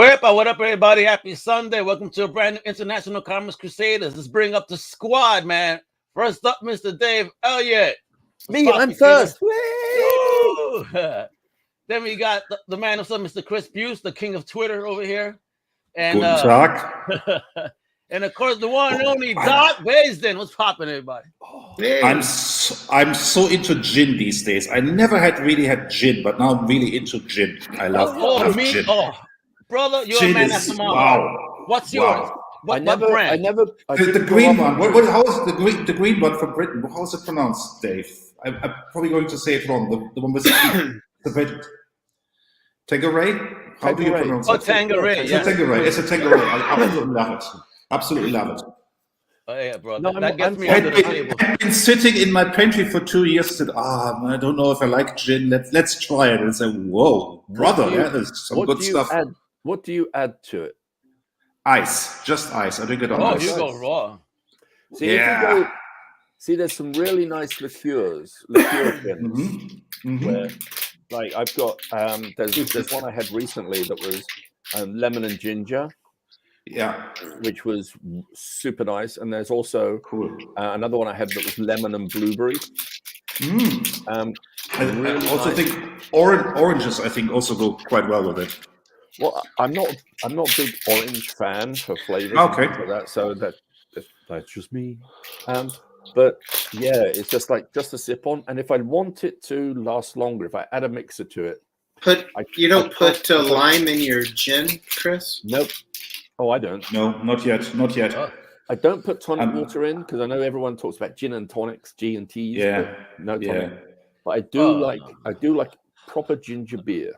What up, everybody? Happy Sunday. Welcome to a brand new International Comics Crusaders. Let's bring up the squad, man. First up, Mr. Dave Elliott. Me, I'm first. Then we got the man himself, Mr. Chris Buse, the king of Twitter over here. And Guten Tag. and of course, the one and only Doc Baisden. What's popping, everybody? Hey. I'm so into gin these days. I never really had gin, but now I'm really into gin. I love gin. Oh, brother, you're gin a man after my heart. Wow. What's yours? What brand? The green one. How is the green one from Britain? How is it pronounced, Dave? I'm probably going to say it wrong. The one with the Tanqueray? How do you pronounce it? Tanqueray. It's a Tanqueray. It's a Tanqueray. I absolutely love it. Absolutely love it. Oh yeah, bro. No, that gets me under the table. I've been sitting in my pantry for 2 years. Said, I don't know if I like gin. Let's try it. And say, whoa, brother, there's some good stuff. What do you add to it? Ice, just ice. I drink it on ice. You go raw. See, there's some really nice liqueur things. Where, like, I've got there's one I had recently that was lemon and ginger. Yeah, which was super nice. And there's also another one I had that was lemon and blueberry. I also think oranges. I think also go quite well with it. Well, I'm not a big orange fan for flavors. Okay, like that. So that's just me. But yeah, it's just a sip on. And if I want it to last longer, if I add a mixer to it, you don't put lime in your gin, Chris? Nope. Oh, I don't. No, not yet. Not yet. I don't put tonic water in because I know everyone talks about gin and tonics, G and T's. Yeah. No tonic. But I do like proper ginger beer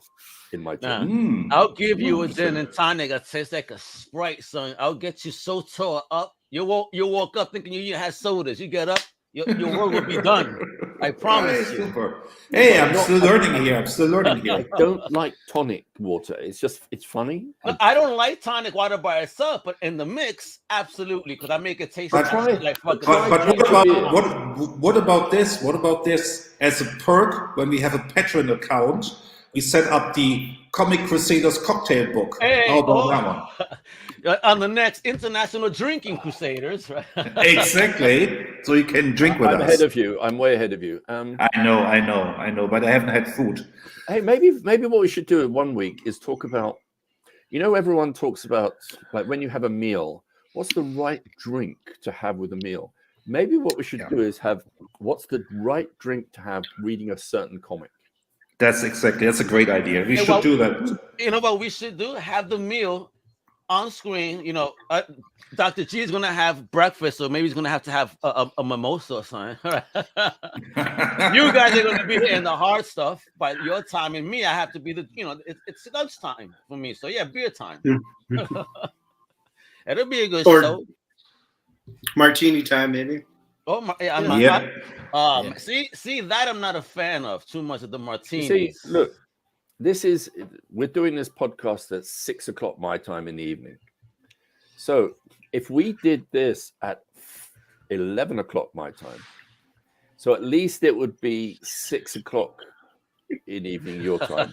in my gin. I'll give you a gin and tonic that tastes like a Sprite, son. I'll get you so tore up. You walk up thinking you had sodas. You get up, your work will be done. I promise you. Super. Hey, I'm still learning here. I don't like tonic water. It's funny. I don't like tonic water by itself, but in the mix, absolutely, because I make it taste like fucking. But what about this? What about this? As a perk, when we have a Patreon account, we set up the Comic Crusaders cocktail book. Hey, how about that one? On the next International Drinking Crusaders, right? Exactly. So you can drink with us. I'm ahead of you. I'm way ahead of you. I know, but I haven't had food. Hey, maybe what we should do 1 week is talk about, everyone talks about, like, when you have a meal, what's the right drink to have with a meal? Maybe what we should do is what's the right drink to have reading a certain comic? That's a great idea. We should do that. You know what we should do? Have the meal on screen. Dr. G is going to have breakfast, so maybe he's going to have a mimosa or something. You guys are going to be in the hard stuff by your time, and me, I have to be it's lunchtime for me. So yeah, beer time. It'll be a good show. Martini time, maybe. Oh, See that I'm not a fan of too much of the martinis. See, look, we're doing this podcast at 6 o'clock my time in the evening. So if we did this at 11 o'clock my time, so at least it would be 6 o'clock in evening your time.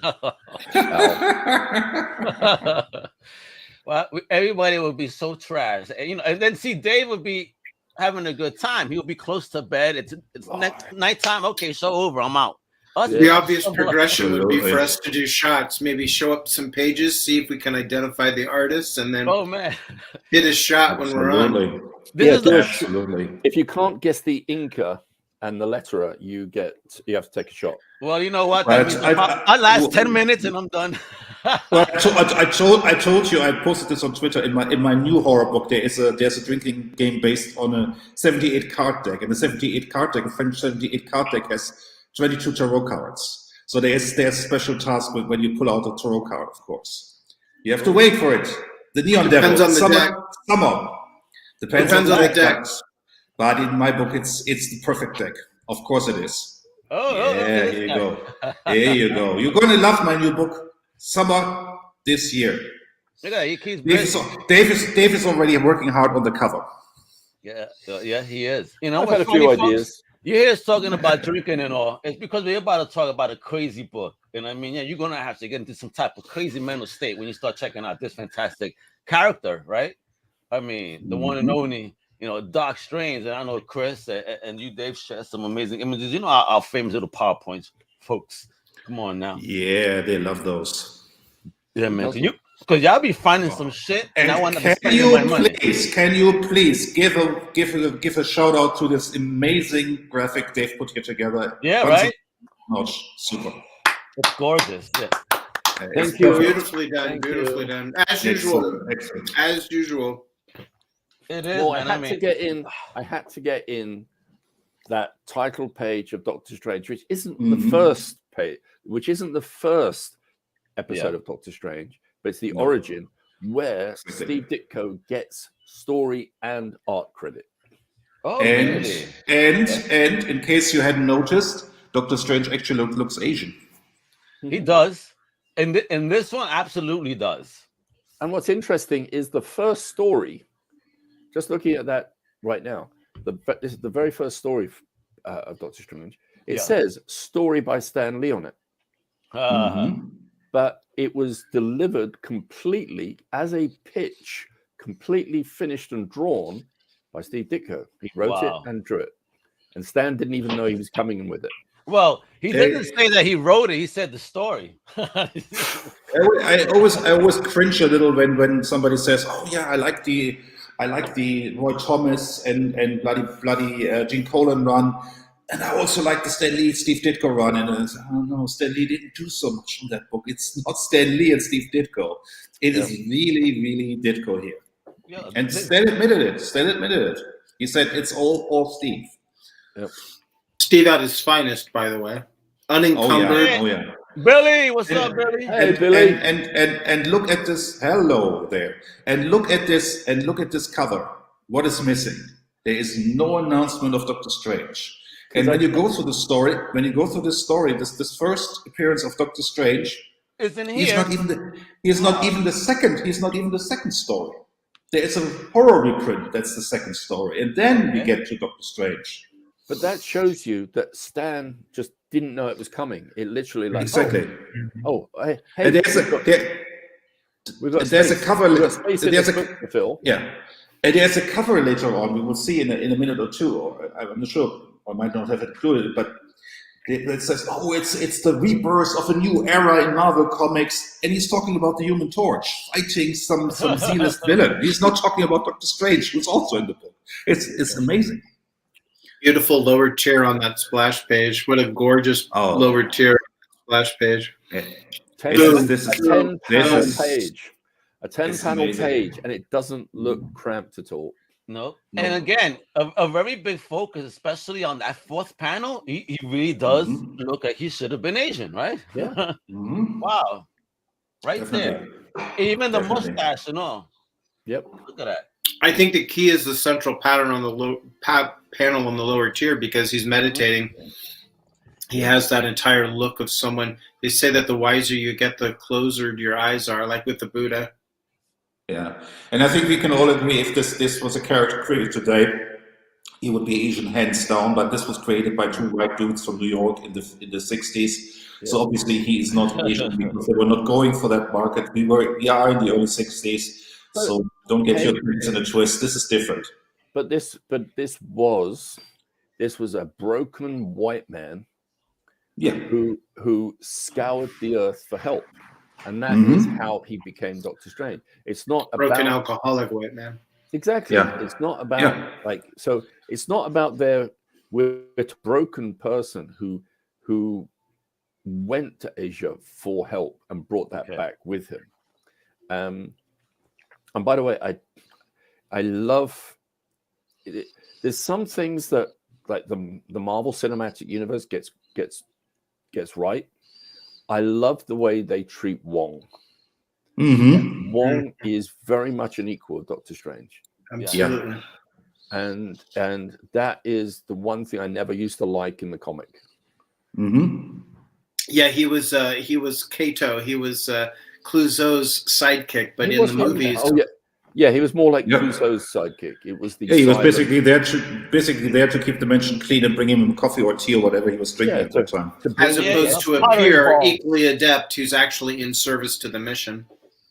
Well, everybody would be so trash, and then see Dave would be having a good time. He'll be close to bed. It's nighttime. Okay, show over. I'm out. The obvious progression would be for us to do shots. Maybe show up some pages, see if we can identify the artists, and then hit a shot when we're on. Absolutely. If you can't guess the inker and the letterer, you have to take a shot. Well, you know what? I last 10 minutes and I'm done. Well, I told you, I posted this on Twitter. In my new horror book, there's a drinking game based on a 78 card deck, and the 78 card deck, a French 78 card deck, has 22 tarot cards. So there's a special task when you pull out a tarot card. Of course, you have to wait for it. The Neon Devil. Depends on the deck. Summer. Depends on the deck. But in my book, it's the perfect deck. Of course, it is. Here you go. Here you go. You're going to love my new book. Summer this year. Dave is already working hard on the cover. Yeah, he is. I've had a few ideas. you hear us talking about drinking and all. It's because we're about to talk about a crazy book. You know what I mean? Yeah, you're gonna have to get into some type of crazy mental state when you start checking out this fantastic character, right? I mean, the one and only, Doc Strange. And I know Chris and you, Dave, shared some amazing images. You know our famous little PowerPoints, folks. Come on now. Yeah, they love those. Yeah, man. Because y'all be finding some shit, and I want to spend my money. Can you please give a shout out to this amazing graphic they've put here together? Yeah, right. Super. It's gorgeous. Yeah. Thank you. Beautifully done. Beautifully done. As usual. Excellent. As usual. It is. Well, I had to get in that title page of Doctor Strange, which isn't the first page, which isn't the first episode of Doctor Strange, but it's the origin where Steve Ditko gets story and art credit. Oh, and really? and in case you hadn't noticed, Doctor Strange actually looks Asian. He does, and this one absolutely does. And what's interesting is the first story. Just looking at that right now, this is the very first story of Doctor Strange. It says story by Stan Lee on it. But it was delivered completely as a pitch, completely finished and drawn by Steve Ditko. He wrote it and drew it. And Stan didn't even know he was coming in with it. Well, he didn't say that he wrote it. He said the story. I always cringe a little when somebody says, "Oh yeah, I like the Roy Thomas and bloody Gene Colan run, and I also like the Stan Lee Steve Ditko run." And I said, "Oh no, Stan Lee didn't do so much on that book. It's not Stan Lee and Steve Ditko. It is really Ditko here." Yeah, and Stan admitted it. He said it's all Steve. Yep. Steve at his finest, by the way, unencumbered. Oh yeah. Billy, what's up, Billy? Hey, Billy. And look at this. Hello there. And look at this. And look at this cover. What is missing? There is no announcement of Doctor Strange. And when you go through the story, this first appearance of Doctor Strange, isn't here. He's not even the second story. There is a horror reprint. That's the second story, and then we get to Doctor Strange. But that shows you that Stan just didn't know it was coming. It literally exactly. Hey, and there's a cover. Phil. Yeah, and there's a cover later on. We will see in a minute or two. Or I'm not sure. I might not have included it, but it says, "Oh, it's the rebirth of a new era in Marvel Comics," and he's talking about the Human Torch fighting some Z-list villain. He's not talking about Doctor Strange, who's also in the book. It's amazing. Beautiful lower tier on that splash page. What a gorgeous lower tier splash page. A 10-panel page, and it doesn't look cramped at all. No. And again, a very big focus, especially on that fourth panel. He really does look like he should have been Asian, right? Yeah. Wow. Right there. Even the mustache and all. Yep. Look at that. I think the key is the central pattern on the panel on the lower tier, because he's meditating. He has that entire look of someone. They say that the wiser you get, the closer your eyes are, like with the Buddha. Yeah, and I think we can all agree if this was a character created today, he would be Asian hands down. But this was created by two white dudes from New York in the 60s. Yeah. So obviously he is not Asian because they were not going for that market. We are in the early 60s. So don't get your things in a twist. This is different. But this was a broken white man, who scoured the earth for help, and that is how he became Doctor Strange. It's not broken alcoholic white man. Exactly. Yeah. It's not about it's not about their broken person who went to Asia for help and brought that back with him. And by the way, I love it. There's some things that like the Marvel Cinematic Universe gets right. I love the way they treat Wong. Wong is very much an equal of Doctor Strange. Absolutely. And that is the one thing I never used to like in the comic. Yeah, he was Kato. He was Clouseau's sidekick, but in the movies, Yeah, he was more like Yep. Crusoe's sidekick. It was the Yeah, he was silent- basically there to keep the mansion clean and bring him coffee or tea or whatever he was drinking at that time. to bring As the- opposed to a Pottery peer ball. equally adept who's actually in service to the mission.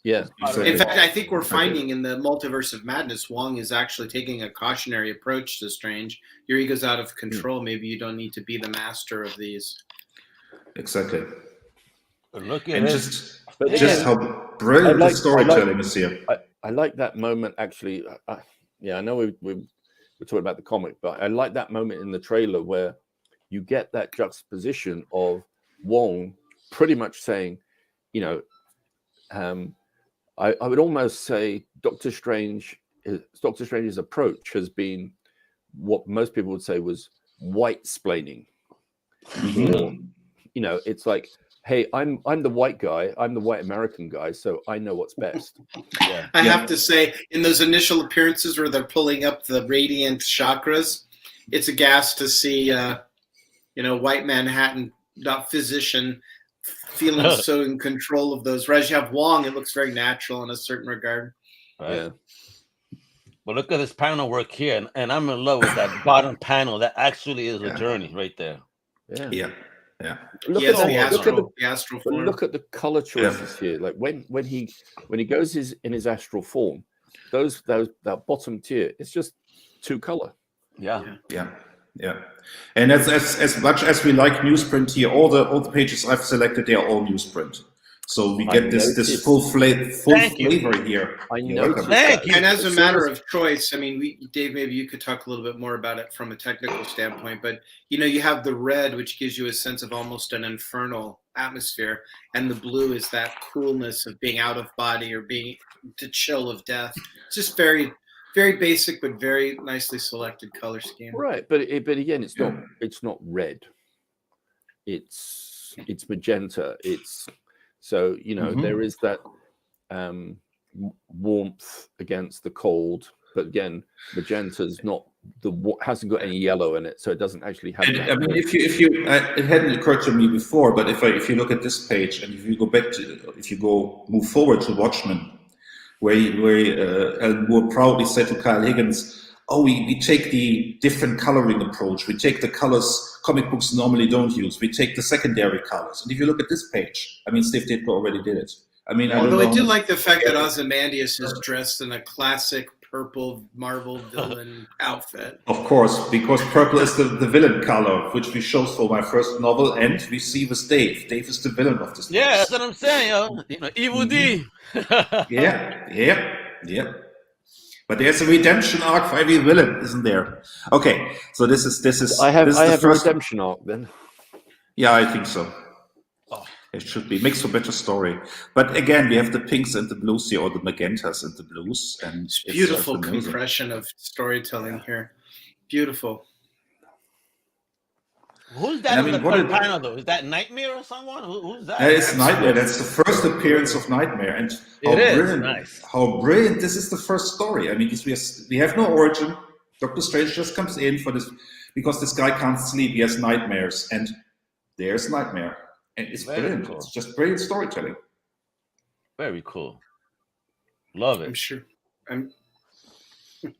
yeah. Exactly. In fact, I think we're finding in the Multiverse of Madness, Wong is actually taking a cautionary approach to Strange. Your ego's out of control. Maybe you don't need to be the master of these. Exactly. Look at And this. just how brilliant the storytelling is here. I like that moment actually. I know we're talking about the comic, but I like that moment in the trailer where you get that juxtaposition of Wong pretty much saying, you know, I would almost say Doctor Strange's approach has been what most people would say was white splaining. Or, you know, it's like, hey, I'm the white guy, I'm the white American guy, so I know what's best. Yeah. I have to say, in those initial appearances where they're pulling up the radiant chakras, it's a gas to see, white Manhattan, not physician, feeling so in control of those. Whereas you have Wong, it looks very natural in a certain regard. Right? Yeah. But look at this panel work here, and I'm in love with that bottom panel. That actually is a journey right there. Yeah. Look at the astral form. Look at the color choices here. Like when he goes in his astral form, that bottom tier, it's just 2 color. Yeah. And as much as we like newsprint here, all the pages I've selected, they are all newsprint. So we get this full flavor here. I know. Thank you. And as a matter of choice, I mean, Dave, maybe you could talk a little bit more about it from a technical standpoint. But you have the red, which gives you a sense of almost an infernal atmosphere, and the blue is that coolness of being out of body or being the chill of death. It's just very, very basic, but very nicely selected color scheme. Right, but again, it's not red. It's magenta. So there is that warmth against the cold, but again, magenta's hasn't got any yellow in it, so it doesn't actually have. I mean, if you it hadn't occurred to me before, but if you look at this page and if you move forward to Watchmen, where Alan Moore proudly said to Kyle Higgins, "Oh, we take the different coloring approach. We take the colors comic books normally don't use. We take the secondary colors." And if you look at this page, I mean, Steve Ditko already did it. I mean, although I do like the fact that Ozymandias is dressed in a classic purple Marvel villain outfit. Of course, because purple is the villain color, which we chose for my first novel, and we see with Dave. Dave is the villain of this. Yeah, that's what I'm saying, Evil D. Yeah. But there's a redemption arc for every villain, isn't there? Okay, so this is. I have the first a redemption arc then. Yeah, I think so. Oh. It should be makes for better story. But again, we have the pinks and the blues here, or the magentas and the blues, and it's beautiful compression of storytelling here. Beautiful. Who's that in the panel though? Is that Nightmare or someone? Who's that? That is Nightmare. That's the first appearance of Nightmare, and how brilliant! This is the first story. I mean, we have no origin. Doctor Strange just comes in for this because this guy can't sleep. He has nightmares, and there's Nightmare, and it's brilliant. Cool. It's just brilliant storytelling. Very cool. Love it. I'm sure.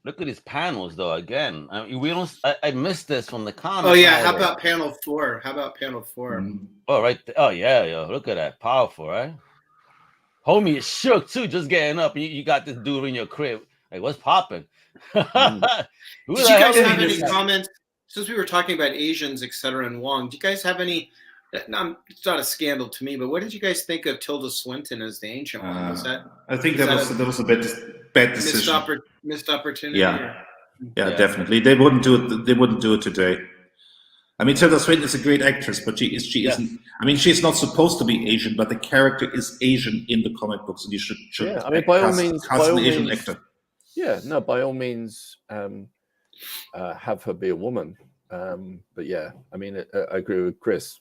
Look at these panels, though. Again, I mean, I missed this from the comics. Oh yeah, how about panel 4? Mm-hmm. Oh right. Oh yeah. Look at that, powerful, right? Homie is shook too, just getting up. You got this dude in your crib. Like, what's popping? Did you guys have any comments? Since we were talking about Asians, etc., and Wong, do you guys have any? No, it's not a scandal to me, but what did you guys think of Tilda Swinton as the Ancient One? Was that? I think that was a bad decision. Missed opportunity. Yeah, definitely. They wouldn't do it. They wouldn't do it today. I mean, Tilda Swinton is a great actress, but she isn't. I mean, she's not supposed to be Asian, but the character is Asian in the comic books, and you should. Yeah, I mean, by all means, an Asian actor. Yeah, no, by all means, have her be a woman. But yeah, I mean, I agree with Chris.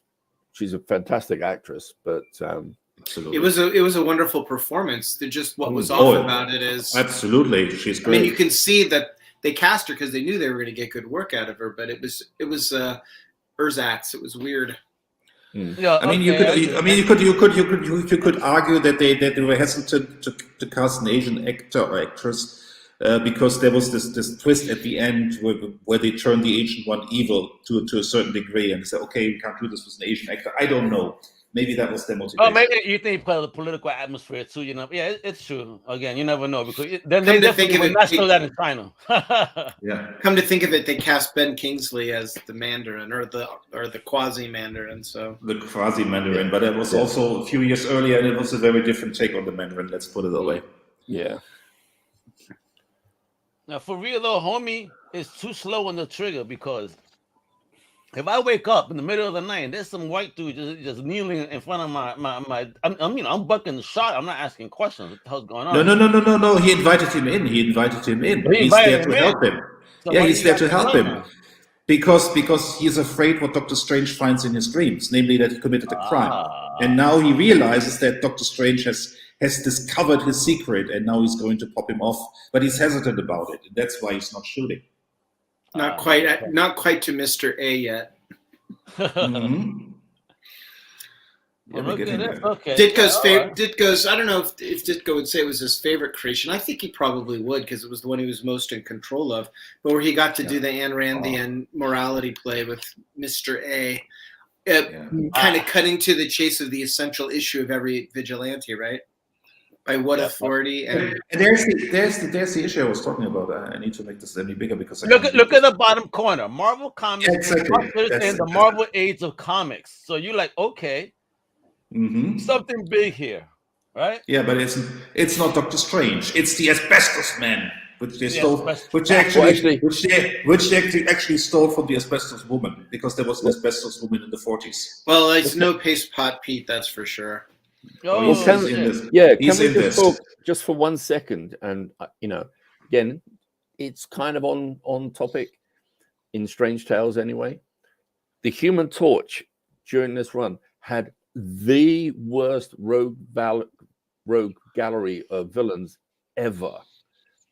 She's a fantastic actress, but it was a wonderful performance. What was off about it is absolutely she's great. I mean, you can see that they cast her because they knew they were going to get good work out of her, but it was ersatz. It was weird. Yeah, I mean, you could argue that they were hesitant to cast an Asian actor or actress because there was this twist at the end where they turned the Asian one evil to a certain degree and said, okay, we can't do this with an Asian actor. I don't know. Maybe that was their motivation. Oh, maybe you think part of the political atmosphere too. Yeah, it's true. Again, you never know because then they definitely would not show that in China. Yeah. Come to think of it, they cast Ben Kingsley as the Mandarin or the quasi Mandarin. So the quasi Mandarin, but it was also a few years earlier, and it was a very different take on the Mandarin. Let's put it that way. Yeah. Now, for real though, homie is too slow on the trigger because if I wake up in the middle of the night and there's some white dude just kneeling in front of my I'm bucking the shot. I'm not asking questions. What the hell's going on? No. He invited him in. He's there to help him. So yeah, he's there to help him. Because he's afraid what Doctor Strange finds in his dreams, namely that he committed a crime. And now he realizes that Doctor Strange has discovered his secret, and now he's going to pop him off. But he's hesitant about it, and that's why he's not shooting. Not quite to Mr. A yet. Mm-hmm. Well, look at this. Okay. Ditko's. I don't know if Ditko would say it was his favorite creation. I think he probably would because it was the one he was most in control of. But where he got to do the Ayn Randian morality play with Mr. A, kind of cutting to the chase of the essential issue of every vigilante, right? By what authority? And there's the issue I was talking about. I need to make this any bigger because look at the bottom corner. Marvel Comics and the Marvel Age of Comics. So you're like, okay, something big here, right? Yeah, but it's not Doctor Strange. It's the Asbestos Man, which they stole, which they actually stole from the Asbestos Woman because there was an Asbestos Woman in the 40s. Well, it's no Paste Pot Pete, that's for sure. Can we just talk just for 1 second? And again, it's kind of on topic in Strange Tales anyway. The Human Torch during this run had the worst rogue gallery of villains ever.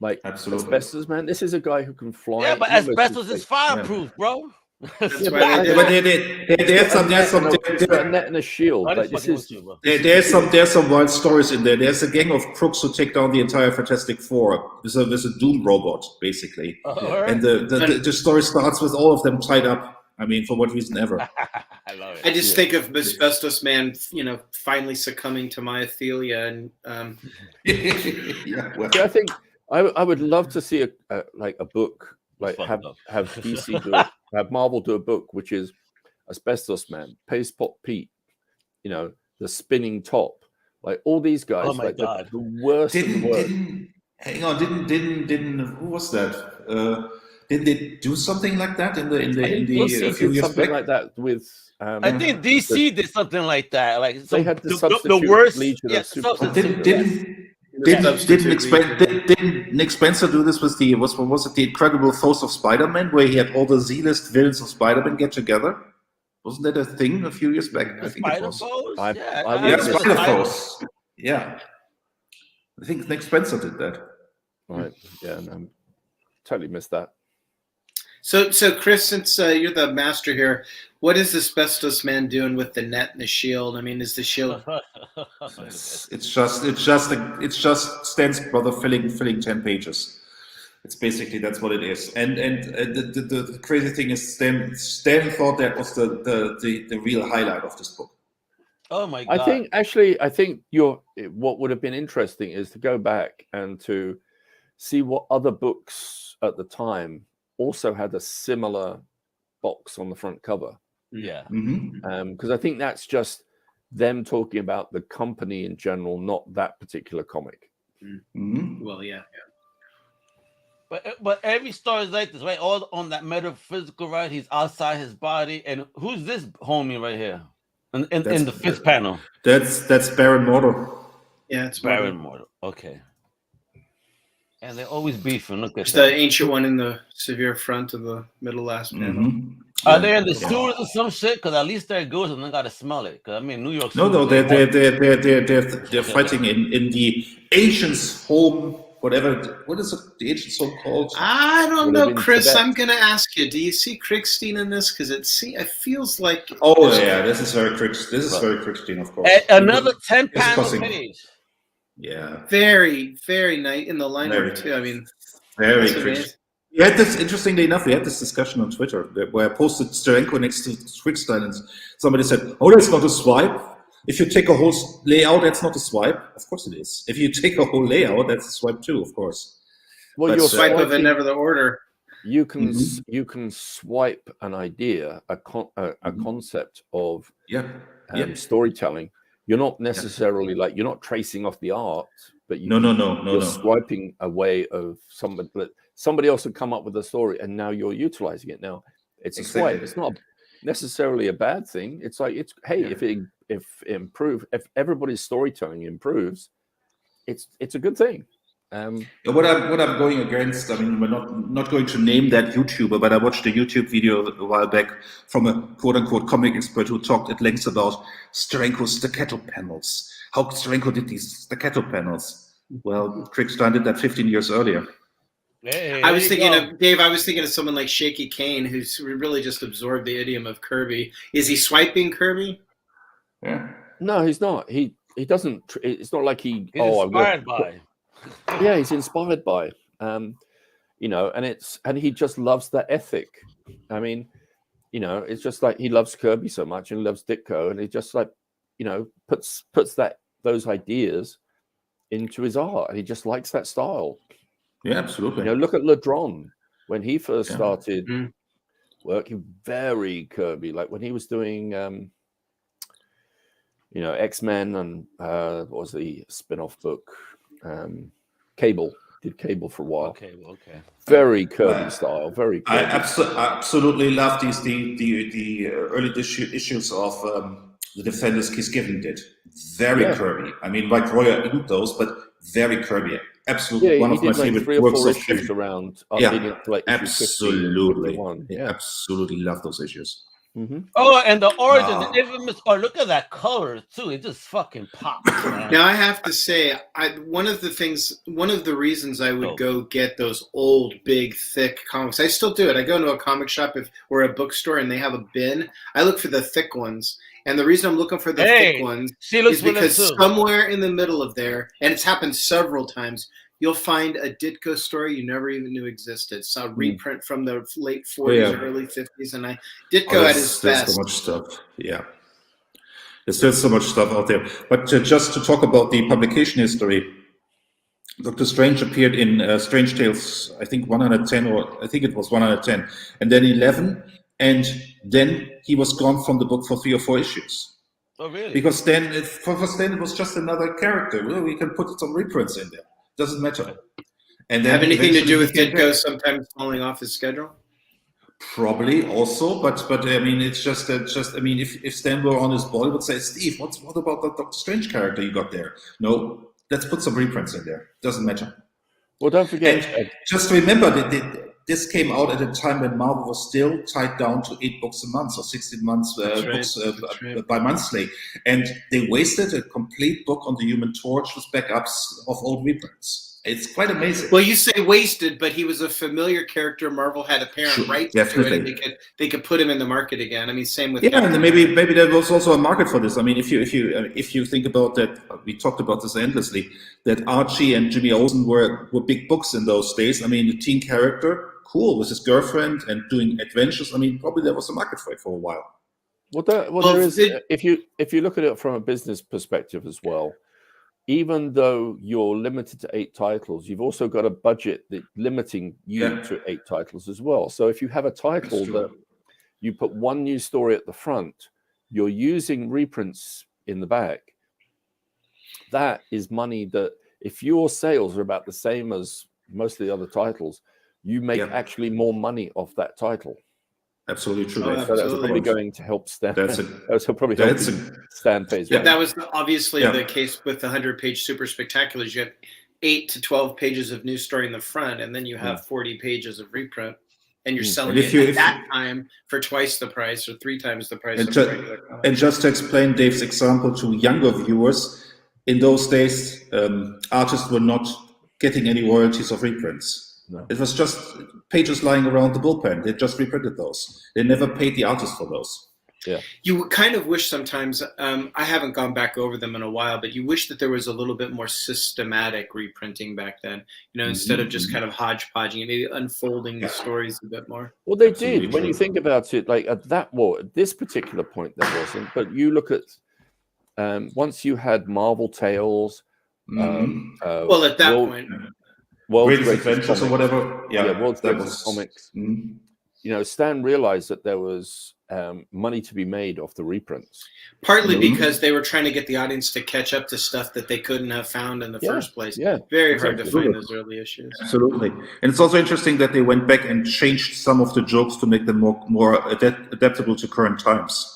Like Absolutely. Asbestos Man, this is a guy who can fly. Yeah, but Asbestos is fireproof, bro. That's why there's some a net and a shield. Like, there's some wild stories in there. There's a gang of crooks who take down the entire Fantastic Four. There's a Doom robot, basically, and the story starts with all of them tied up. I mean, for what reason ever. I love it. I just think of Asbestos Man, finally succumbing to myophilia, and I think I would love to see a book. Like have DC have Marvel do a book which is Asbestos Man, Paste Pot Pete, the Spinning Top, like all these guys. Oh my God, the worst. Didn't who was that? Did they do something like that in the few years back? Like that with. I think DC did something like that. Like they had the worst. Legion of Super. Didn't Nick Spencer do this with the Incredible Foes of Spider-Man, where he had all the Z-list villains of Spider-Man get together? Wasn't that a thing a few years back? I think it was. Spider-Foes. Yeah, I think Nick Spencer did that. Right. Yeah, totally missed that. So Chris, since you're the master here, what is Asbestos Man doing with the net and the shield? I mean, is the shield? It's just Stan's brother filling 10 pages. It's basically that's what it is. And the crazy thing is Stan thought that was the real highlight of this book. Oh my God! I think what would have been interesting is to go back and to see what other books at the time also had a similar box on the front cover. Yeah. Because I think that's just them talking about the company in general, not that particular comic. Well, yeah. But every story is like this, right? All on that metaphysical, right? He's outside his body, and who's this homie right here? In the fifth panel. That's Baron Mordo. Yeah, it's Baron Mordo. Okay. And they're always beefing. Look at that. The ancient one in the severe front of the middle last panel. Are they in the sewers or some shit? Because at least they're good and they gotta smell it. Because I mean, New York. No, they're fighting in the ancients' home whatever. What is it? The ancient soul called? I don't Would know, have been Chris. Tibet. I'm going to ask you. Do you see Kriegstein in this? Because it feels like. Oh yeah, this is very Kriegstein, of course. Another 10 It's panel costing- page. Yeah, Very, very nice in the lineup too. I mean, very that's Kriegstein. amazing. We had this, interestingly enough, we had this discussion on Twitter where I posted Steranko next to Kriegstein, and somebody said, "Oh, that's not a swipe. If you take a whole layout, that's not a swipe." Of course it is. If you take a whole layout, that's a swipe too, of course. Well, But you're Swipe of it, swiping- never the order. You can Mhm. you can swipe an idea, a concept of Yeah. storytelling. You're not necessarily like you're not tracing off the art, but No. you're swiping a way of somebody else had come up with a story, and now you're utilizing it. Now it's a swipe. Exactly. It's not necessarily a bad thing. It's like if everybody's storytelling improves, it's a good thing. What I'm going against, I mean, we're not going to name that YouTuber, but I watched a YouTube video a while back from a quote-unquote comic expert who talked at length about Steranko's staccato panels, how Steranko did these staccato panels. Well, Kriegstein did that 15 years earlier. Hey, I was there you thinking go. of Dave. I was thinking of someone like Shaky Kane, who's really just absorbed the idiom of Kirby. Is he swiping Kirby? Yeah. No, he's not. He doesn't. It's not like he. He's I'm gonna inspired by. yeah, he's inspired by and he just loves that ethic. I mean, it's just like he loves Kirby so much and loves Ditko, and he just like puts those ideas into his art, and he just likes that style. Yeah, absolutely. Look at Ledron when he first started Mm. working, very Kirby, like when he was doing X-Men and what was the spin-off book, Cable. Did Cable for a while. Okay. Very Kirby style, very Kirby. I absolutely love the early issues of the Defenders Keith Giffen did. Very Kirby. I mean, like Royer inked those, but very Kirby. Absolutely one of my favorite 3 or works 4 of issues Giffen. around leading up to like issue 50 and Absolutely. 51. Yeah, absolutely love those issues. Mm-hmm. Oh, and the origin, Wow. the infamous. Oh, look at that color too. It just fucking pops, man. Now I have to say, one of the reasons I would go get those old, big, thick comics. I still do it. I go into a comic shop or a bookstore, and they have a bin. I look for the thick ones, and the reason I'm looking for the thick ones is because somewhere in the middle of there, and it's happened several times, you'll find a Ditko story you never even knew existed. It's a reprint from the late 40s, early 50s, and Ditko at his best. There's so much stuff. Yeah. There's still so much stuff out there. But just to talk about the publication history, Dr. Strange appeared in Strange Tales, I think 110, or I think it was 110, and then 11, and then he was gone from the book for 3 or 4 issues. Oh, really? Because then, for Stan, it was just another character. Well, we can put some reprints in there. Doesn't matter. And then have anything to do with eventually Ditko sometimes falling off his schedule? Probably also, but I mean, it's just I mean, if Stan were on his ball, he would say, Steve, what about that Doctor Strange character you got there? No, let's put some reprints in there. Doesn't matter. Well, don't forget. And just remember that this came out at a time when Marvel was still tied down to 8 books a month or 16 months books bi-monthly, and they wasted a complete book on the Human Torch with backups of old reprints. It's quite amazing. Well, you say wasted, but he was a familiar character. Marvel had apparent rights to it, and they could put him in the market again. I mean, same with and maybe there was also a market for this. I mean, if you think about that, we talked about this endlessly. That Archie and Jimmy Olsen were big books in those days. I mean, the teen character, cool, with his girlfriend and doing adventures. I mean, probably there was a market for it for a while. There is. If you look at it from a business perspective as well. Even though you're limited to 8 titles, you've also got a budget that's limiting you to 8 titles as well. So if you have a title that you put one new story at the front, you're using reprints in the back. That is money that if your sales are about the same as most of the other titles, you make actually more money off that title. Absolutely true. So that's probably going to help Stan. That's probably helping Stan pays. But that was obviously the case with the 100-page Super Spectaculars. You have 8 to 12 pages of news story in the front, and then you have 40 pages of reprint, and you're selling it at that time for twice the price or 3 times the price of a regular comic. And just to explain Dave's example to younger viewers, in those days, artists were not getting any royalties of reprints. No. It was just pages lying around the bullpen. They just reprinted those. They never paid the artist for those. Yeah. You kind of wish sometimes, I haven't gone back over them in a while, but you wish that there was a little bit more systematic reprinting back then, instead of just kind of hodgepodging, maybe unfolding the stories a bit more. Well, they Absolutely did. When true. you think about it, like at this particular point, there wasn't. But you look at once you had Marvel Tales, Well, at that point, World's Greatest Adventures Comics, or whatever. Yeah, World's that Greatest was Comics. Stan realized that there was money to be made off the reprints. partly because they were trying to get the audience to catch up to stuff that they couldn't have found in the first place. Yeah, Very hard to exactly. find those early issues. Absolutely. And it's also interesting that they went back and changed some of the jokes to make them more adaptable to current times.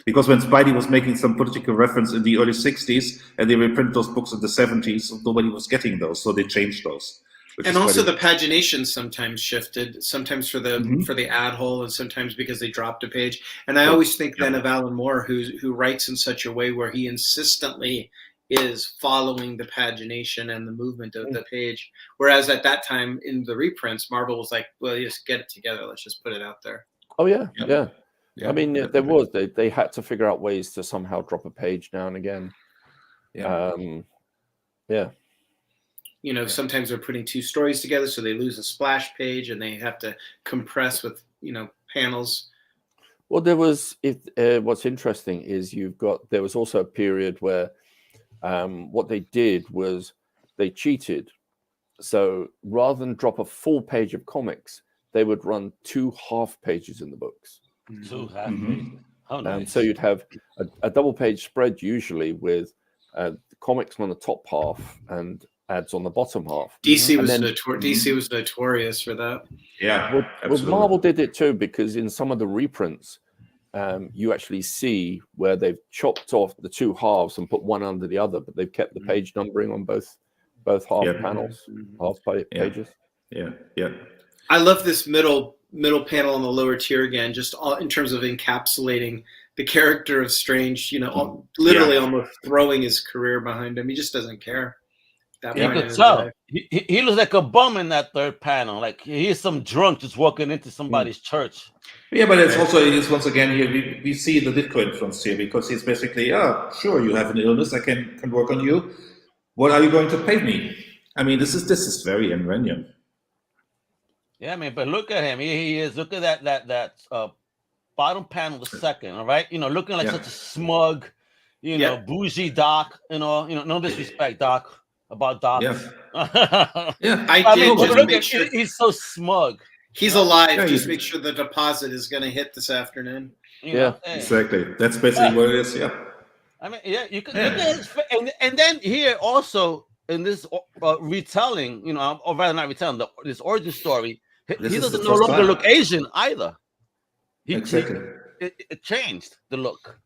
Because when Spidey was making some political reference in the early 60s and they reprinted those books in the 70s, nobody was getting those, so they changed those. And also the pagination sometimes shifted, sometimes for the ad hole and sometimes because they dropped a page. And I always think then of Alan Moore, who writes in such a way where he insistently is following the pagination and the movement of the page. Whereas at that time in the reprints, Marvel was like, well, just get it together. Let's just put it out there. Oh, yeah. I mean, definitely. they had to figure out ways to somehow drop a page now and again. Sometimes they're putting two stories together, so they lose a splash page and they have to compress with, panels. Well, there was what's interesting is there was also a period where what they did was they cheated. So rather than drop a full page of comics, they would run 2 half pages in the books. 2 half pages. Oh, nice. So you'd have a double page spread usually with comics on the top half and ads on the bottom half. DC was notorious for that. Yeah, well, Marvel did it too, because in some of the reprints, you actually see where they've chopped off the 2 halves and put one under the other, but they've kept the page numbering on both half panels, half pages. Yeah. I love this middle panel on the lower tier again, just all, in terms of encapsulating the character of Strange, literally almost throwing his career behind him. He just doesn't care. You could tell. He looks like a bum in that third panel. Like he's some drunk just walking into somebody's church. Yeah, but it's once again here we see the Ditko influence here, because he's basically, sure, you have an illness, I can work on you. What are you going to pay me? I mean, this is very Enranian. Yeah, I mean, but look at him. He is. Look at that bottom panel, the second. All right, looking like such a smug, bougie Doc. No disrespect, Doc, about Doc. He's so smug. He's alive. Just make sure the deposit is going to hit this afternoon. Exactly. That's basically what it is. Yeah. I mean, you could look at his face, and then here also in this retelling, or rather not retelling, this origin story, he doesn't no longer look Asian either. Exactly. It changed the look.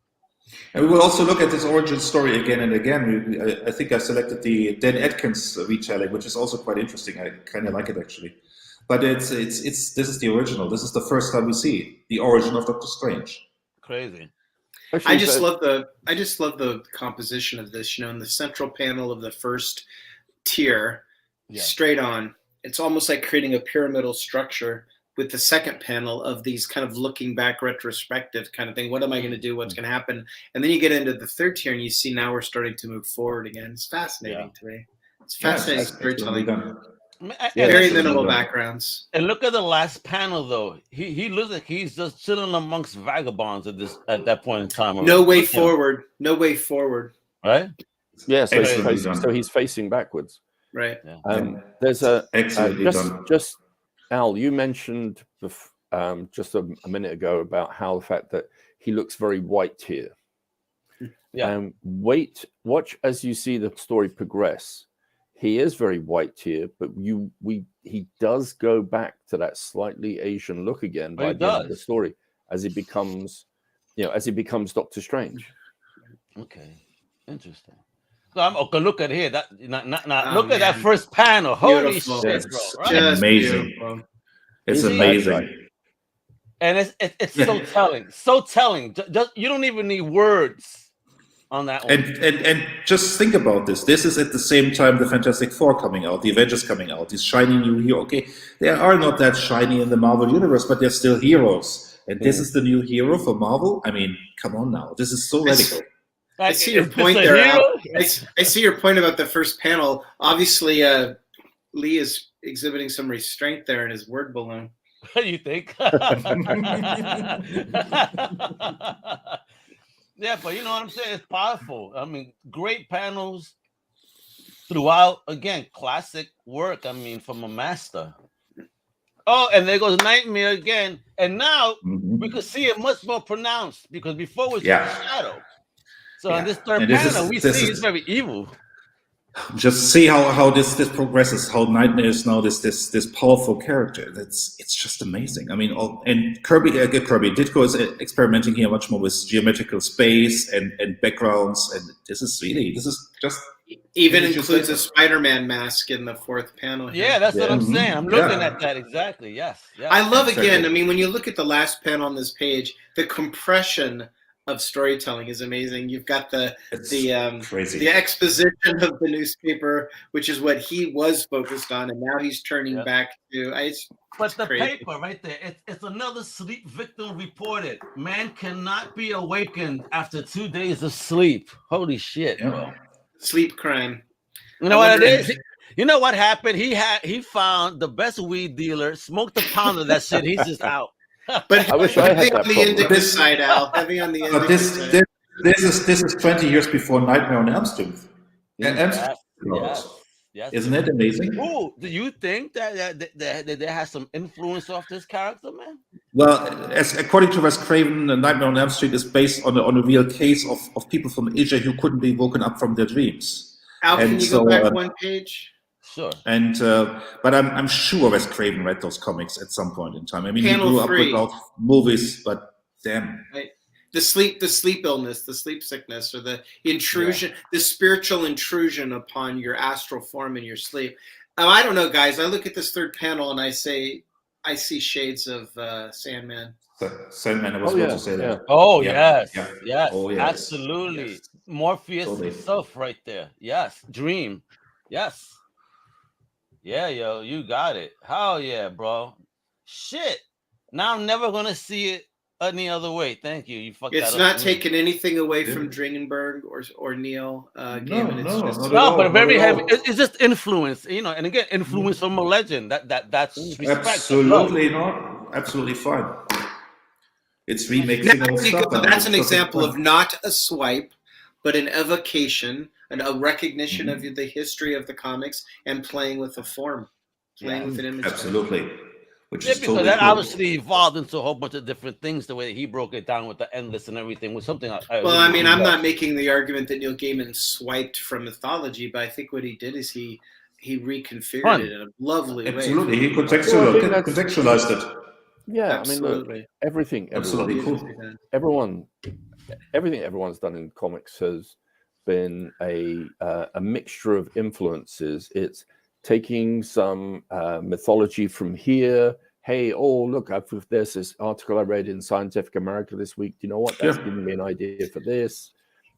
And we will also look at this origin story again and again. I think I selected the Dan Atkins retelling, which is also quite interesting. I kind of like it actually. But this is the original. This is the first time we see the origin of Doctor Strange. Crazy. I just love the composition of this. In the central panel of the first tier, straight on. It's almost like creating a pyramidal structure with the second panel of these kind of looking back retrospective kind of thing. What am I going to do? What's going to happen? And then you get into the third tier and you see now we're starting to move forward again. It's fascinating to me. It's fascinating storytelling. Very minimal backgrounds. And look at the last panel though. He looks like he's just chilling amongst vagabonds at that point in time. No way forward. No way forward. Right? Yeah, so he's facing backwards. Right. There's a excellent just Al, you mentioned just a minute ago about how the fact that he looks very white here. Yeah. Watch as you see the story progress. He is very white here, but he does go back to that slightly Asian look again by the end of the story as he becomes Doctor Strange. Okay, interesting. So look at here. Look at that first panel. Holy shit, bro! Right? Amazing. Beautiful. It's amazing. And it's so telling. So telling. Just, you don't even need words on that one. And just think about this. This is at the same time the Fantastic Four coming out, the Avengers coming out, these shiny new heroes. Okay, they are not that shiny in the Marvel universe, but they're still heroes. And this is the new hero for Marvel. I mean, come on now. This is so radical. I see your point there, Al. I see your point about the first panel. Obviously, Lee is exhibiting some restraint there in his word balloon. What do you think? Yeah, but you know what I'm saying? It's powerful. I mean, great panels throughout. Again, classic work. I mean, from a master. Oh, and there goes Nightmare again. And now we could see it much more pronounced because before it was just a shadow. So in this third panel, we see it's very evil. Just see how this progresses. How Nightmare is now this powerful character. It's just amazing. I mean, and Kirby Ditko is experimenting here much more with geometrical space and backgrounds, and this is just even includes a Spider-Man mask in the fourth panel here. Yeah, that's what I'm saying. I'm looking at that exactly. Yes. I love again. I mean, when you look at the last panel on this page, the compression of storytelling is amazing. You've got the exposition of the newspaper, which is what he was focused on, and now he's turning back to. But the paper right there, it's another sleep victim reported. Man cannot be awakened after 2 days of sleep. Holy shit, bro! Sleep crime. You know what it is? You know what happened? He found the best weed dealer, smoked a pound of that shit. He's just out. But I wish I had that on the indica side, Al. Heavy on the indica side. This is 20 years before Nightmare on Elm Street. Yes. Isn't it amazing? Ooh, do you think that they has some influence off this character, man? Well, according to Wes Craven, Nightmare on Elm Street is based on a real case of people from Asia who couldn't be woken up from their dreams. Al, can you go back one page? Sure. And but I'm sure Wes Craven read those comics at some point in time. I mean, he grew up without movies, but damn. Right. The sleep illness, the sleep sickness, or the intrusion, the spiritual intrusion upon your astral form in your sleep. I don't know, guys. I look at this third panel and I see shades of Sandman. Sandman, I was about to say that. Oh, yes. Oh, yes. Absolutely. Yes. Morpheus himself right there. Yes. Dream. Yes. Yeah, yo, you got it. Hell yeah, bro. Shit. Now I'm never going to see it any other way. Thank you. You fucked that up. It's not taking anything away from Dringenberg or Neil Gaiman. No, but very heavy. It's just influence, you know. And again, influence from a legend. That's respect. Absolutely not. Absolutely fine. It's remixing old stuff. That's an example of not a swipe, but an evocation and a recognition of the history of the comics and playing with the form, playing with an image. Absolutely. Which is because that obviously evolved into a whole bunch of different things. The way that he broke it down with the endless and everything was something. I mean, I'm not making the argument that Neil Gaiman swiped from mythology, but I think what he did is he reconfigured it in a lovely way. Absolutely, he contextualized it. Yeah, absolutely. I mean, look, everything everyone's done in comics has been a mixture of influences. It's taking some mythology from here. Hey, look, there's this article I read in Scientific America this week. Do you know what? That's giving me an idea for this.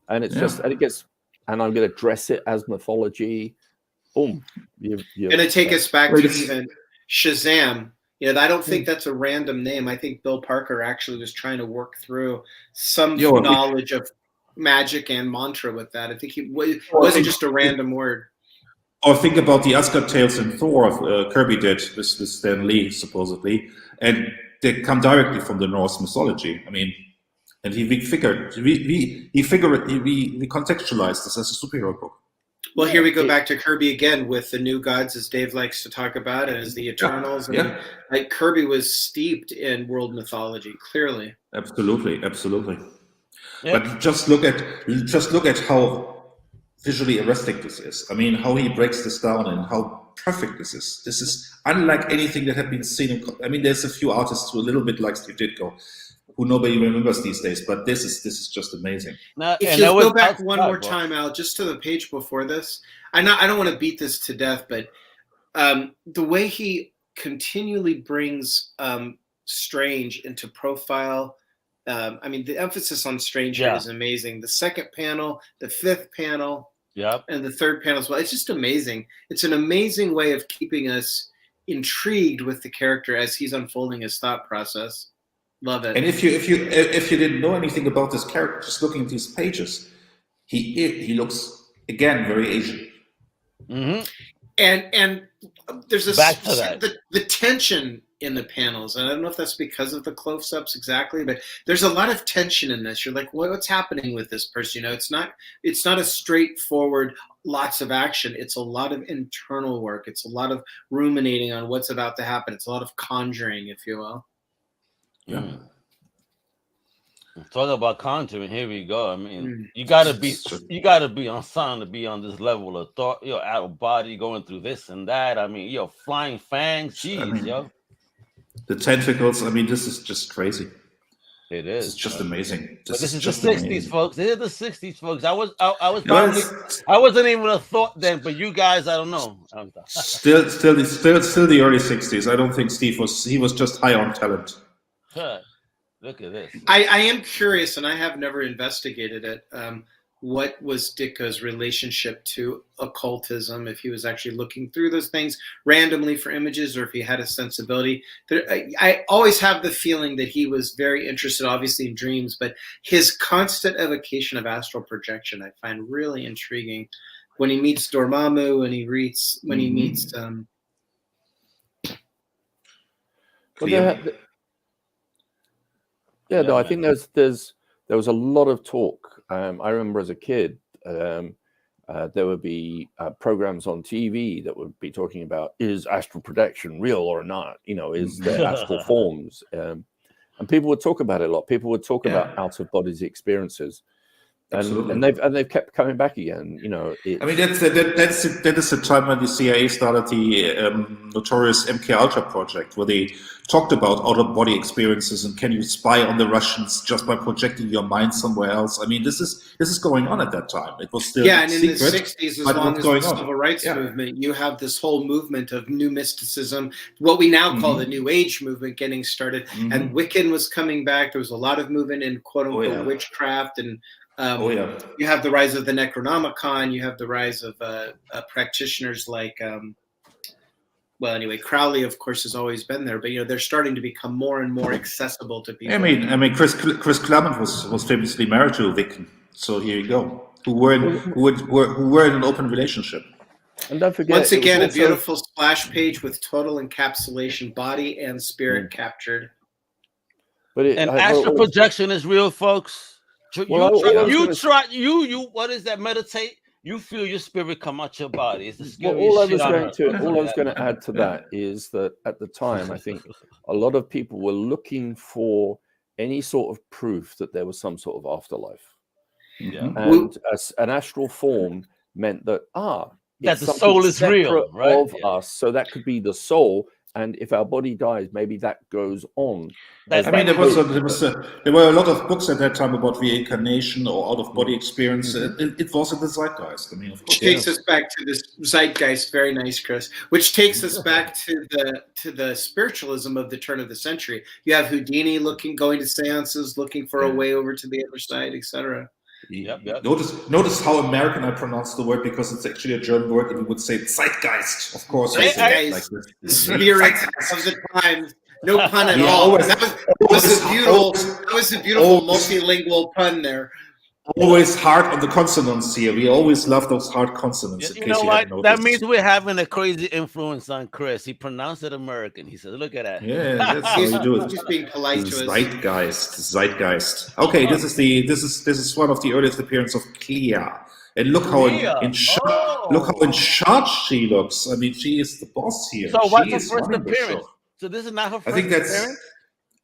And it's and I'm going to dress it as mythology. Boom. You're going to take us back to even Shazam. I don't think that's a random name. I think Bill Parker actually was trying to work through some knowledge of magic and mantra with that. I think it wasn't just a random word. Or think about the Asgard tales in Thor Kirby did with Stan Lee, supposedly. And they come directly from the Norse mythology. I mean, and we contextualized this as a superhero book. Well, here we go back to Kirby again with the new gods, as Dave likes to talk about, and as the Eternals. Like Kirby was steeped in world mythology, clearly. Absolutely. Yeah. But just look at how visually arresting this is. I mean, how he breaks this down and how perfect this is. This is unlike anything that had been seen. I mean, there's a few artists who a little bit like Steve Ditko, who nobody remembers these days, but this is just amazing. Now, if you go back one more time, Al, just to the page before this, I don't want to beat this to death, but the way he continually brings Strange into profile I mean, the emphasis on Strange here is amazing. The second panel, the fifth panel, and the third panel as well. It's just amazing. It's an amazing way of keeping us intrigued with the character as he's unfolding his thought process. Love it. And if you didn't know anything about this character, just looking at these pages, he looks again very Asian. Mm-hmm. And there's the tension in the panels, and I don't know if that's because of the close-ups exactly, but there's a lot of tension in this. You're like, what's happening with this person? You know, it's not a straightforward lots of action. It's a lot of internal work. It's a lot of ruminating on what's about to happen. It's a lot of conjuring, if you will. Yeah. Talk about conjuring. Here we go. I mean, you gotta be on sound to be on this level of thought. Out of body, going through this and that. I mean, flying fangs. Jeez, the tentacles. I mean, this is just crazy. It is. It's just amazing. This is just the 60s, folks. This is the 60s, folks. I wasn't even a thought then, but you guys, I don't know. Still the early 60s. I don't think Steve was. He was just high on talent. Look at this. I am curious, and I have never investigated it. What was Ditko's relationship to occultism? If he was actually looking through those things randomly for images, or if he had a sensibility. I always have the feeling that he was very interested, obviously, in dreams, but his constant evocation of astral projection I find really intriguing. When he meets Dormammu, and he meets I think there was a lot of talk. I remember as a kid, there would be programs on TV that would be talking about, is astral projection real or not? You know, is there astral forms? And people would talk about it a lot. People would talk about out of body experiences. And they've kept coming back again. You know, I mean, that is the time when the CIA started the notorious MK Ultra project, where they talked about out of body experiences and can you spy on the Russians just by projecting your mind somewhere else. I mean, this is going on at that time. It was still and secret, in the 60s, as long as the civil rights movement, you have this whole movement of new mysticism, what we now call the New Age movement, getting started, and Wiccan was coming back. There was a lot of movement in quote unquote witchcraft and. You have the rise of the Necronomicon. You have the rise of practitioners like, Crowley, of course, has always been there, but they're starting to become more and more accessible to people. I mean, Chris Claremont was famously married to a Wiccan, so here you go. Who were in an open relationship. And don't forget, once again, a beautiful splash page with total encapsulation, body and spirit captured. But astral projection is real, folks. What is that? Meditate. You feel your spirit come out your body. It's the scariest all I was going to add to that is that at the time, I think a lot of people were looking for any sort of proof that there was some sort of afterlife. Yeah. And an astral form meant that that the soul is real, right? Of us, so that could be the soul. And if our body dies, maybe that goes on. There were a lot of books at that time about reincarnation or out-of-body experience. It was in the zeitgeist. I mean, of course. Which takes us back to this zeitgeist. Very nice, Chris. Which takes us back to the spiritualism of the turn of the century. You have Houdini going to seances, looking for a way over to the other side, etc. Yep. Notice how American I pronounce the word, because it's actually a German word, and we would say zeitgeist, of course. Zeitgeist, the spirit of the time. No pun at all. That was a beautiful multilingual pun there. Always hard on the consonants here. We always love those hard consonants. You know what? That means we're having a crazy influence on Chris. He pronounced it American. He said, "Look at that." Yeah, that's how you do it. Just being polite to us. Zeitgeist. Okay, this is one of the earliest appearances of Clea, and look how in charge she looks. I mean, she is the boss here. So what's her first appearance? So this is not her first appearance?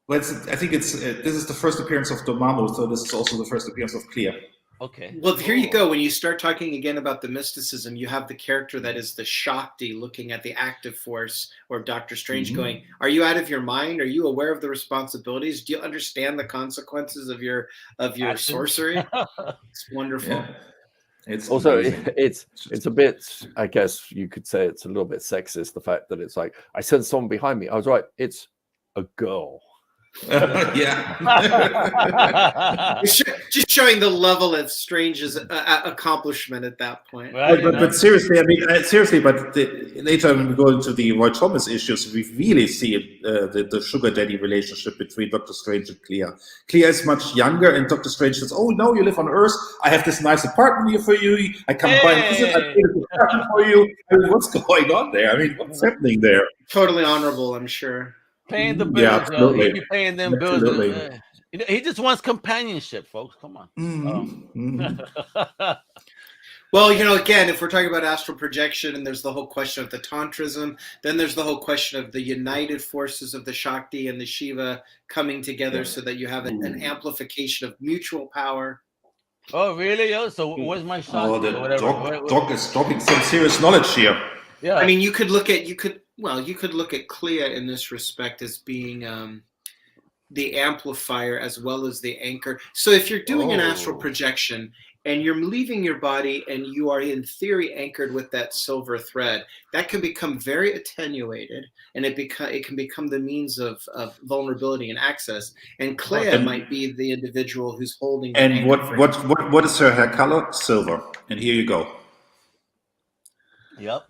This is the first appearance of Dormammu, so this is also the first appearance of Clea. Okay. Well, here you go. When you start talking again about the mysticism, you have the character that is the Shakti looking at the active force, or Doctor Strange going, are you out of your mind? Are you aware of the responsibilities? Do you understand the consequences of your sorcery? It's wonderful. Yeah. It's also it's a bit, I guess you could say it's a little bit sexist, the fact that it's like, I sent someone behind me. I was right, it's a girl. Yeah. Just showing the level of Strange's accomplishment at that point. Right, But seriously, I mean, later when we go into the Roy Thomas issues, we really see the sugar daddy relationship between Doctor Strange and Clea. Clea is much younger, and Doctor Strange says, "Oh no, you live on Earth. I have this nice apartment here for you. I come by and visit. I paid this apartment for you." I mean, what's going on there? I mean, what's happening there? Totally honorable, I'm sure. Paying the bills, Yeah, absolutely. He be paying them Absolutely. bills. He just wants companionship, folks. Come on. Well, again, if we're talking about astral projection, and there's the whole question of the tantrism, then there's the whole question of the united forces of the Shakti and the Shiva coming together so that you have an amplification of mutual power. Oh, really, yo? So where's my Shakti? Oh, the or whatever? Doc is dropping some serious knowledge here. Yeah. I mean, you could look at Clea in this respect as being the amplifier as well as the anchor. So if you're doing an astral projection and you're leaving your body and you are in theory anchored with that silver thread, that can become very attenuated, and it can become the means of vulnerability and access. And Clea might be the individual who's holding. And what is her hair color? Silver. And here you go. Yep.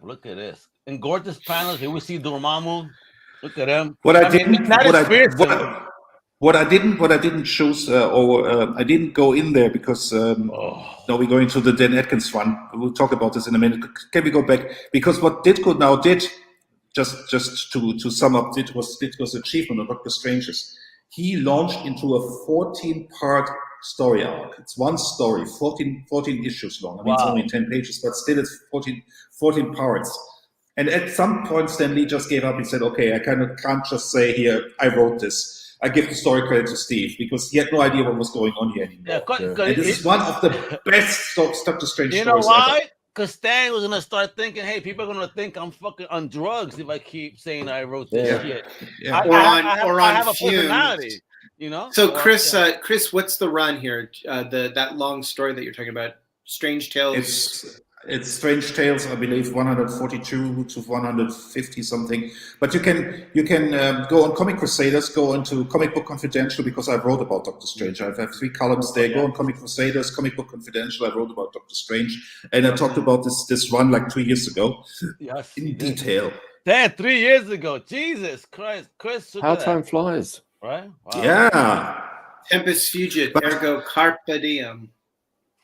Look at this. In gorgeous panels, here we see Dormammu. Look at him. What I didn't choose, I didn't go in there because now we're going to the Dan Atkins one. We'll talk about this in a minute. Can we go back? Because what Ditko now did, just to sum up, Ditko's achievement of Doctor Strange's, he launched into a 14-part story arc. It's one story, 14 issues long. I mean, it's only 10 pages, but still it's 14 parts. And at some point, Stan Lee just gave up. He said, "Okay, I can't just say here, I wrote this. I give the story credit to Steve," because he had no idea what was going on here anymore. And this is one of the best Doctor Strange stories. You know why? Because Stan was gonna start thinking, "Hey, people are gonna think I'm fucking on drugs if I keep saying I wrote this shit." Yeah. I have a personality. So Chris, what's the run here? That long story that you're talking about, Strange Tales. It's Strange Tales, I believe, 142 to 150 something. But you can go on Comic Crusaders, go into Comic Book Confidential, because I wrote about Doctor Strange. I have 3 columns there. Go on Comic Crusaders, Comic Book Confidential. I wrote about Doctor Strange, and I talked about this run like 3 years ago in detail. Damn, 3 years ago. Jesus Christ, Chris. How time flies, right? Wow. Yeah. Tempus fugit, ergo carpe diem.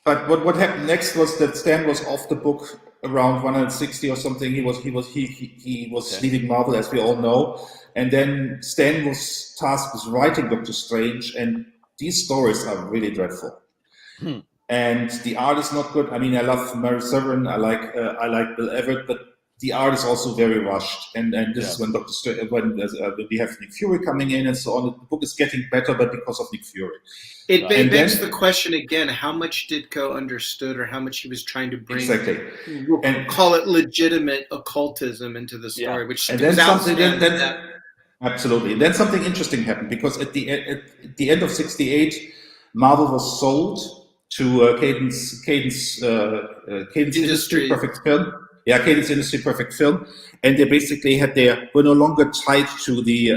But what happened next was that Stan was off the book around 160 or something. He was leaving Marvel, as we all know, and then Stan was tasked with writing Doctor Strange, and these stories are really dreadful. And the art is not good. I mean, I love Mary Severin. I like Bill Everett, but the art is also very rushed. And this is when Doctor Strange, when we have Nick Fury coming in and so on. The book is getting better, but because of Nick Fury. It begs the question again: how much Ditko understood, or how much he was trying to bring, and call it legitimate occultism into the story, which absolutely. And then something interesting happened, because at the end of '68, Marvel was sold to Cadence Industry Perfect Film. Yeah, Cadence Industry Perfect Film, and they basically were no longer tied to the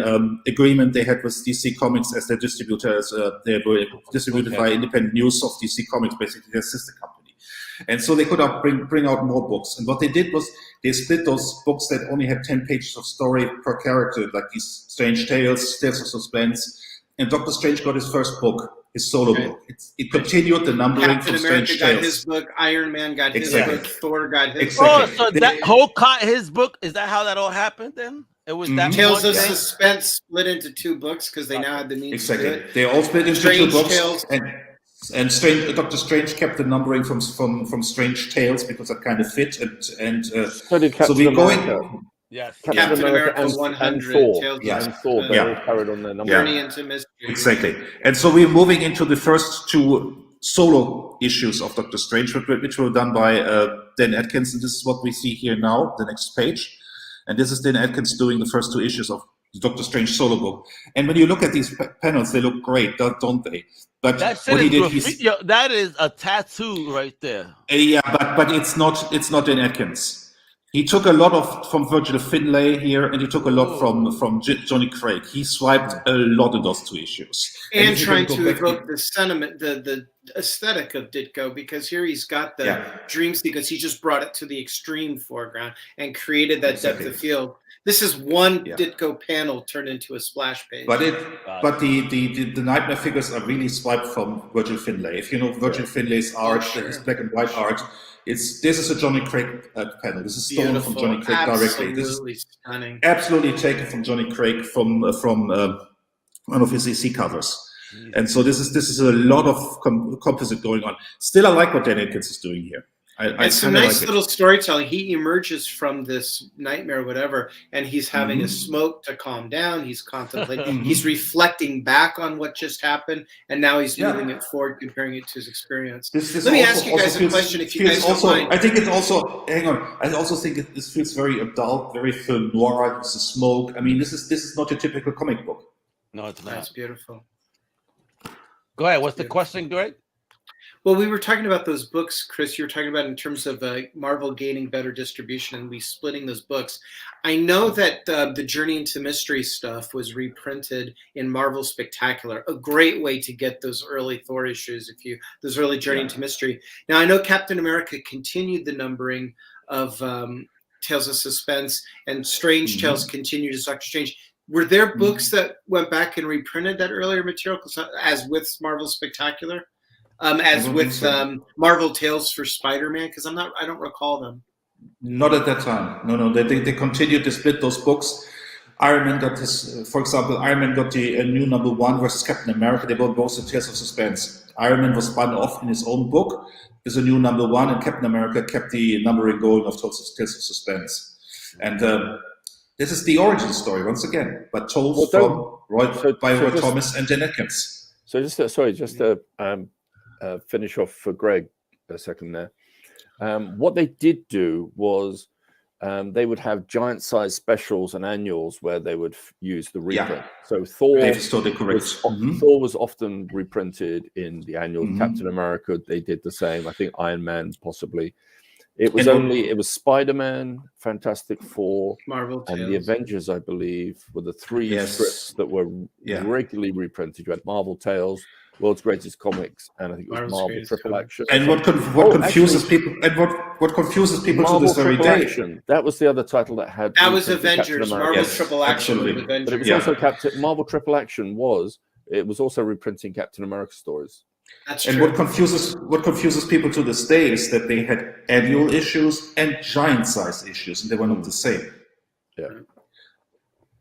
agreement they had with DC Comics as their distributors. They were distributed by Independent News of DC Comics, basically their sister company, and so they could bring out more books. And what they did was they split those books that only had 10 pages of story per character, like these Strange Tales, Tales of Suspense. And Doctor Strange got his first book, his solo book. It continued the numbering Captain from America Strange got Tales. his book, Iron Man got his book, Thor got his Exactly. Oh, so that whole his book, is that how that all happened then? It was that Tales of Suspense split into 2 books because they now had the means to do it. They all split into Strange 2 books. Tales. And Doctor Strange kept the numbering from Strange Tales because that kind of fit. And so we're going. Yes, Captain America 100, and Thor. Tales And Thor, they all carried on their number. Journey into Mystery. Exactly. And so we're moving into the first 2 solo issues of Doctor Strange, which were done by Dan Atkins. And this is what we see here now, the next page. And this is Dan Atkins doing the first 2 issues of the Doctor Strange solo book. And when you look at these panels, they look great, don't they? But what he did, that is a tattoo right there. Yeah, but it's not Dan Atkins. He took a lot from Virgil Finlay here, and he took a lot from Johnny Craig. He swiped a lot of those 2 issues. And trying to evoke the sentiment, the aesthetic of Ditko, because here he's got the dream sequence. He just brought it to the extreme foreground and created that depth of field. This is one Ditko panel turned into a splash page. But the Nightmare figures are really swiped from Virgil Finlay. If you know Virgil Finlay's art, his black and white art, this is a Johnny Craig panel. This is stolen from Johnny Craig directly. This is stunning. Absolutely taken from Johnny Craig from one of his EC covers. And so this is a lot of composite going on. Still, I like what Dan Atkins is doing here. It's some nice little storytelling. He emerges from this nightmare or whatever, and he's having a smoke to calm down. He's contemplating. He's reflecting back on what just happened, and now he's moving it forward, comparing it to his experience. Let me ask you guys a question, if you guys don't mind. I think it's also, hang on, I also think this feels very adult, very film noir. This is smoke. I mean, this is not your typical comic book. No, it's not. That's beautiful. Go ahead. What's the question, Greg? Well, we were talking about those books, Chris. You were talking about in terms of Marvel gaining better distribution and we splitting those books. I know that the Journey into Mystery stuff was reprinted in Marvel Spectacular, a great way to get those early Thor issues, those early Journey into Mystery. Now, I know Captain America continued the numbering of Tales of Suspense, and Strange Tales continued as Doctor Strange. Were there books that went back and reprinted that earlier material, as with Marvel Spectacular? As with Marvel Tales for Spider-Man, because I don't recall them. Not at that time. No. They continued to split those books. Iron Man got his, for example, Iron Man got the new #1 versus Captain America. They both the Tales of Suspense. Iron Man was spun off in his own book. There's a new #1, and Captain America kept the numbering going of Tales of Suspense. And this is the origin story once again, but told by Roy Thomas and Dan Atkins. So just to finish off for Greg a second there. What they did do was they would have giant-sized specials and annuals where they would use the reprint. So Thor was often reprinted in the annual. Captain America, they did the same. I think Iron Man possibly. It was Spider-Man, Fantastic Four, Marvel and Tales. the Avengers, I believe, were the 3 strips that were regularly reprinted. You had Marvel Tales, World's Greatest Comics, and I think it was Marvel Triple Action. And what confuses people to this very day. Action, that was the other title that had. That was Avengers. Marvel Triple Action. Absolutely. But it was also Marvel Triple Action was also reprinting Captain America stories. That's and true. what confuses people to this day is that they had annual issues and giant-size issues, and they were not the same. Yeah.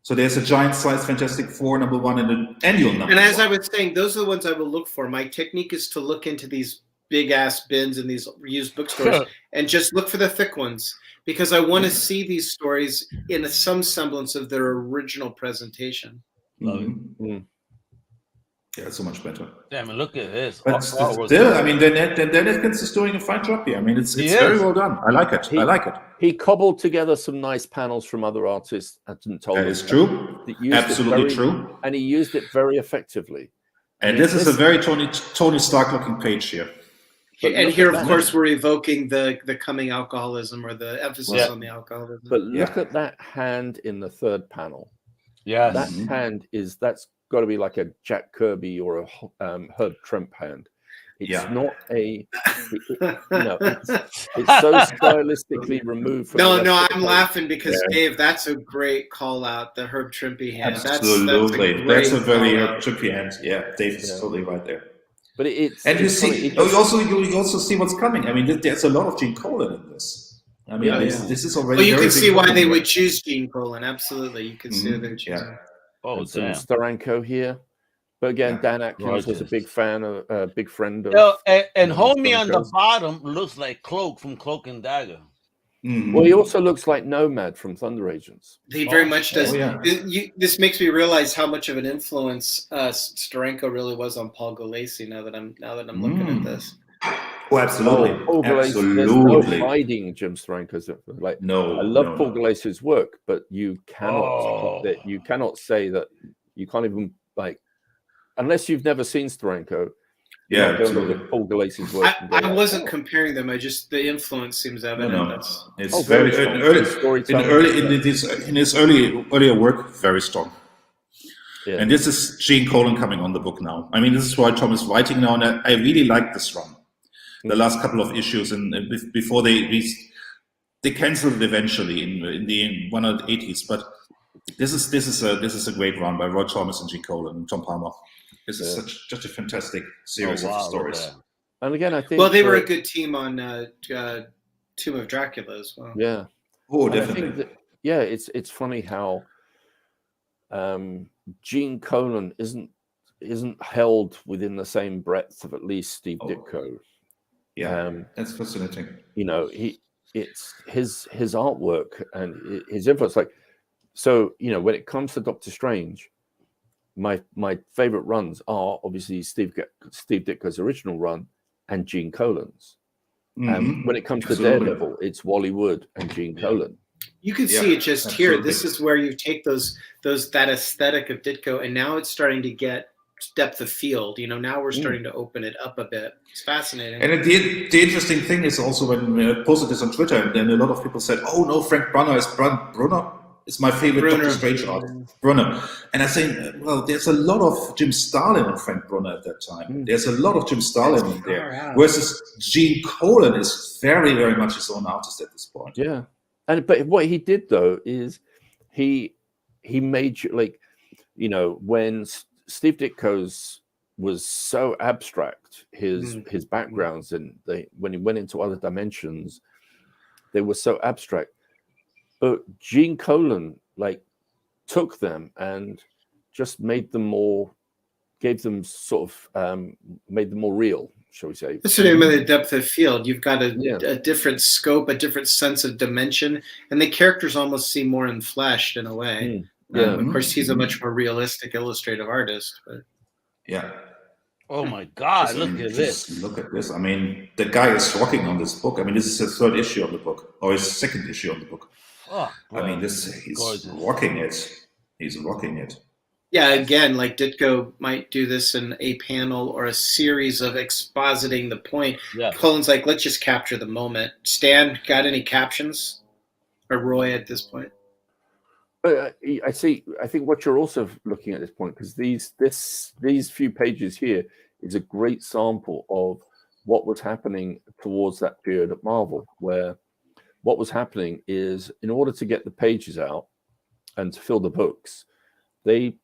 So there's a giant-size Fantastic Four #1 and an annual #1. And as I was saying, those are the ones I will look for. My technique is to look into these big-ass bins in these used bookstores and just look for the thick ones, because I want to see these stories in some semblance of their original presentation. Yeah, it's so much better. Damn, look at this. But still, I mean, Dan Atkins is doing a fine job here. I mean, it's very well done. I like it. He cobbled together some nice panels from other artists. That is true. Absolutely true. And he used it very effectively. And this is a very Tony Stark looking page here. And here, of course, we're evoking the coming alcoholism, or the emphasis on the alcoholism. But look at that hand in the third panel. Yeah, that hand that's got to be like a Jack Kirby or a Herb Trimpe hand. It's not a, it's so stylistically removed. From I'm laughing because Dave, that's a great call out. The Herb Trimpe hand. Absolutely, that's a very Herb Trimpe hand. Yeah, Dave is totally right there. But you also see what's coming. I mean, there's a lot of Gene Colan in this. I mean, this is already. Well, you can see why they would choose Gene Colan. Absolutely, you can see why they would choose him. Oh, some Steranko here, but again, Dan Atkins was a big fan of, big friend of. And Homie on the bottom looks like Cloak from Cloak and Dagger. Well, he also looks like Nomad from Thunder Agents. He very much does. This makes me realize how much of an influence Steranko really was on Paul Gulacy. Now that I'm looking at this. Oh, absolutely. Paul Gulacy, there's no hiding Jim Steranko's. I love Paul Gulacy's work, but you cannot say that. You can't even unless you've never seen Steranko, Yeah, Not going absolutely. with Paul Gulacy's work. I wasn't comparing them. The influence seems evident. No, That's it's very very strong. early, His storytelling, in his earlier work, very strong. Yeah. And this is Gene Colan coming on the book now. I mean, this is Roy Thomas writing now, and I really like this run. The last couple of issues, and before they canceled it eventually in the 180s. But this is a great run by Roy Thomas and Gene Colan and Tom Palmer. This is such a fantastic series of stories. And again, I think they were a good team on Tomb of Dracula as well. Yeah. Oh, and definitely. It's funny how Gene Colan isn't held within the same breadth of at least Steve Ditko. Yeah, that's fascinating. You know, it's his artwork and his influence. Like, so you know, when it comes to Doctor Strange, my favorite runs are obviously Steve Ditko's original run and Gene Colan's. And when it comes to Daredevil, it's Wally Wood and Gene Colan. You can see it just here. This is where you take that aesthetic of Ditko, and now it's starting to get depth of field. You know, now we're starting to open it up a bit. It's fascinating. And the interesting thing is also when I posted this on Twitter, and then a lot of people said, "Oh no, Frank Brunner is my favorite Doctor Strange artist." Brunner, and I say, well, there's a lot of Jim Starlin and Frank Brunner at that time. There's a lot of Jim Starlin in there, versus Gene Colan is very, very much his own artist at this point. Yeah, but what he did though is he made you, like, you know, when Steve Ditko's was so abstract, his backgrounds, and when he went into other dimensions, they were so abstract. But Gene Colan took them and just made them more, made them more real, shall we say? That's the name of the depth of field. You've got a different scope, a different sense of dimension, and the characters almost seem more enfleshed in a way. Of course, he's a much more realistic illustrative artist. But oh my God! Look at this! Look at this! I mean, the guy is rocking on this book. I mean, this is his third issue of the book, or his second issue of the book. Oh, I mean, he's rocking it. He's rocking it. Yeah, again, like Ditko might do this in a panel or a series of expositing the point. Colan's like, let's just capture the moment. Stan, got any captions? Or Roy at this point? I think what you're also looking at this point, because these few pages here is a great sample of what was happening towards that period at Marvel, where what was happening is, in order to get the pages out and to fill the books, the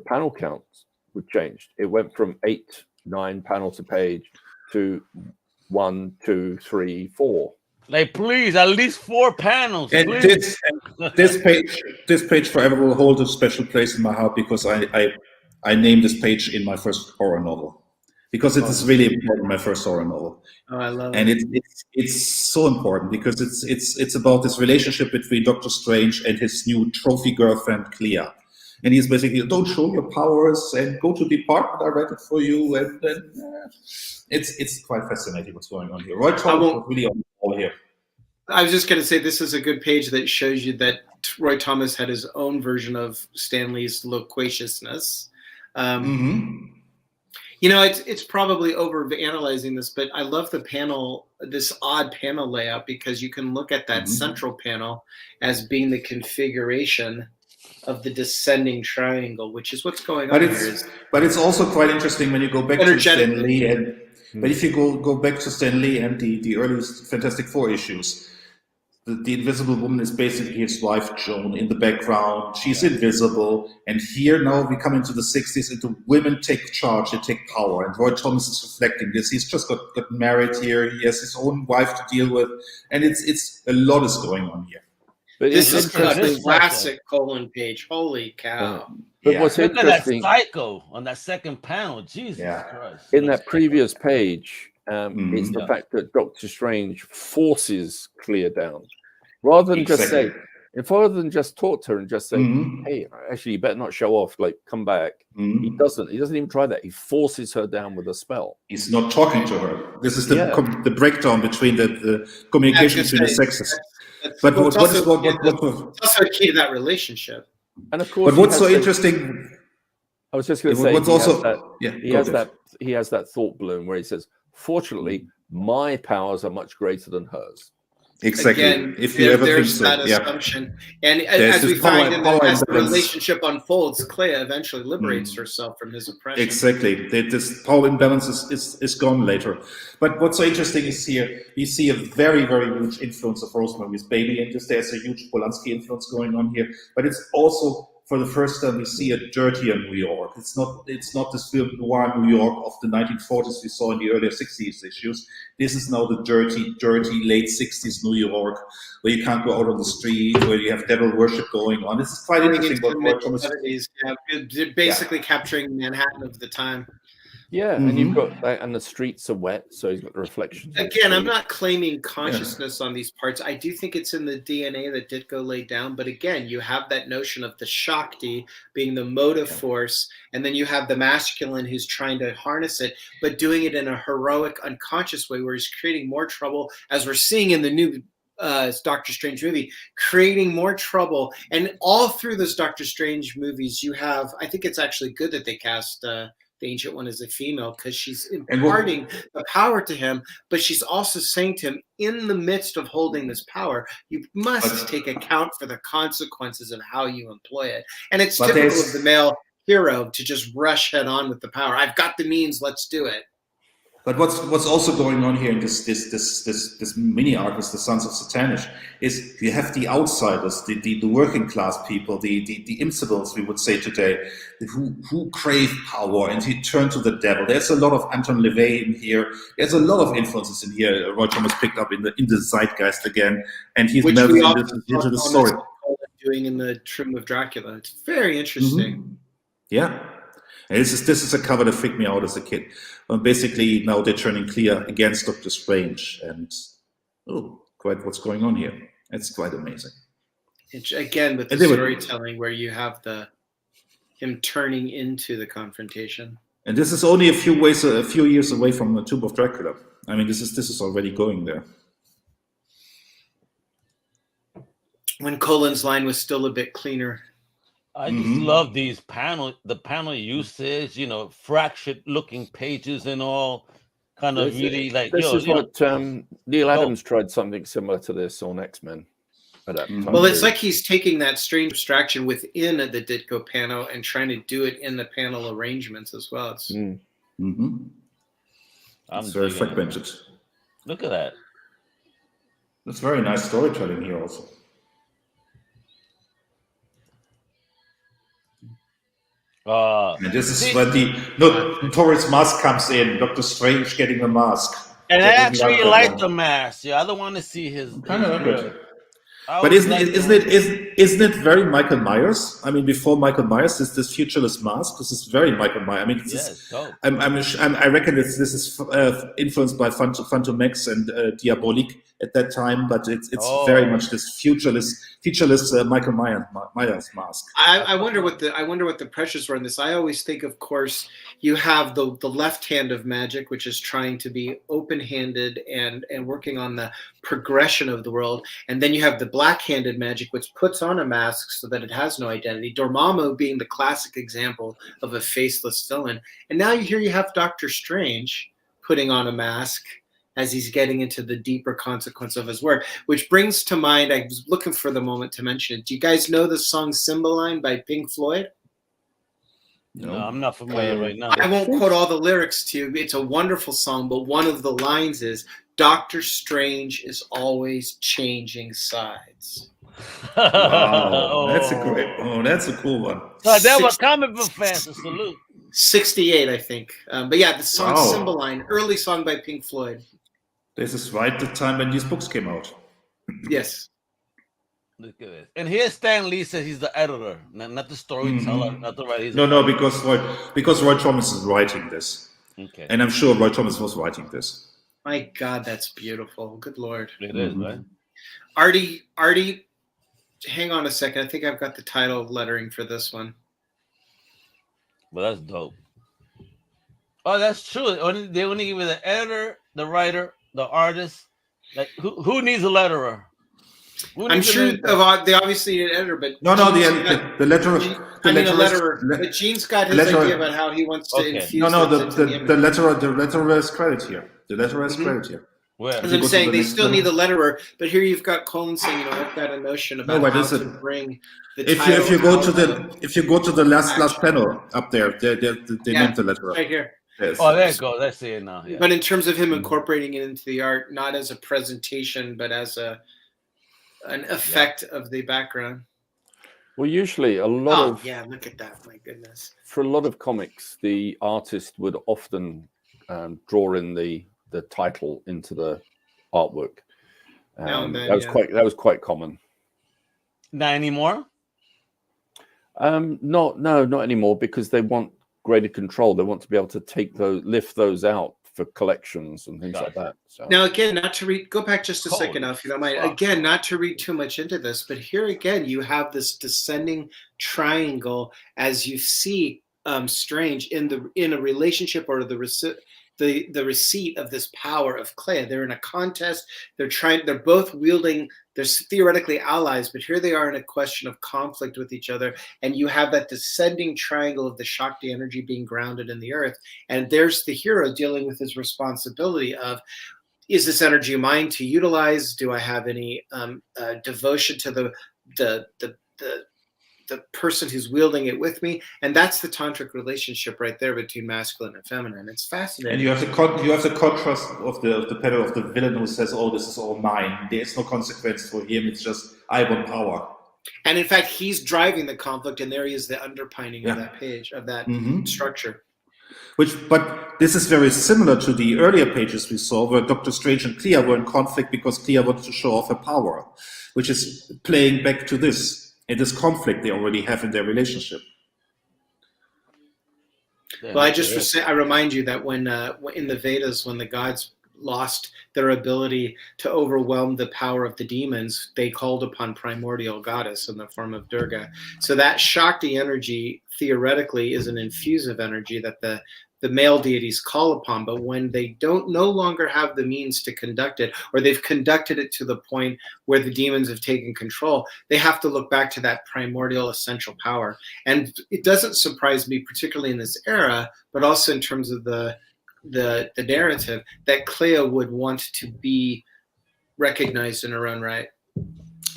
panel counts were changed. It went from 8, 9 panels a page to 1, 2, 3, 4. Like, please, at least 4 panels. And this page forever will hold a special place in my heart, because I named this page in my first horror novel, because it is really important. My first horror novel. Oh, I love and it. It's so important, because it's about this relationship between Doctor Strange and his new trophy girlfriend Clea. And he's basically, don't show your powers and go to the department, I read it for you. And it's quite fascinating what's going on here. Roy Thomas was really on the ball here. I was just going to say, this is a good page that shows you that Roy Thomas had his own version of Stan Lee's loquaciousness. You know, it's probably over-analyzing this, but I love the panel, this odd panel layout, because you can look at that central panel as being the configuration of the descending triangle, which is what's going on here. But it's also quite interesting when you go back to Stan Lee, but if you go back to Stan Lee and the early Fantastic Four issues, the Invisible Woman is basically his wife Joan in the background. She's invisible, and here now we come into the 60s, and the women take charge, they take power, and Roy Thomas is reflecting this. He's just got married here. He has his own wife to deal with, and it's a lot is going on here. But this is a classic Colan page. Holy cow! But what's Look interesting, at that Psycho on that second panel. Jesus Christ! In that previous page, is the fact that Doctor Strange forces Clea down, rather than just say, rather than just talk to her and just say, "Hey, actually, you better not show off. Like, come back." He doesn't. He doesn't even try that. He forces her down with a spell. He's not talking to her. This is the breakdown between the communication between the sexes. But what's also key to that relationship? And of course, but what's so interesting? I was just going to say, What's he has that thought balloon where he says, "Fortunately, my powers are much greater than hers." Exactly. Again, If you ever think there's so, that assumption, and as we find as the relationship unfolds, Clea eventually liberates herself from his oppression. Exactly. This power imbalance is gone later. But what's so interesting is here we see a very, very huge influence of Rosemary's Baby, and there's a huge Polanski influence going on here. But it's also, for the first time, we see a dirtier New York. It's not this film noir New York of the 1940s we saw in the earlier 60s issues. This is now the dirty late 60s New York, where you can't go out on the street, where you have devil worship going on. This is quite interesting. Basically capturing Manhattan of the time. Yeah, and you've got and the streets are wet, so he's got the reflections. Again, I'm not claiming consciousness on these parts. I do think it's in the DNA that Ditko laid down. But again, you have that notion of the Shakti being the motive force, and then you have the masculine who's trying to harness it, but doing it in a heroic, unconscious way, where he's creating more trouble, as we're seeing in the new Doctor Strange movie, creating more trouble. And all through those Doctor Strange movies, you have, I think it's actually good that they cast the Ancient One as a female, because she's imparting the power to him, but she's also saying to him, in the midst of holding this power, you must take account for the consequences of how you employ it. And it's typical of the male hero to just rush head on with the power. I've got the means, let's do it. But what's also going on here in this mini arc is the Sons of Satanish is you have the outsiders, the working class people, the imbeciles, we would say today, who crave power and who turn to the devil. There's a lot of Anton LaVey in here. There's a lot of influences in here. Roy Thomas picked up in the zeitgeist again, and he's melted into the story. Doing in the Tomb of Dracula. It's very interesting. Yeah. And this is a cover that freaked me out as a kid. Basically, now they're turning clear against Doctor Strange, and quite what's going on here. It's quite amazing. Again, with the storytelling, where you have him turning into the confrontation. And this is only a few years away from the Tomb of Dracula. I mean, this is already going there. When Colin's line was still a bit cleaner. I just love the panel usage, fractured looking pages and all, kind of really like. This is what Neil Adams tried something similar to this on X-Men at that time. Well, it's like he's taking that strange abstraction within the Ditko panel and trying to do it in the panel arrangements as well. It's it's very fragmented. Look at that. That's very nice storytelling here also. And this is when the Taurus mask comes in. Doctor Strange getting the mask. And I actually like the mask. Yeah, I don't want to see his. Kind of like it. But isn't it very Michael Myers? I mean, before Michael Myers, this futureless mask. This is very Michael Myers. I mean, it's dope. I reckon this is influenced by Phantom X and Diabolique at that time, but it's very much this featureless Michael Myers mask. I wonder what the pressures were in this. I always think, of course, you have the left hand of magic, which is trying to be open-handed and working on the progression of the world, and then you have the black-handed magic, which puts on a mask so that it has no identity. Dormammu being the classic example of a faceless villain, and now you have Doctor Strange putting on a mask as he's getting into the deeper consequence of his work, which brings to mind, I was looking for the moment to mention it. Do you guys know the song Cymbeline by Pink Floyd? No, I'm not familiar right now. I won't quote all the lyrics to you. It's a wonderful song, but one of the lines is, Doctor Strange is always changing sides. Wow, that's a cool one. That was comic book fans, a salute. 68, I think. But yeah, the song Cymbeline, early song by Pink Floyd. This is right the time when these books came out. Yes. Look at this. And here Stan Lee says he's the editor, not the storyteller, not the writer. No, because Roy Thomas is writing this. Okay. And I'm sure Roy Thomas was writing this. My God, that's beautiful. Good Lord. It is, right? Artie, hang on a second. I think I've got the title lettering for this one. Well, that's dope. Oh, that's true. They only give you the editor, the writer, the artist. Like who needs a letterer? I'm sure they obviously need an editor, but No, the letterer. I mean, a letterer. But Gene's got his idea about how he wants to infuse. The letterer is credit here. The letterer is credit here. Where? As I'm saying, they still need the letterer, but here you've got Colin saying, I've got a notion about how to bring the title. If you go to the last panel up there, they named the letterer right here. Yes. Oh, there it goes. Let's see it now. Yeah. But in terms of him incorporating it into the art, not as a presentation, but as an effect of the background. Well, usually look at that. My goodness. For a lot of comics, the artist would often draw in the title into the artwork. That was quite common. Not anymore. Not anymore, because they want greater control. They want to be able to lift those out for collections and things like that. So now, again, not to read. Go back just a second now, if you don't mind. Again, not to read too much into this, but here again, you have this descending triangle as you see Strange in a relationship or the receipt of this power of Clea. They're in a contest. They're both wielding. They're theoretically allies, but here they are in a question of conflict with each other. And you have that descending triangle of the Shakti energy being grounded in the earth. And there's the hero dealing with his responsibility of, is this energy mine to utilize? Do I have any devotion to the person who's wielding it with me? And that's the tantric relationship right there between masculine and feminine. It's fascinating. And you have the contrast of the panel of the villain who says, "Oh, this is all mine. There is no consequence for him. It's just I want power." And in fact, he's driving the conflict, and there he is, the underpinning of that page, of that structure. But this is very similar to the earlier pages we saw, where Dr. Strange and Clea were in conflict because Clea wanted to show off her power, which is playing back to this. And this conflict they already have in their relationship. Well, I remind you that when in the Vedas, when the gods lost their ability to overwhelm the power of the demons, they called upon primordial goddess in the form of Durga. So that Shakti energy theoretically is an infusive energy that the male deities call upon, but when they no longer have the means to conduct it, or they've conducted it to the point where the demons have taken control, they have to look back to that primordial essential power. And it doesn't surprise me, particularly in this era, but also in terms of the narrative, that Clea would want to be recognized in her own right.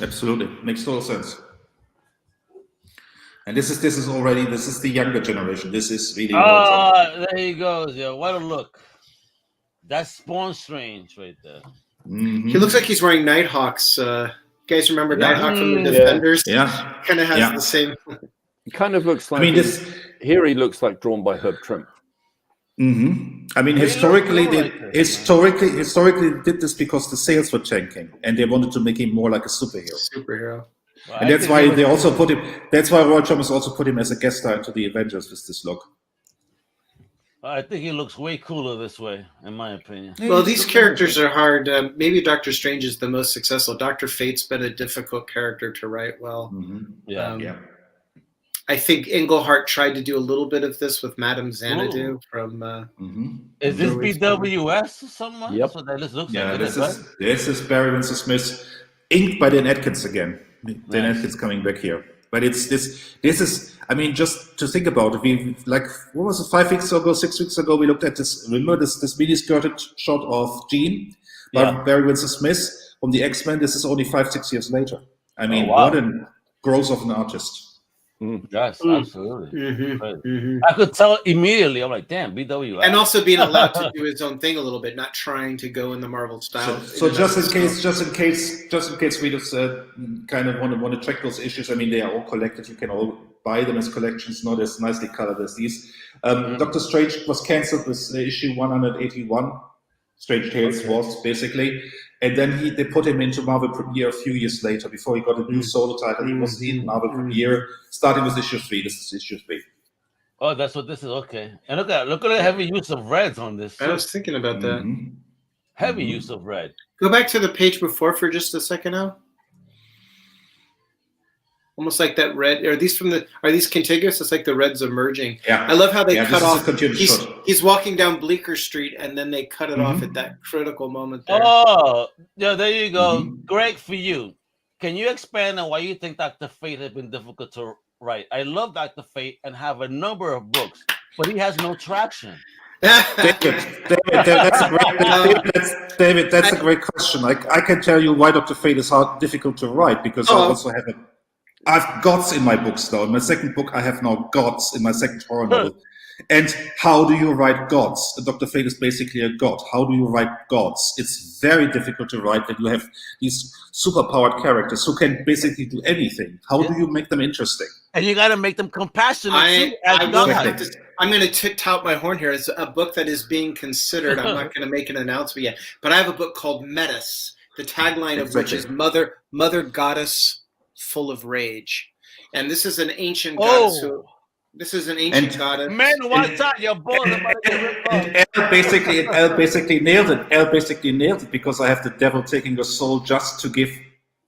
Absolutely, makes total sense. And this is the younger generation. This is really. There he goes. Yeah, what a look. That's Spawn Strange right there. Mm-hmm. He looks like he's wearing Nighthawks. You guys remember Nighthawk from the Defenders? Yeah. Kind of has the same. It kind of looks like. Here he looks like drawn by Herb Trimp. Mm-hmm. I mean, historically they did this because the sales were tanking, and they wanted to make him more like a superhero. Well, and that's why they also put him. That's why Roy Thomas also put him as a guest star into the Avengers with this look. I think he looks way cooler this way, in my opinion. Well, these characters are hard. Maybe Doctor Strange is the most successful. Dr. Fate's been a difficult character to write well. Mm-hmm. I think Englehart tried to do a little bit of this with Madame Xanadu from. Is this BWS or something? Yep. So that looks like this is Barry Winsor Smith, inked by Dan Atkins again. Dan Atkins coming back here. But this is, I mean, just to think about it, what was it, 5 weeks ago, 6 weeks ago, we looked at this, remember this mini-skirted shot of Jean by Barry Winsor Smith from the X-Men. This is only 5-6 years later. I mean, what a growth of an artist. Yes, absolutely. I could tell immediately. I'm like, damn, BWS. And also being allowed to do his own thing a little bit, not trying to go in the Marvel style. So just in case we just kind of want to track those issues. I mean, they are all collected. You can all buy them as collections, not as nicely colored as these. Doctor Strange was cancelled with issue 181. Strange Tales was basically. And then they put him into Marvel Premiere a few years later, before he got a new solo title. He was in Marvel Premiere, starting with issue 3. This is issue 3. Oh, that's what this is. Okay. And look at the heavy use of reds on this. I was thinking about that. Heavy use of red. Go back to the page before for just a second now. Almost like that red. Are these contiguous? It's like the reds are merging. Yeah. I love how they cut off. He's walking down Bleecker Street, and then they cut it off at that critical moment there. Oh, yeah, there you go. Great for you. Can you expand on why you think Dr. Fate has been difficult to write? I love Dr. Fate and have a number of books, but he has no traction. David, that's a great question. I can tell you why Dr. Fate is difficult to write, because I also I've gods in my books now. In my second book, I have now gods in my second horror novel. And how do you write gods? Dr. Fate is basically a god. How do you write gods? It's very difficult to write that you have these superpowered characters who can basically do anything. How do you make them interesting? And you got to make them compassionate. I'm going to tout my horn here. It's a book that is being considered. I'm not going to make an announcement yet, but I have a book called Metis, the tagline of which is Mother Goddess Full of Rage. And this is an ancient goddess This is an ancient goddess. Man, watch out, your balls are about to get ripped off. Elle basically nailed it. Elle basically nailed it, because I have the devil taking your soul just to give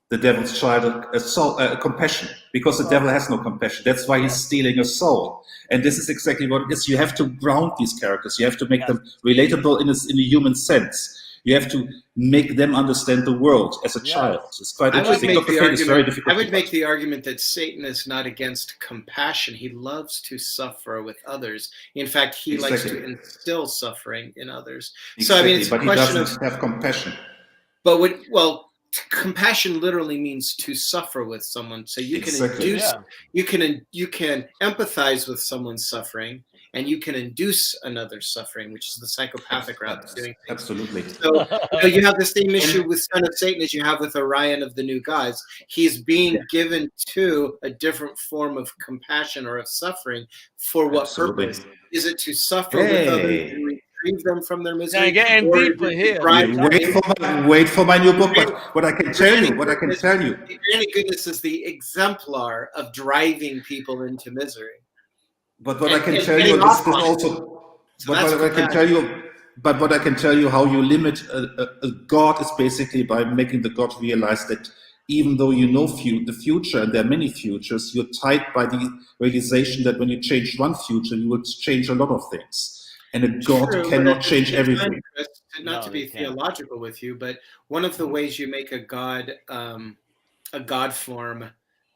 the devil's child a compassion, because the devil has no compassion. That's why he's stealing a soul. And this is exactly what it is. You have to ground these characters. You have to make them relatable in a human sense. You have to make them understand the world as a child. It's quite interesting. I would make the argument that Satan is not against compassion. He loves to suffer with others. In fact, he likes to instill suffering in others. So I mean, it's a question he doesn't have compassion. But compassion literally means to suffer with someone. So you can induce, you can empathize with someone's suffering, and you can induce another suffering, which is the psychopathic route of doing things. Absolutely. So you have the same issue with Son of Satan as you have with Orion of the New Gods. He's being given to a different form of compassion or of suffering. For what purpose? Is it to suffer with others and retrieve them from their misery? Now getting deeper here. Wait for my new book. But what I can tell you, Granny Goodness is the exemplar of driving people into misery. But what I can tell you, this is also. But what I can tell you, how you limit a god is basically by making the god realize that even though you know the future, and there are many futures, you're tied by the realization that when you change one future, you will change a lot of things. And a god cannot change everything. Not to be theological with you, but one of the ways you make a god form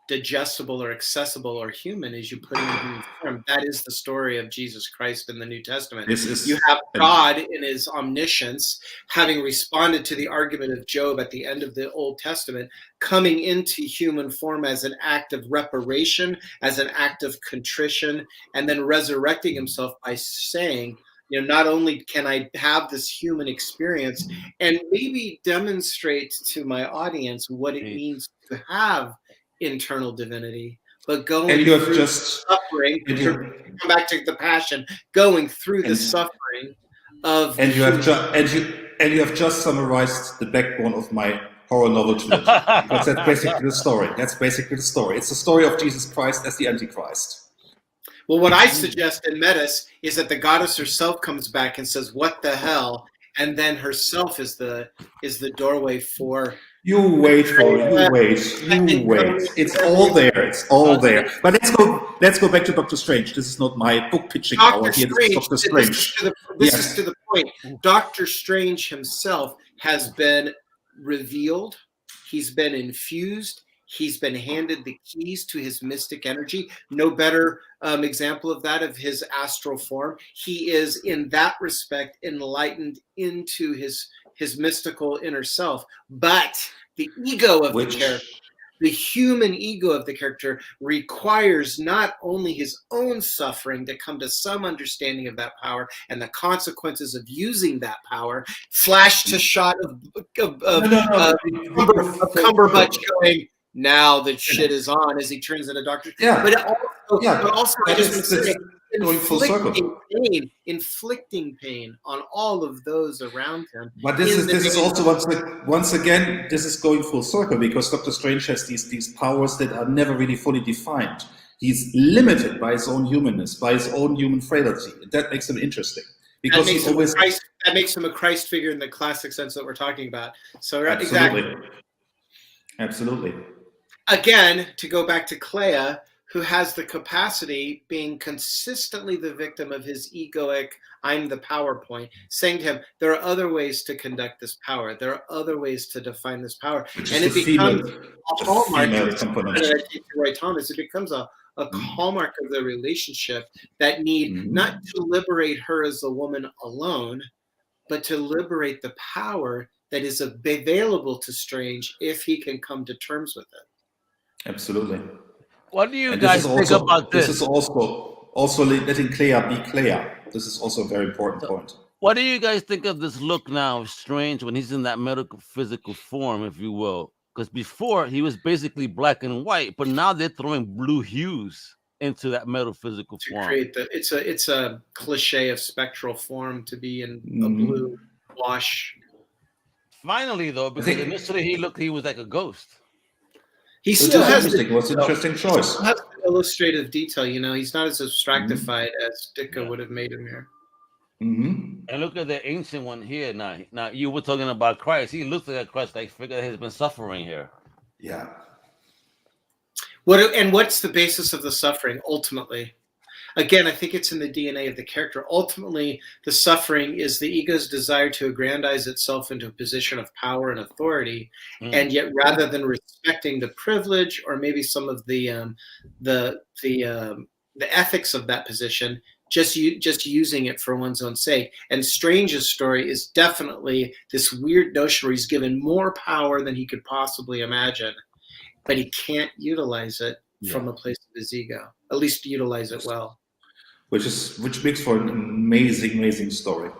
digestible or accessible or human is you put him in human form. That is the story of Jesus Christ in the New Testament. You have God in his omniscience, having responded to the argument of Job at the end of the Old Testament, coming into human form as an act of reparation, as an act of contrition, and then resurrecting himself by saying, not only can I have this human experience and maybe demonstrate to my audience what it means to have internal divinity, but going through suffering, come back to the passion, going through the suffering of. And you have just summarized the backbone of my horror novel trilogy, because that's basically the story. It's the story of Jesus Christ as the Antichrist. Well, what I suggest in Metis is that the goddess herself comes back and says, "What the hell?" And then herself is the doorway for. You wait. It's all there. But let's go back to Doctor Strange. This is not my book pitching hour here. This is Doctor Strange. This is to the point. Doctor Strange himself has been revealed. He's been infused. He's been handed the keys to his mystic energy. No better example of that, of his astral form. He is, in that respect, enlightened into his mystical inner self. But the ego of the character, the human ego of the character, requires not only his own suffering to come to some understanding of that power and the consequences of using that power. Flash to shot of Cumberbatch going, now the shit is on, as he turns into Doctor. But also I just want to say, inflicting pain on all of those around him. But this is also once again this is going full circle, because Doctor Strange has these powers that are never really fully defined. He's limited by his own humanness, by his own human frailty. That makes him interesting, because that makes him a Christ figure in the classic sense that we're talking about. So Absolutely. Again, to go back to Clea, who has the capacity, being consistently the victim of his egoic I'm the PowerPoint, saying to him, there are other ways to conduct this power. There are other ways to define this power. Which And is it becomes a hallmark component. to Roy Thomas. It becomes a hallmark of the relationship, that need not to liberate her as a woman alone, but to liberate the power that is available to Strange if he can come to terms with it. Absolutely. What do you guys think about this? This is also letting Clea be Clea. This is also a very important point. What do you guys think of this look now of Strange when he's in that medical physical form, if you will? Because before he was basically black and white, but now they're throwing blue hues into that metaphysical form. Create it's a cliche of spectral form to be in a blue wash. Finally, though, because initially he was like a ghost. He still has an interesting choice. Has illustrative detail, he's not as abstractified as Ditka would have made him here. And look at the ancient one here. Now you were talking about Christ. He looks like a Christ, like figure that has been suffering here. Yeah. What's the basis of the suffering ultimately? Again, I think it's in the DNA of the character. Ultimately, the suffering is the ego's desire to aggrandize itself into a position of power and authority, and yet rather than respecting the privilege or maybe some of the ethics of that position, just using it for one's own sake. And Strange's story is definitely this weird notion where he's given more power than he could possibly imagine, but he can't utilize it from a place of his ego. At least utilize it well. Which makes for an amazing story.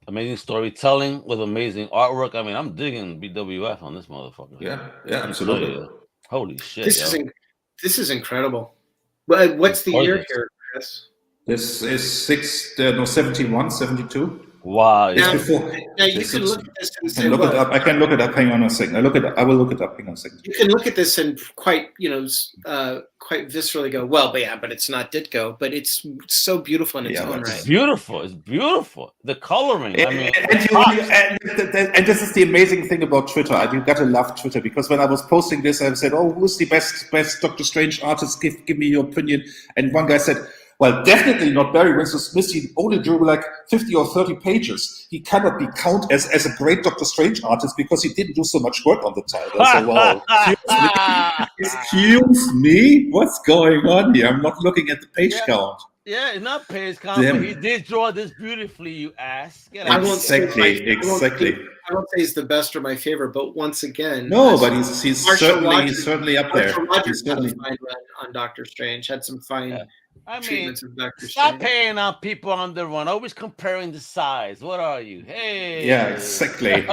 Amazing storytelling with amazing artwork. I mean, I'm digging BWF on this motherfucker. Yeah, absolutely. Holy shit! This is incredible. But what's the year here, Chris? This is 71, 72. Wow. Now you can look at this and say, I can look it up. Hang on a second. I will look it up. Hang on a second. You can look at this and quite viscerally go, well, but it's not Ditko, but it's so beautiful in its own right. It's beautiful. The coloring. And this is the amazing thing about Twitter. You got to love Twitter, because when I was posting this, I said, "Oh, who's the best Doctor Strange artist? Give me your opinion." And one guy said, well, definitely not Barry Winsor Smith. He only drew like 50 or 30 pages. He cannot be counted as a great Doctor Strange artist because he didn't do so much work on the title. So, wow. Excuse me? What's going on here? I'm not looking at the page count. Yeah, it's not page count, but he did draw this beautifully, you ass. Exactly. I won't say he's the best or my favorite, but once again... No, but he's certainly up there. Rogers had a fine run on Doctor Strange, had some fine... Yeah. I mean, stop paying out people on the run. Always comparing the size. What are you? Hey. Yeah, exactly.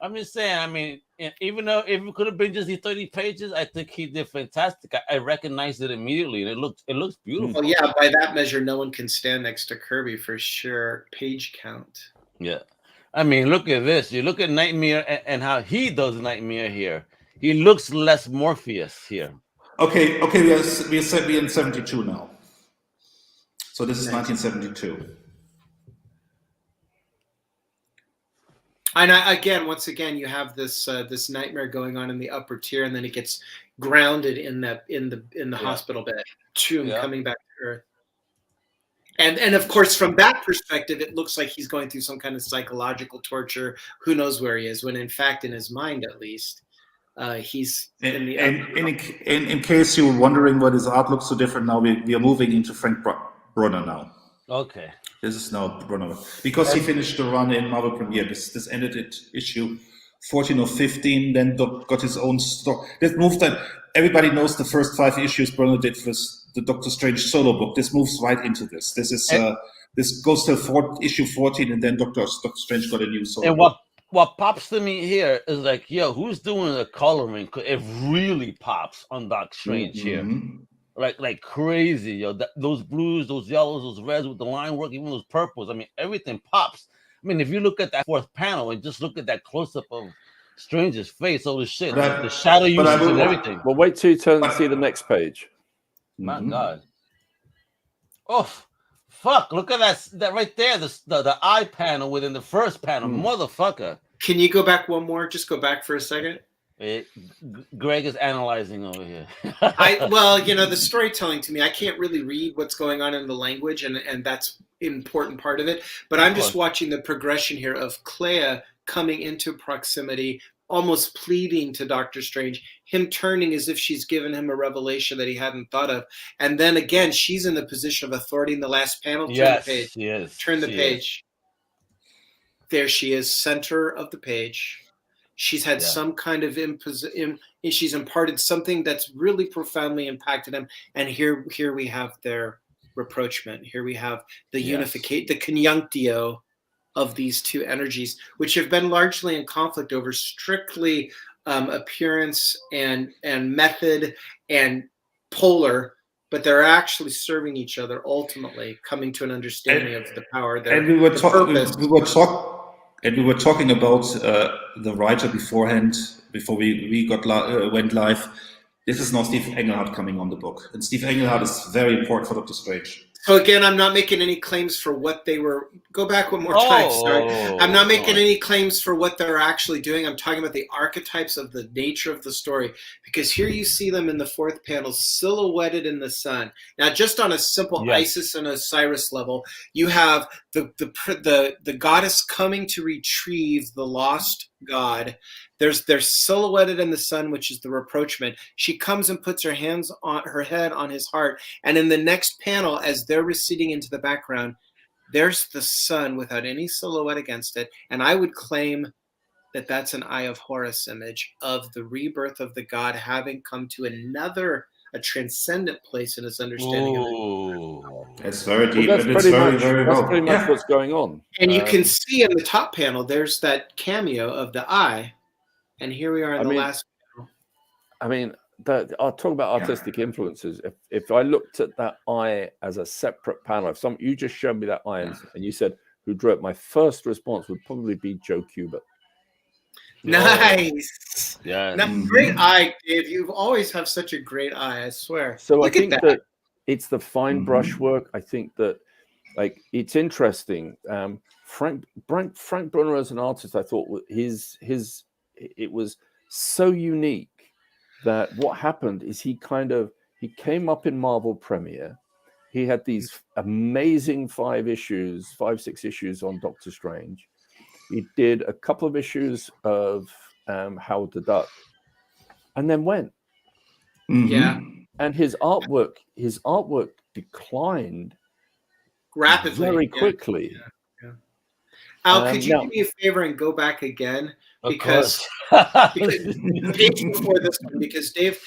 I'm just saying. I mean, even though if it could have been just the 30 pages, I think he did fantastic. I recognized it immediately, and it looks beautiful. Well, yeah, by that measure, no one can stand next to Kirby for sure. Page count. Yeah, I mean, look at this. You look at Nightmare and how he does Nightmare here. He looks less Morpheus here. Okay, we're in 72 now. So this is 1972. And once again, you have this nightmare going on in the upper tier, and then it gets grounded in the hospital bed, coming back to Earth. And of course, from that perspective, it looks like he's going through some kind of psychological torture. Who knows where he is? When in fact, in his mind, at least. He's in the in case you're wondering why his art looks so different now, we are moving into Frank Brunner now. Okay. This is now Brunner because he finished the run in Marvel Premiere. This ended at issue 14 or 15. Then got his own story. This moved that everybody knows the first 5 issues Brunner did was the Doctor Strange solo book. This moves right into this. This is this goes to issue 14, and then Doctor Strange got a new solo book. What pops to me here is like, yo, who's doing the coloring? It really pops on Doc Strange here, like crazy, yo. Those blues, those yellows, those reds with the line work, even those purples. I mean, everything pops. I mean, if you look at that 4th panel and just look at that close up of Strange's face, all the shit, the shadow uses and everything. Well, wait till you turn and see the next page. My God. Oh. Fuck, look at that right there, the eye panel within the first panel, motherfucker. Can you go back one more? Just go back for a second. Greg is analyzing over here. Well, the storytelling to me, I can't really read what's going on in the language, and that's an important part of it. But I'm just watching the progression here of Clea coming into proximity, almost pleading to Doctor Strange, him turning as if she's given him a revelation that he hadn't thought of. And then again, she's in the position of authority in the last panel. Turn the page. Yes. Turn the page. There she is, center of the page. She's had some kind of she's imparted something that's really profoundly impacted him. And here we have their rapprochement. Here we have the unification, the conjunctio of these two energies, which have been largely in conflict over strictly appearance and method and polar, but they're actually serving each other, ultimately coming to an understanding of the power. And we were talking about the writer beforehand, before we went live. This is now Steve Englehart coming on the book, and Steve Englehart is very important for Doctor Strange. So again, I'm not making any claims for what they were. Go back one more time. Sorry, I'm not making any claims for what they're actually doing. I'm talking about the archetypes of the nature of the story, because here you see them in the fourth panel, silhouetted in the sun. Now, just on a simple Isis and Osiris level, you have the goddess coming to retrieve the lost god. They're silhouetted in the sun, which is the rapprochement. She comes and puts her hands on her head on his heart. And in the next panel, as they're receding into the background, there's the sun without any silhouette against it. And I would claim that that's an Eye of Horus image of the rebirth of the god having come to a transcendent place in his understanding of it. It's very deep. Well, that's pretty much what's going on. And you can see in the top panel, there's that cameo of the eye. And here we are in the last panel. I mean, I'll talk about artistic influences. If I looked at that eye as a separate panel, if you just showed me that eye and you said, who drew it, my first response would probably be Joe Kubert. Nice. Yeah. Great eye, Dave. You always have such a great eye, I swear. So I think that it's the fine brushwork. I think that, it's interesting. Frank Brunner as an artist, I thought it was so unique that what happened is he came up in Marvel Premiere. He had these amazing 5-6 issues on Doctor Strange. He did a couple of issues of Howard the Duck, and then went. Yeah. And his artwork declined rapidly, very quickly. Yeah. Al, could you do me a favor and go back again? Because the page before this one, because Dave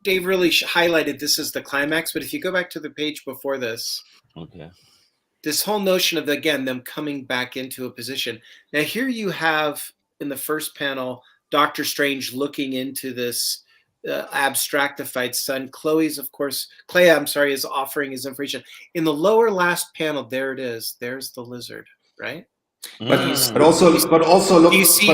really highlighted this as the climax. But if you go back to the page before this, this whole notion of them coming back into a position. Now here you have in the first panel, Doctor Strange looking into this abstractified sun. Clea is offering his information. In the lower last panel, there it is. There's the lizard, right? But also look. Do you see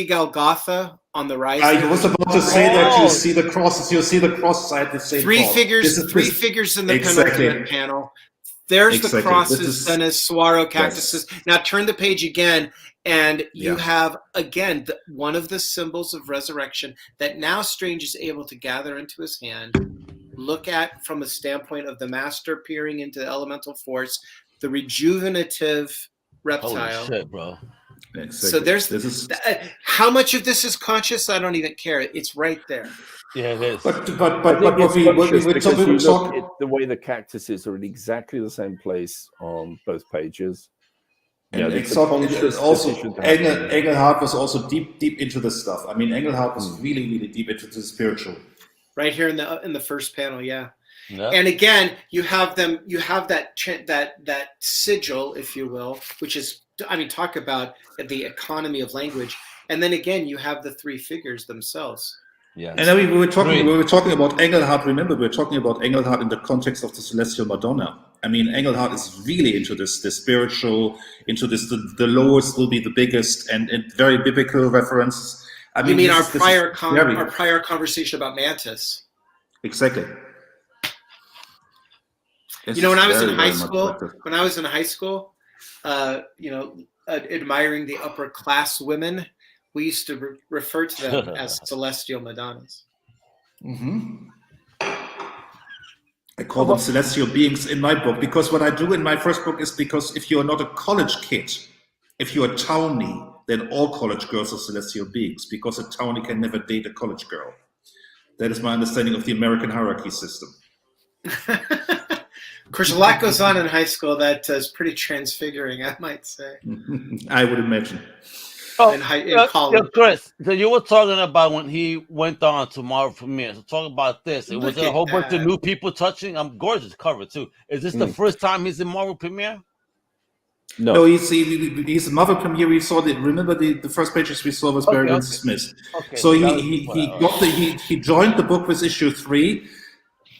Golgotha on the right? I was about to say that you see the crosses. You see the cross side the same. Three figures in the penultimate panel. There's the crosses and as saguaro cactuses. Yes. Now turn the page again, and you have again one of the symbols of resurrection that now Strange is able to gather into his hand, look at from a standpoint of the master peering into the elemental force, the rejuvenative reptile. Holy shit, bro. Exactly. So there's how much of this is conscious? I don't even care. It's right there. Yeah, it is. But the way the cactuses are in exactly the same place on both pages. And Engelhardt was also deep into this stuff. I mean, Engelhardt was really, really deep into the spiritual. Right here in the first panel, yeah. And again, you have that sigil, if you will, which is, talk about the economy of language. And then again, you have the three figures themselves. Yeah. And then we were talking about Engelhardt. Remember, we were talking about Engelhardt in the context of the Celestial Madonna. I mean, Engelhardt is really into this spiritual, into this. The lowest will be the biggest, and very biblical references. You mean our prior conversation about Mantis? Exactly. When I was in high school, admiring the upper class women We used to refer to them as celestial Madonnas. Mm-hmm. I call them celestial beings in my book, because what I do in my first book is, because if you're not a college kid, if you're a townie, then all college girls are celestial beings, because a townie can never date a college girl. That is my understanding of the American hierarchy system. Of course, a lot goes on in high school that is pretty transfiguring, I might say. I would imagine. In college. Chris, so you were talking about when he went on to Marvel Premiere. So talk about this. It was Look a at whole bunch of that. new people touching. I'm gorgeous cover too. Is this the first time he's in Marvel Premiere? No, he's a Marvel Premiere. We saw remember the first pages we saw was Barry Windsor Smith. Okay, so so he joined the book with issue 3.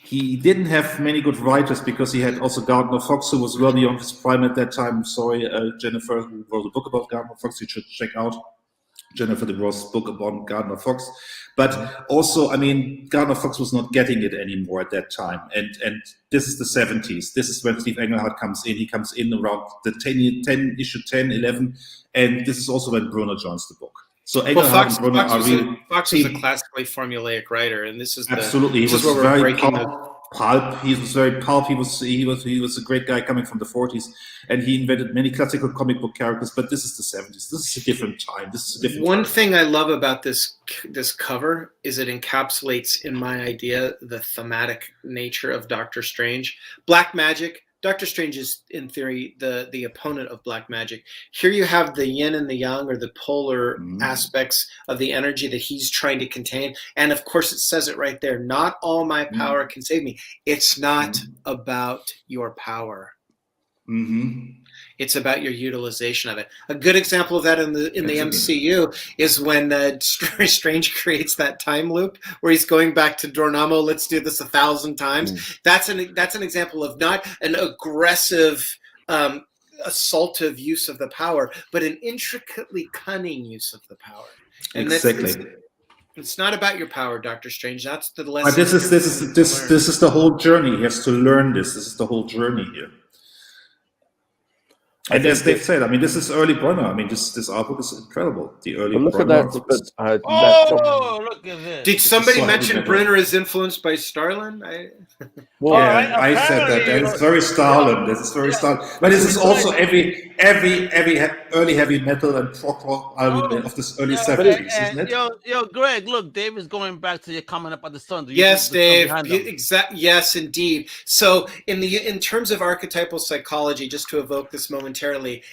He didn't have many good writers, because he had also Gardner Fox, who was well beyond his prime at that time. Sorry, Jennifer, who wrote a book about Gardner Fox. You should check out Jennifer DeRoss' book about Gardner Fox. But also, I mean, Gardner Fox was not getting it anymore at that time. And this is the 70s. This is when Steve Englehart comes in. He comes in around the 10 issue 10, 11. And this is also when Bruno joins the book. So Englehart and Bruno are really... Fox was a classically formulaic writer, and this is absolutely. He was very pulp. He was very pulp. He was a great guy coming from the 40s, and he invented many classical comic book characters. But this is the 70s. This is a different time. This is a different. One thing I love about this cover is it encapsulates, in my idea, the thematic nature of Doctor Strange. Black magic. Doctor Strange is, in theory, the opponent of black magic. Here you have the yin and the yang, or the polar aspects of the energy that he's trying to contain. And of course, it says it right there. Not all my power can save me. It's not about your power. It's about your utilization of it. A good example of that in the MCU is when Strange creates that time loop where he's going back to Dormammu. Let's do this 1,000 times. That's an example of not an aggressive, assaultive use of the power, but an intricately cunning use of the power. And exactly. It's not about your power, Doctor Strange. That's the lesson. But this is the whole journey. He has to learn this. This is the whole journey here. And as Dave said, I mean, this is early Brunner. I mean, this artbook is incredible. The early look Brunner. At that, look at this. Did somebody mention Brunner is influenced by Starlin? I said that. That is very Starlin. This is very Starlin. But this is also every early heavy metal and prog rock album of this early 70s, isn't it? Yo, Greg, look, Dave is going back to your comment about the sun. Yes, Dave. Yes, indeed. So, in terms of archetypal psychology, just to evoke this momentarily,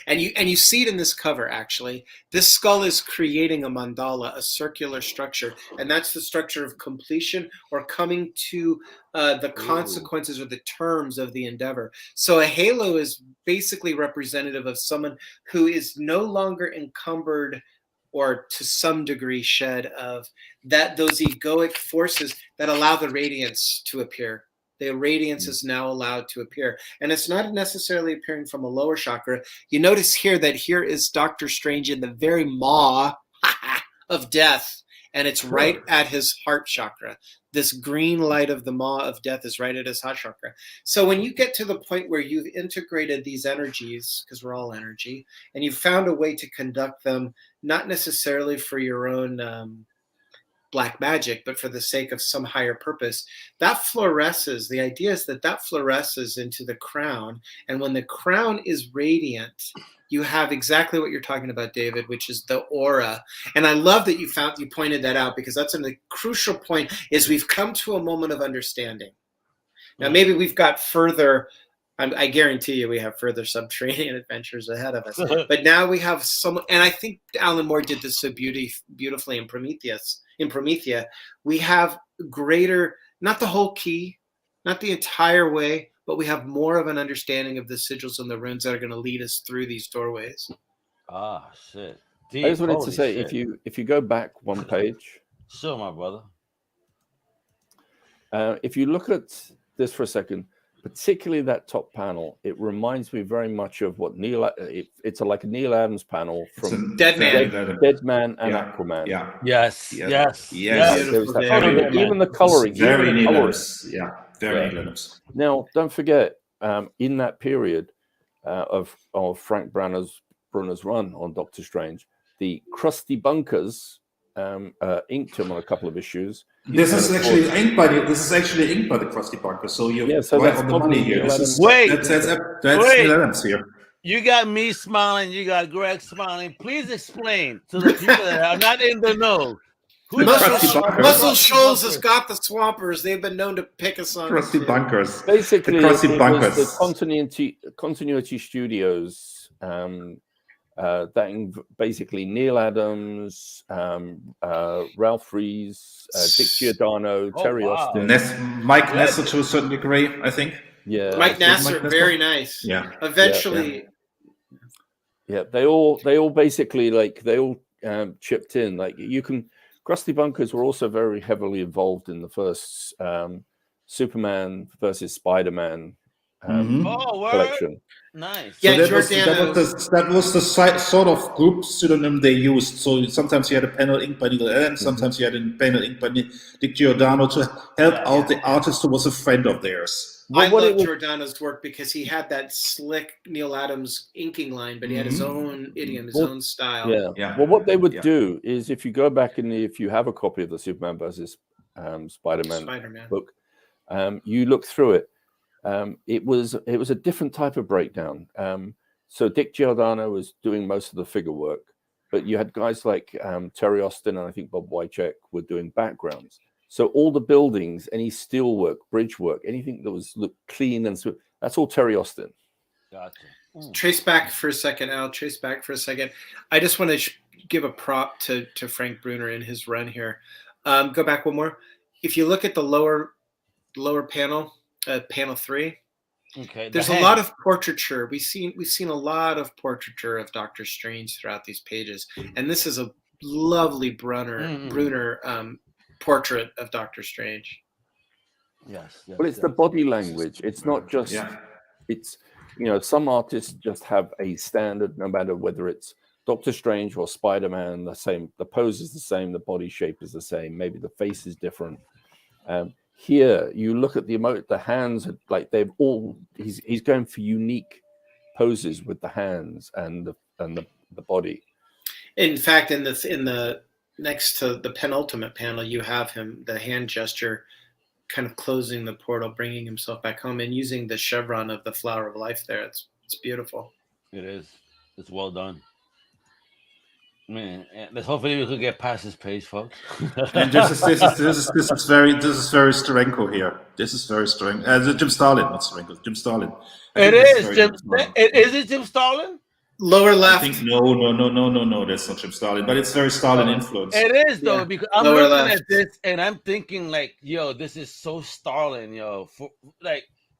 and you see it in this cover. Actually, this skull is creating a mandala, a circular structure, and that's the structure of completion or coming to the consequences or the terms of the endeavor. So a halo is basically representative of someone who is no longer encumbered, or to some degree shed of those egoic forces that allow the radiance to appear. The radiance is now allowed to appear. And it's not necessarily appearing from a lower chakra. You notice here that here is Doctor Strange in the very maw of death. And it's right at his heart chakra. This green light of the maw of death is right at his heart chakra. So when you get to the point where you've integrated these energies, because we're all energy, and you've found a way to conduct them, not necessarily for your own black magic, but for the sake of some higher purpose, that fluoresces. The idea is that fluoresces into the crown. And when the crown is radiant, you have exactly what you're talking about, David, which is the aura. And I love that you pointed that out, because that's a crucial point, is we've come to a moment of understanding. Now, maybe we've got further, I guarantee you we have further subterranean adventures ahead of us. But now we have some, and I think Alan Moore did this so beautifully in Promethea. We have greater, not the whole key, not the entire way, but we have more of an understanding of the sigils and the runes that are going to lead us through these doorways. Ah, shit. Deep. I just wanted to say, if you go back one page. Sure, my brother. If you look at this for a second, particularly that top panel, it reminds me very much of what it's like a Neil Adams panel from Dead Man and Aquaman. Yeah. Yes. Even the coloring. Very Neil Adams. Yeah. Very Neil Adams. Now, don't forget, in that period of Frank Brunner's run on Doctor Strange, the Crusty Bunkers inked him on a couple of issues. This is actually inked by the Krusty Bunker. So you're so right that's on the money here. That's Wait. Neil Adams here. You got me smiling. You got Greg smiling. Please explain to the people that are not in the know. Muscle Shoals has got the Swampers. They've been known to pick us on. Krusty Bunkers. Basically, the Krusty Bunkers. Was the Continuity Studios. Basically Neil Adams, Ralph Rees, Dick Giordano, Terry Austin, Mike Nesser to a certain degree, I think. Yeah, Mike Nasser, very nice. Yeah. Eventually, they all basically chipped in. Like Krusty Bunkers were also very heavily involved in the first Superman versus Spider-Man collection. Nice. So that was the sort of group pseudonym they used. So sometimes you had a panel inked by Neil Adams, sometimes you had a panel inked by Dick Giordano to help out the artist who was a friend of theirs. I love Giordano's work because he had that slick Neil Adams inking line, but he had his own idiom, his own style. Yeah. Well, what they would do is if you go back if you have a copy of the Superman versus Spider-Man book, you look through it. It was a different type of breakdown. So Dick Giordano was doing most of the figure work, but you had guys like Terry Austin and I think Bob Wycheck were doing backgrounds. So all the buildings, any steel work, bridge work, anything that looked clean and so that's all Terry Austin. Gotcha. Trace back for a second, Al. Trace back for a second. I just want to give a prop to Frank Bruner in his run here. Go back one more. If you look at the lower panel. Panel 3. Okay. There's a lot of portraiture. We've seen a lot of portraiture of Doctor Strange throughout these pages, and this is a lovely Bruner portrait of Doctor Strange. Yes. Well, it's the body language. It's not just. It's some artists just have a standard, no matter whether it's Doctor Strange or Spider-Man. The same. The pose is the same. The body shape is the same. Maybe the face is different. Here, you look at the hands, like they've all. He's going for unique poses with the hands and the body. In fact, in the next to the penultimate panel, you have him the hand gesture, kind of closing the portal, bringing himself back home, and using the chevron of the flower of life. There, it's beautiful. It is. It's well done. Man, let's hopefully we could get past this page, folks. And this is very Steranko here. This is very Steranko. Jim Starlin, not Steranko. Jim Starlin. It is Jim. Is it Jim Starlin? Lower left. I think no. That's not Jim Starlin, but it's very Starlin influence. It is though because I'm looking at this and I'm thinking like, yo, this is so Starlin, yo.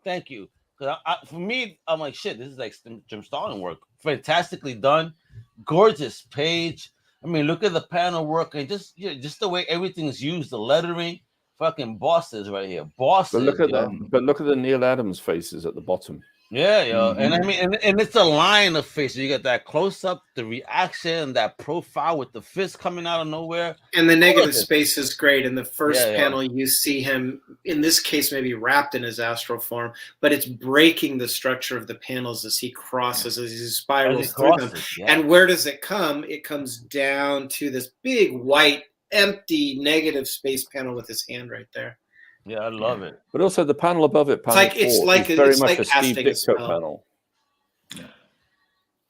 Thank you. Because for me, I'm like, shit, this is like Jim Starlin work. Fantastically done. Gorgeous page. I mean, look at the panel work and just the way everything's used, the lettering, fucking bosses right here. Bosses. But look at that. But look at the Neil Adams faces at the bottom. Yeah, yo. And I mean, and it's a line of faces. You got that close up, the reaction, that profile with the fist coming out of nowhere. And the negative space is great. In the first panel, you see him, in this case, maybe wrapped in his astral form, but it's breaking the structure of the panels as he crosses, as he spirals through them. Yeah. And where does it come? It comes down to this big, white, empty, negative space panel with his hand right there. Yeah, I love it. But also the panel above it, panel it's very much a Steve Ditko panel. Yeah.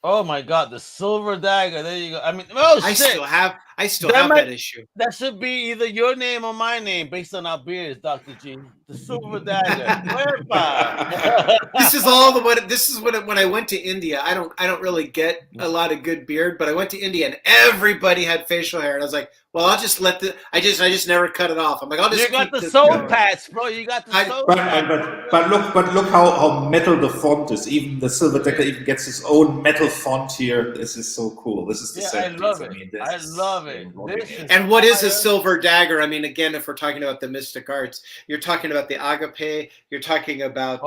Oh my God, the silver dagger. There you go. I mean, I still have that issue. That should be either your name or my name based on our beards, Dr. G. The silver dagger. This is all when I went to India. I don't really get a lot of good beard, but I went to India and everybody had facial hair, and I was like, well, I'll just I just never cut it off. I'm like, I'll just. You got the soul patch, bro. You got the soul patch. But look how metal the font is. Even the silver dagger even gets its own metal font here. This is so cool. This is the 70s. I love it. I mean, I love it. And what is a silver dagger? I mean, again, if we're talking about the mystic arts, you're talking about the agape. You're talking about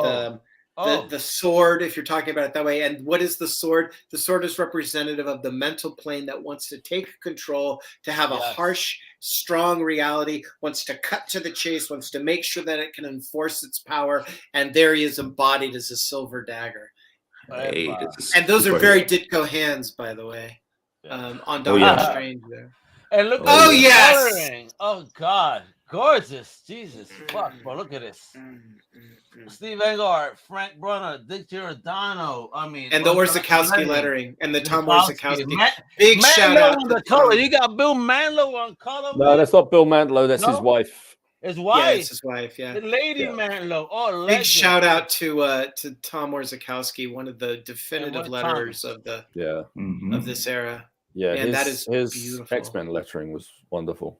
the sword, if you're talking about it that way. And what is the sword? The sword is representative of the mental plane that wants to take control, to have a harsh, strong reality, wants to cut to the chase, wants to make sure that it can enforce its power. And there he is embodied as a silver dagger. Hey, and those are very Ditko hands, by the way. on Oh, Doctor yeah. Strange there. And look Oh, at the yes! coloring. Oh God, gorgeous. Jesus fuck, bro. Look at this. Steve Engard, Frank Brunner, Dick Giordano. I mean, And the what's Orzechowski lettering and the Tom Orzechowski. Orzechowski. Big shout Manlow out on to the color. Tom. You got Bill Manlow on color. No, man? that's not Bill Mantlo. That's his No? wife. His Yeah, wife. it's his wife. Yeah. The lady Yeah. Manlow. Oh, Big legend. shout out to Tom Orzechowski, one of the definitive what letterers Thomas? of the Yeah. of this era. Yeah. Man, that is his beautiful. X-Men lettering was wonderful.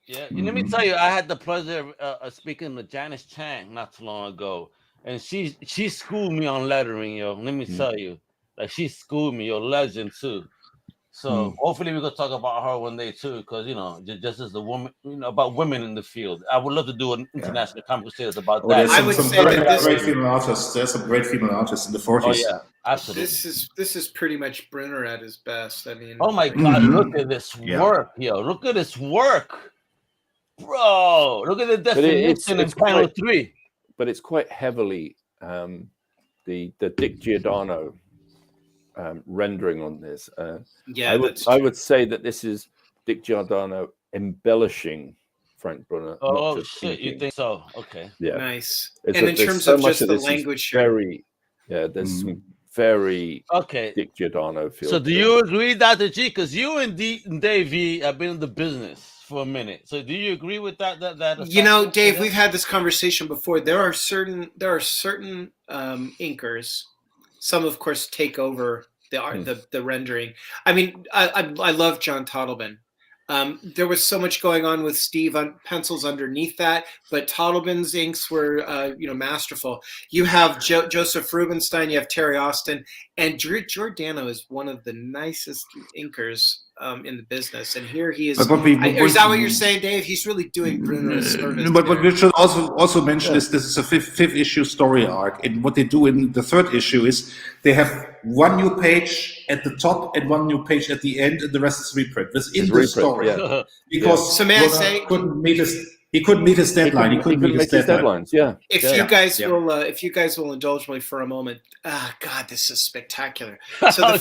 Yeah, let me tell you, I had the pleasure of speaking to Janice Chang not too long ago, and she schooled me on lettering, yo. Let me tell you, like she schooled me, yo, legend too. So hopefully we could talk about her one day too, because just as the woman, about women in the field. I would love to do an international Comic Crusaders about that. There's I would say that this- great female artists. There's some great female artists in the 40s. Oh yeah, absolutely. This is pretty much Brenner at his best. I mean, Oh my God, look at this Yeah. work, yo. Look at this work. Bro, look at the definition in panel 3. But it's quite heavily the Dick Giordano rendering on this. yeah, I would say that this is Dick Giordano embellishing Frank Brunner. Oh not just shit, you inking. think so? Okay. Yeah. nice. It's And a- in there's terms so of much just the this is language, here, very there's some very Okay. Dick Giordano feel. So do you agree, Dr. G? Because you and Dave V have been in the business for a minute. So do you agree with that? Dave, we've had this conversation before. There are certain inkers. Some, of course, take over the art, the rendering. I mean, I love John Toddleman. There was so much going on with Steve on pencils underneath that, but Toddleman's inks were, masterful. You have Joseph Rubinstein, you have Terry Austin, and Giordano is one of the nicest inkers in the business. And here he is. Is that what you're saying, Dave? He's really doing Bruno's service. But what we should also mention is this is a fifth issue story arc, and what they do in the third issue is they have one new page at the top and one new page at the end, and the rest is reprint. This is the story because So may I say, he couldn't meet his deadline. He couldn't meet his deadlines. Yeah. If you guys will indulge me for a moment, God, this is spectacular. So the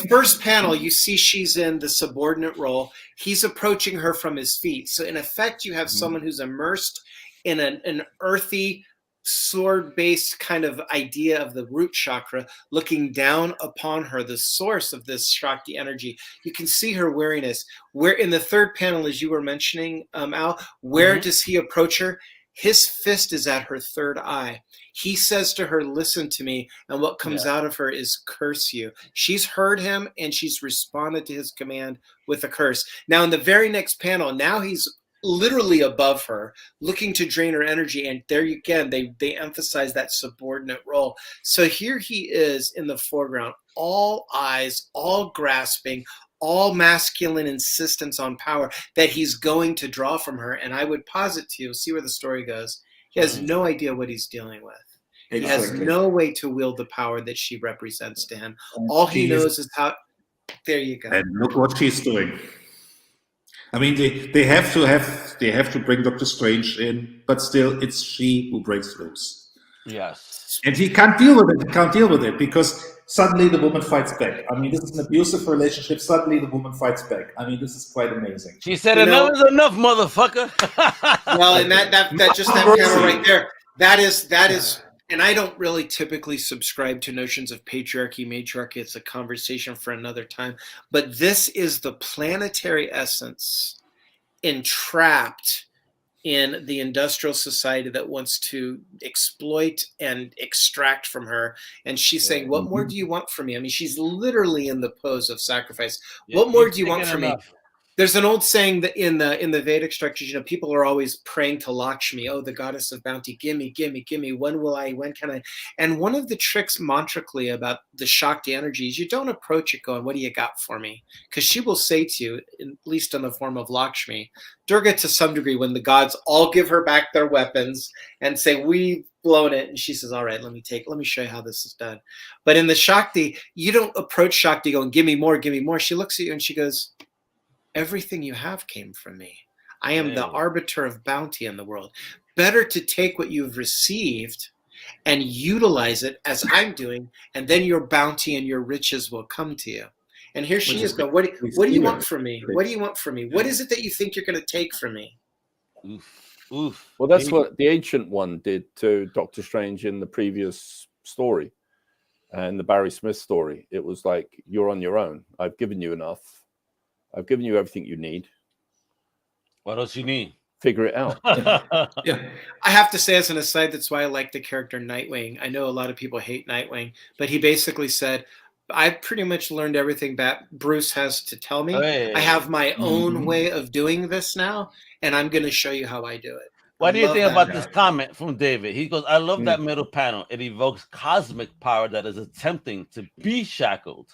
first panel, you see she's in the subordinate role. He's approaching her from his feet. So in effect, you have someone who's immersed in an earthy, sword-based kind of idea of the root chakra, looking down upon her, the source of this Shakti energy. You can see her weariness. Where in the third panel, as you were mentioning, Al, where does he approach her? His fist is at her third eye. He says to her, "Listen to me," and what comes out of her is "curse you." She's heard him, and she's responded to his command with a curse. Now, in the very next panel, now he's literally above her, looking to drain her energy, and there again they emphasize that subordinate role. So here he is in the foreground, all eyes, all grasping, all masculine insistence on power that he's going to draw from her. And I would posit to you, see where the story goes, he has no idea what he's dealing with. He has no way to wield the power that she represents to him. All he knows is how. There you go. And look what she's doing. I mean, they have to bring Doctor Strange in, but still, it's she who breaks loose. Yes. And he can't deal with it. He can't deal with it because suddenly the woman fights back. I mean, this is an abusive relationship. Suddenly the woman fights back. I mean, this is quite amazing. She said, "Enough is enough, motherfucker." Well, and that panel right there, that is. And I don't really typically subscribe to notions of patriarchy, matriarchy. It's a conversation for another time. But this is the planetary essence entrapped in the industrial society that wants to exploit and extract from her. And she's saying, "What more do you want from me?" I mean, she's literally in the pose of sacrifice. What more do you want from me? There's an old saying that in the Vedic structures, people are always praying to Lakshmi, the goddess of bounty, gimme. When can I? And one of the tricks mantrically about the Shakti energy is you don't approach it going, "What do you got for me?" Because she will say to you, at least in the form of Lakshmi, Durga to some degree, when the gods all give her back their weapons and say, "We've blown it," and she says, "All right, let me show you how this is done." But in the Shakti, you don't approach Shakti going, "Give me more, give me more." She looks at you and she goes, "Everything you have came from me. I am the arbiter of bounty in the world. Better to take what you've received and utilize it as I'm doing, and then your bounty and your riches will come to you." And here she Which is is going, what do you want Steven. from me? What do you want from me? What is it that you think you're going to take from me? Oof. Well, that's what the Ancient One did to Doctor Strange in the previous story, and the Barry Smith story. It was like, you're on your own. I've given you enough. I've given you everything you need. What else you need? Figure it out. Yeah. I have to say, as an aside, that's why I like the character Nightwing. I know a lot of people hate Nightwing, but he basically said, I pretty much learned everything that Bruce has to tell me. Hey. I have my own Mhm. way of doing this now, and I'm going to show you how I do it. What do you love think that about guy. this comment from David? He goes, I love that middle panel. It evokes cosmic power that is attempting to be shackled.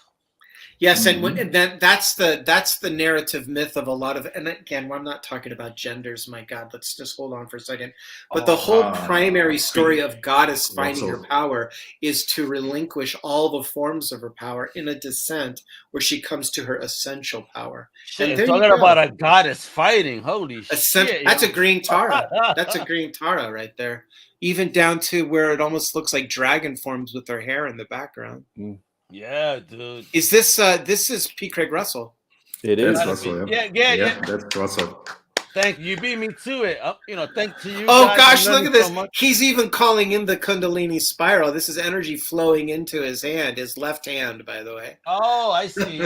Yes, and that's the narrative myth of a lot of, and again, I'm not talking about genders. My God, let's just hold on for a second. But the whole primary story of Goddess finding her power is to relinquish all the forms of her power in a descent where she comes to her essential power. Shit, And there talking you go. about a goddess fighting. Holy shit. That's a green Tara. That's a green Tara right there. Even down to where it almost looks like dragon forms with her hair in the background. Yeah, dude. Is this is P. Craig Russell? It is. That's Russell, Yeah. That's Russell. Thank you. You beat me to it. Thanks to you. Oh guys. gosh, I'm look at learning this. so He's even calling in the Kundalini spiral. This is energy flowing into his hand, his left hand, by the way. Oh, I see.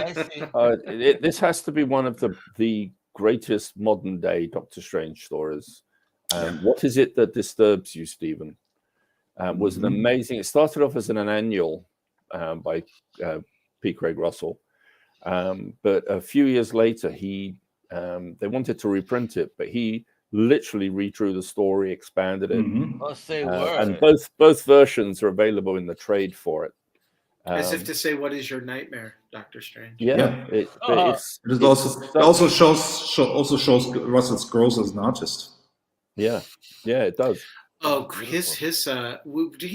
This has to be one of the greatest modern day Doctor Strange stories. What is it that disturbs you, Stephen? Was an amazing. It started off as an annual by P. Craig Russell, but a few years later, they wanted to reprint it, but he literally redrew the story, expanded it, Oh, say word. and both versions are available in the trade for it. As if to say, "What is your nightmare, Doctor Strange?" Yeah. It also shows Russell's growth as an artist. Yeah, it does. Oh, did he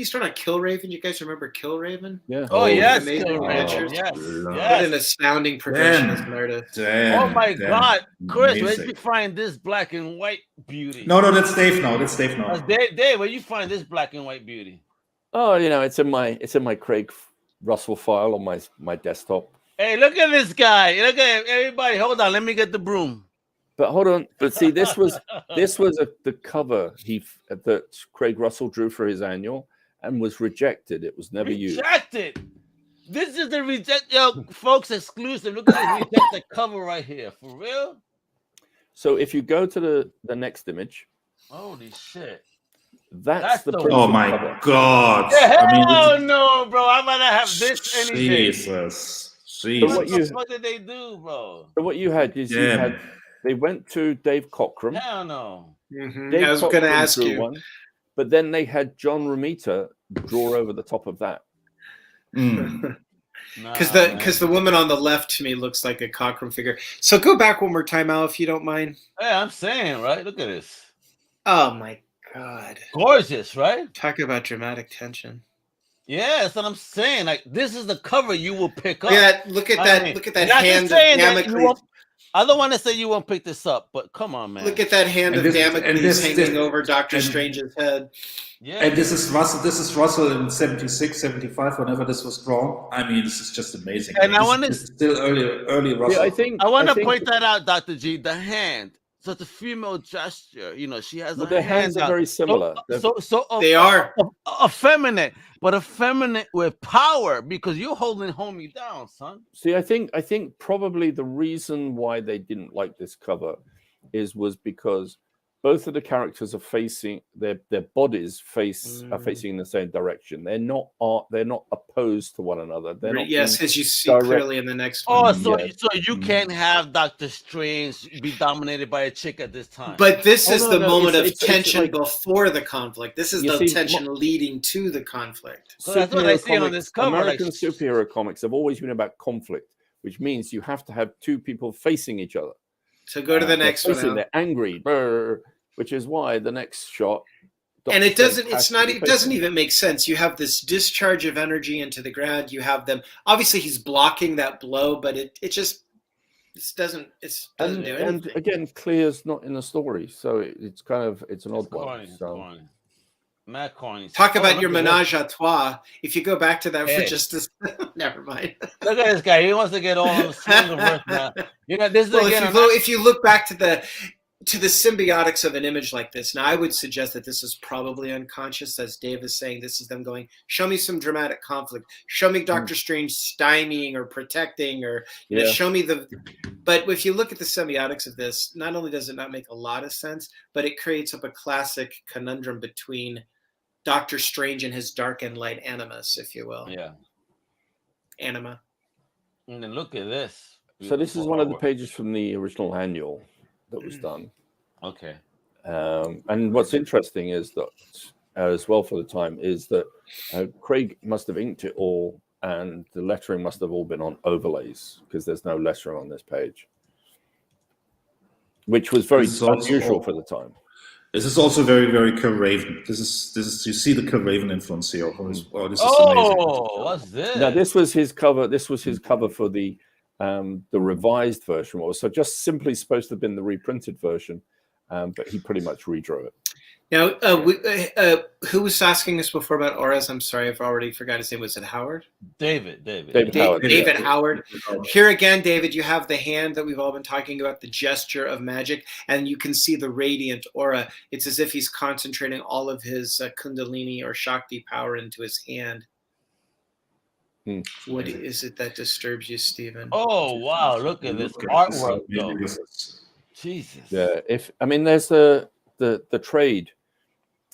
start on Killraven? You guys remember Killraven? Yeah. Oh, yes, amazing Killraven. pictures. Yes. What an astounding progression as an artist. Oh my God, Chris, where did you find this black and white beauty? No, that's Dave now. Dave, where you find this black and white beauty? Oh, it's in my Craig Russell file on my desktop. Hey, look at this guy. Look at him. Everybody, hold on. Let me get the broom. But hold on. But see, this was the cover that Craig Russell drew for his annual and was rejected. It was never used. Rejected. This is the folks exclusive. Look at this rejected cover right here. For real? So if you go to the next image, holy shit. That's the oh my cover. God. Hell no, bro. I'm gonna have this any day. Jesus. What the fuck did they do, bro? So what you had is they went to Dave Cockrum. Hell no. I was going to ask you. One, but then they had John Romita draw over the top of that. Because the woman on the left to me looks like a Cockrum figure. So go back one more time, Al, if you don't mind. Hey, I'm saying, right? Look at this. Oh my God. Gorgeous, right? Talk about dramatic tension. Yeah, that's what I'm saying. Like, this is the cover you will pick up. Yeah, look at that. Look at that hand of Damocles. I don't want to say you won't pick this up, but come on, man. Look at that hand of Damocles hanging over Doctor Strange's head. Yeah. And this is Russell in 76, 75, whenever this was drawn. I mean, this is just amazing. And I want to still early Russell. Yeah, I want to point that out, Dr. G. The hand. So it's a female gesture. She has their hands are very similar. So they are effeminate, but effeminate with power because you're holding homie down, son. See, I think probably the reason why they didn't like this cover was because both of the characters are facing their bodies are facing in the same direction. They're not opposed to one another. They're not. Yes, as you see clearly in the next one. Oh, so you can't have Doctor Strange be dominated by a chick at this time. But this is the moment of tension before the conflict. This is the tension leading to the conflict. So that's what I see on this cover. American superhero comics have always been about conflict, which means you have to have two people facing each other. So go to the next one. They're angry, which is why the next shot. And it doesn't even make sense. You have this discharge of energy into the ground. You have them. Obviously, he's blocking that blow, but it doesn't do anything. And again, Clear's not in the story, so it's an odd one. So. Mad corny. Talk Oh, about look your at this. menage a trois. If you go back to that for Hey. just this, never mind. Look at this guy. He wants to get all on the Slingerverse now. You know, this is Well, again. if you look back to the symbiotics of an image like this, now I would suggest that this is probably unconscious, as Dave is saying. This is them going, show me some dramatic conflict, show me Doctor Strange stymieing or protecting, or you know, show me the. But if you look at the semiotics of this, not only does it not make a lot of sense, but it creates up a classic conundrum between Doctor Strange and his dark and light animus, if you will. Yeah. Anima. And then look at this. So this is one of the pages from the original annual that was done. Okay. And what's interesting is that, as well for the time, is that Craig must have inked it all, and the lettering must have all been on overlays, because there's no lettering on this page, which was very unusual for the time. This is also very, very Craven. This is you see the Craven influence here. Oh, this is amazing. What's this? Now this was his cover. This was his cover for the revised version. Was so just simply supposed to have been the reprinted version, but he pretty much redrew it. Now, who was asking us before about auras? I'm sorry, I've already forgot his name. Was it Howard? David Howard. David Howard. Here again, David, you have the hand that we've all been talking about, the gesture of magic, and you can see the radiant aura. It's as if he's concentrating all of his Kundalini or Shakti power into his hand. What is it that disturbs you, Stephen? Oh, wow. Look at this artwork, though. Jesus. Yeah. There's the trade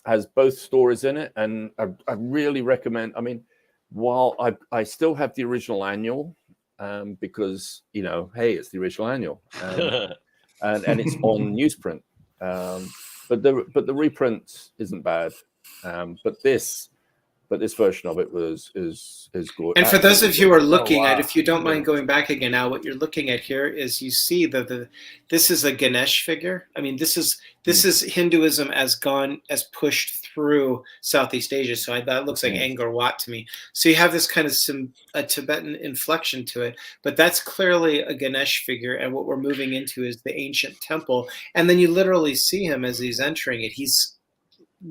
has both stories in it, and I really recommend. While I still have the original annual, because hey, it's the original annual, and it's on newsprint, but the reprint isn't bad, but this version of it is good. And for those of you who are looking at, if you don't mind going back again now, what you're looking at here is you see this is a Ganesh figure. This is Hinduism as pushed through Southeast Asia. So that looks like Angkor Wat to me. So you have this kind of a Tibetan inflection to it, but that's clearly a Ganesh figure. And what we're moving into is the ancient temple. And then you literally see him as he's entering it. He's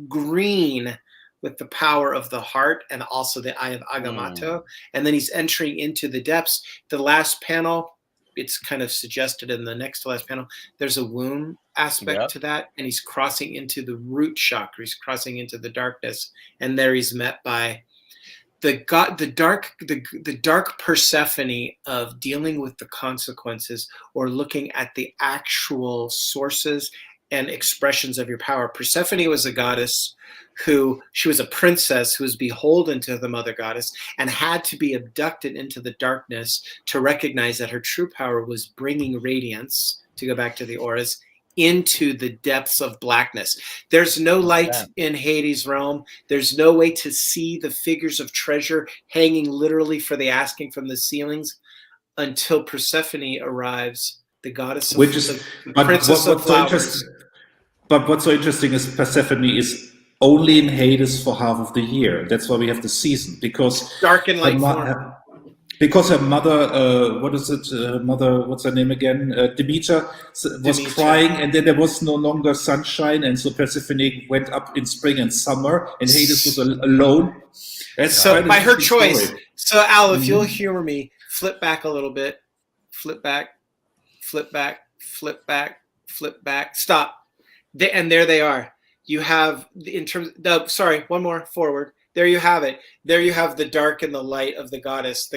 green with the power of the heart and also the eye of Agamotto. And then he's entering into the depths. The last panel, it's kind of suggested in the next to last panel, there's a womb aspect to that. And he's crossing into the root chakra. He's crossing into the darkness. And there he's met by the dark Persephone of dealing with the consequences or looking at the actual sources and expressions of your power. Persephone was a goddess she was a princess who was beholden to the mother goddess and had to be abducted into the darkness to recognize that her true power was bringing radiance, to go back to the auras, into the depths of blackness. There's no light in Hades' realm. There's no way to see the figures of treasure hanging literally for the asking from the ceilings until Persephone arrives, the goddess of princess of flowers. But what's so interesting is Persephone is only in Hades for half of the year. That's why we have the season, because dark and light form. Because her mother, what's her name again? Demeter was crying, and then there was no longer sunshine, and so Persephone went up in spring and summer, and Hades was alone. So by her choice. Story. So Al, if you'll humor me, flip back a little bit, flip back, stop, and there they are. You have one more forward. There you have it. There you have the dark and the light of the goddess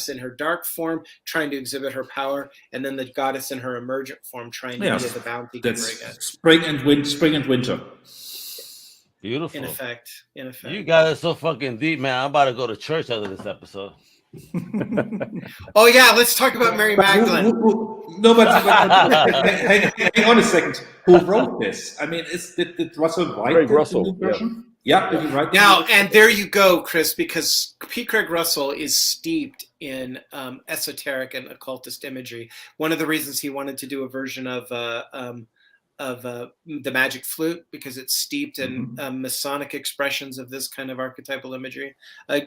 in her dark form trying to exhibit her power, and then the goddess in her emergent form trying to be the bounty giver again. Spring and winter. Beautiful. In effect. You guys are so fucking deep, man. I'm about to go to church after this episode. Oh yeah, let's talk about Mary Magdalene. Hang on a second. Who wrote this? Did Russell write Craig Russell? Yeah, did he write now, and there you go, Chris, because P. Craig Russell is steeped in esoteric and occultist imagery. One of the reasons he wanted to do a version of the magic flute, because it's steeped in Masonic expressions of this kind of archetypal imagery.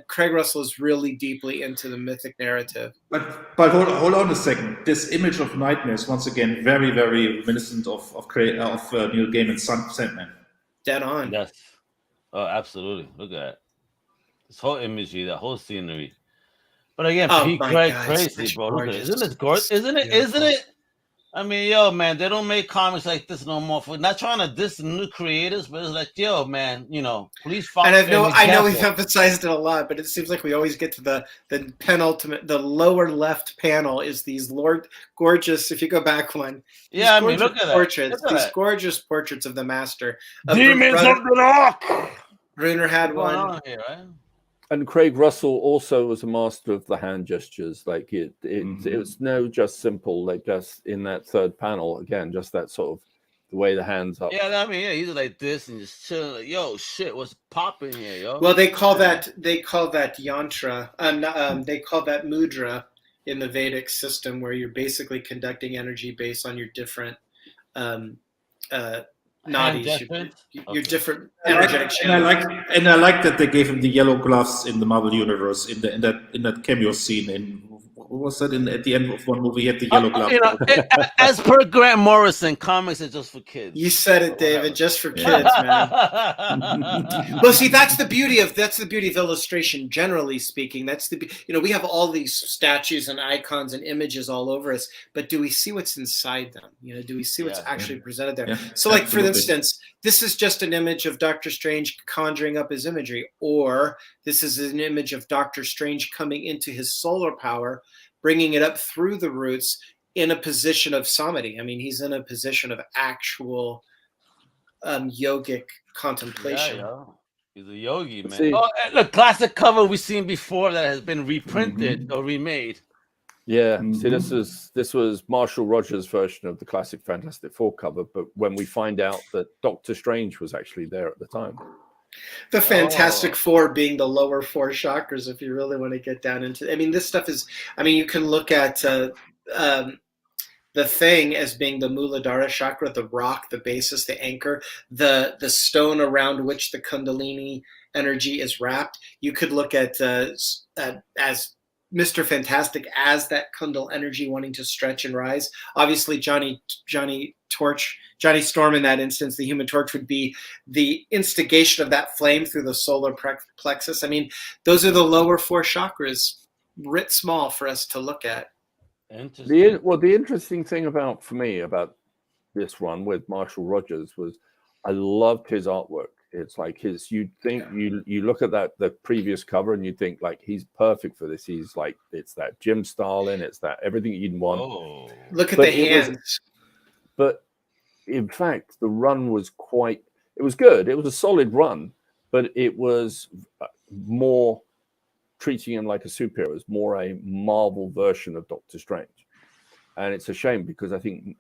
Craig Russell is really deeply into the mythic narrative. But hold on a second. This image of nightmares, once again, very, very reminiscent of Neil Gaiman's Sandman. Dead on. Yes. Oh, absolutely. Look at that. This whole imagery, that whole scenery. But again, Oh Pete my Craig, God, crazy, such bro. Look at it. gorgeous. Isn't this gorgeous? Isn't it? Beautiful. Isn't it? I mean, yo, man, they don't make comics like this no more. For not trying to diss the new creators, but it's like, yo, man, please follow. And I know we've emphasized it a lot, but it seems like we always get to the penultimate, the lower left panel is these gorgeous. If you go back one, yeah, I mean, look at portraits, that. these gorgeous portraits of the master. Demons of the Dark. Bruner had What's going one. on here, right? And Craig Russell also was a master of the hand gestures. Like it was no just simple, like just in that third panel again, just that sort of the way the hands up. Yeah, I mean, yeah, he's like this and just chilling. Like, yo, shit, what's popping here, yo? Well, they call that yantra. They call that mudra in the Vedic system, where you're basically conducting energy based on your different nadis, your different energetic channels. And I like that they gave him the yellow gloves in the Marvel universe in that cameo scene in what was that at the end of one movie? He had the yellow gloves. As per Grant Morrison, comics are just for kids. You said it, David, just for kids, man. Well, see, that's the beauty of illustration. Generally speaking, we have all these statues and icons and images all over us, but do we see what's inside them? Do we see what's actually presented there? Yeah, so, like absolutely. for instance, this is just an image of Doctor Strange conjuring up his imagery, or this is an image of Doctor Strange coming into his solar power, bringing it up through the roots in a position of samadhi. I mean, he's in a position of actual yogic contemplation. Yeah. He's a yogi, man. See, the classic cover we've seen before that has been reprinted or remade. Yeah, see, this was Marshall Rogers' version of the classic Fantastic Four cover, but when we find out that Doctor Strange was actually there at the time. The Fantastic Four being the lower four chakras, if you really want to get down into. I mean, this stuff is. I mean, you can look at the Thing as being the Muladhara chakra, the rock, the basis, the anchor, the stone around which the Kundalini energy is wrapped. You could look at as Mr. Fantastic as that Kundal energy wanting to stretch and rise. Obviously, Johnny Storm in that instance, the Human Torch, would be the instigation of that flame through the solar plexus. I mean, those are the lower four chakras, writ small for us to look at. The interesting thing about this one with Marshall Rogers was I loved his artwork. It's like you look at the previous cover and you think like he's perfect for this. He's like, it's that Jim Starlin, it's that everything you'd want. Oh. Look at the hands. But in fact, the run was it was good. It was a solid run, but it was more treating him like a superhero. It was more a Marvel version of Doctor Strange. And it's a shame because I think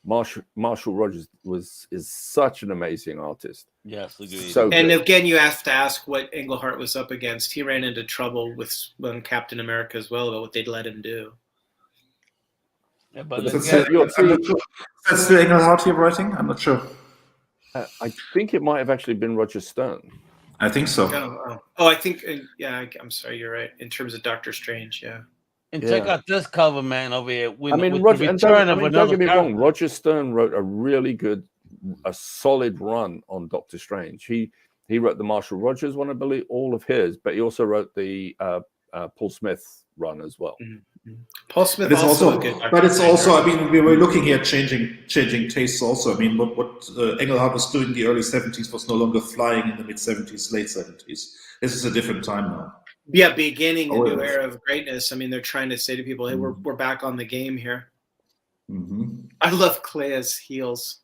Marshall Rogers is such an amazing artist. Yes, agreed. So and again, you have to ask what Englehart was up against. He ran into trouble with Captain America as well about what they'd let him do. Yeah, but that's still Englehart here writing? I'm not sure. I think it might have actually been Roger Stern. I think so. I think, I'm sorry, you're right. In terms of Doctor Strange, yeah. And check out this cover, man, over here. Don't get me wrong, Roger Stern wrote a solid run on Doctor Strange. He wrote the Marshall Rogers one, I believe, all of his, but he also wrote the Paul Smith run as well. Mm-hmm. Paul Smith but it's also, I mean, we were looking here changing tastes also. I mean, what Englehart was doing in the early 70s was no longer flying in the mid 70s, late 70s. This is a different time now. Yeah, beginning a new era of greatness. I mean, they're trying to say to people, hey, we're back on the game here. Mm-hmm. I love Clea's heels.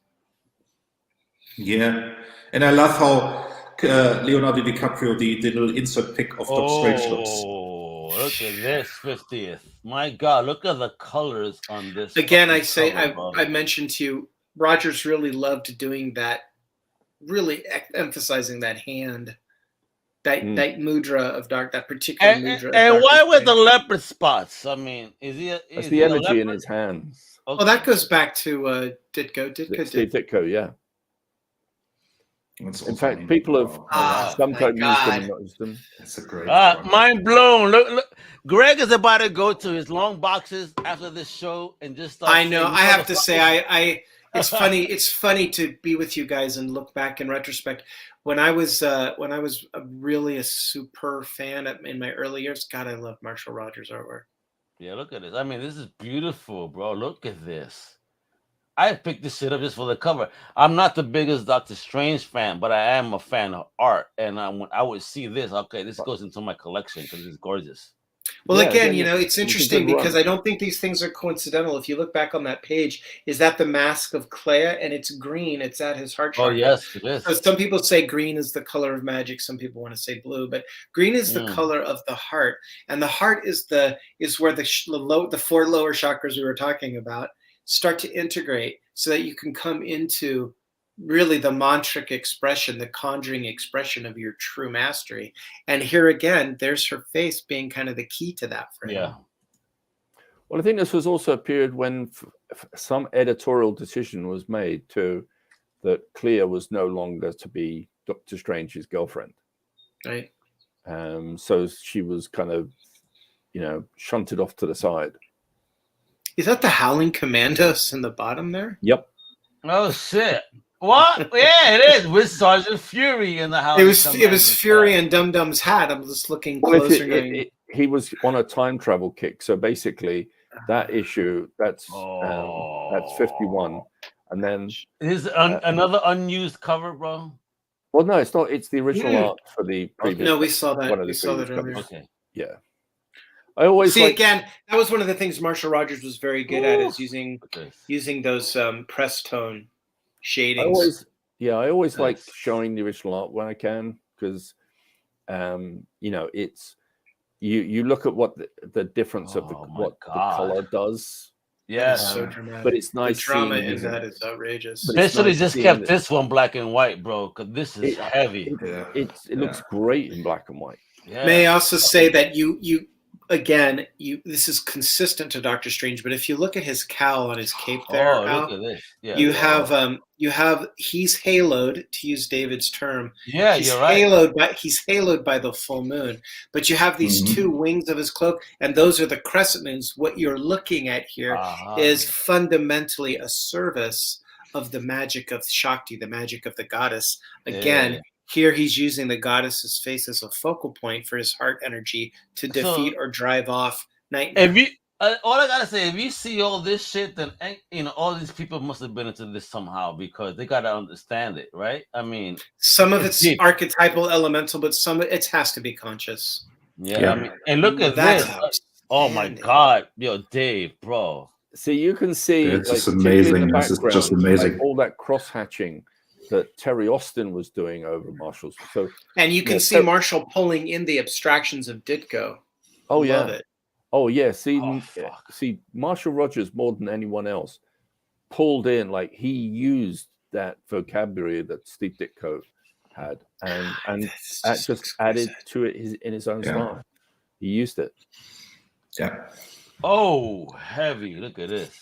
Yeah, and I love how Leonardo DiCaprio, the little insert pic of Doctor Strange looks. Oh, look at this 50th. My God, look at the colors on this. Again, I mentioned to you, Rogers really loved doing that, really emphasizing that hand. That mudra of that particular mudra. And why with the leopard spots? I mean, That's the energy in his hands. Okay. Well, that goes back to Ditko. Ditko, yeah. In fact, people have sometimes used them and not used them. That's a great mind blown. Look, Greg is about to go to his long boxes after this show and just start. I know. I have to say, It's funny. It's funny to be with you guys and look back in retrospect. When I was really a super fan in my early years, God, I love Marshall Rogers artwork. Yeah, look at this. I mean, this is beautiful, bro. Look at this. I picked this shit up just for the cover. I'm not the biggest Doctor Strange fan, but I am a fan of art. And when I would see this, okay, this goes into my collection because it's gorgeous. Well, Yeah, again, again, it's it's a interesting good because run. I don't think these things are coincidental. If you look back on that page, is that the mask of Clea? And it's green. It's at his heart Oh, chakra. yes, it is. So some people say green is the color of magic. Some people want to say blue, but green is the color of the heart, and the heart is where the 4 lower chakras we were talking about start to integrate, so that you can come into really the mantric expression, the conjuring expression of your true mastery. And here again, there's her face being kind of the key to that for him. Yeah. Well, I think this was also a period when some editorial decision was made that Clea was no longer to be Doctor Strange's girlfriend. Right. So she was kind of, shunted off to the side. Is that the Howling Commandos in the bottom there? Yep. Oh, shit. What? Yeah, it is with Sergeant Fury in the house. It was Fury and Dum Dum's hat. I'm just looking closer. He was on a time travel kick. So basically, that issue that's 51, and then is another unused cover, bro. Well, no, it's not. It's the original art for the previous. No, we saw that. We saw that earlier. Okay. Yeah. I always again. That was one of the things Marshall Rogers was very good at, is using those press tone shadings. I always like showing the original art when I can, because it's you look at what the difference of what the color does. Yeah, so dramatic. But it's nice. The drama in that is outrageous. They should have just kept this one black and white, bro, because this is heavy. It looks great in black and white. Yeah. May I also say that this is consistent to Doctor Strange, but if you look at his cowl on his cape there, look at this. Yeah, you have he's haloed, to use David's term. Yeah, you're right. He's haloed by the full moon, but you have these 2 wings of his cloak, and those are the crescent moons. What you're looking at here is fundamentally a service of the magic of Shakti, the magic of the goddess. Again. Here he's using the goddess's face as a focal point for his heart energy to defeat or drive off nightmare. If you, all I gotta say, if you see all this shit, then all these people must have been into this somehow, because they gotta understand it, right? I mean, some of it's archetypal, elemental, but some it has to be conscious. Yeah. I mean, and look at this. Oh my God, yo, Dave, bro. See, you can see it's just amazing. This is just amazing. All that cross hatching that Terry Austin was doing over Marshall's. And you can see Marshall pulling in the abstractions of Ditko. Oh, yeah. Love it. Oh, yeah. See, Marshall Rogers, more than anyone else, pulled in, like, he used that vocabulary that Steve Ditko had and just added to it in his own style. He used it. Yeah. Oh, heavy. Look at this.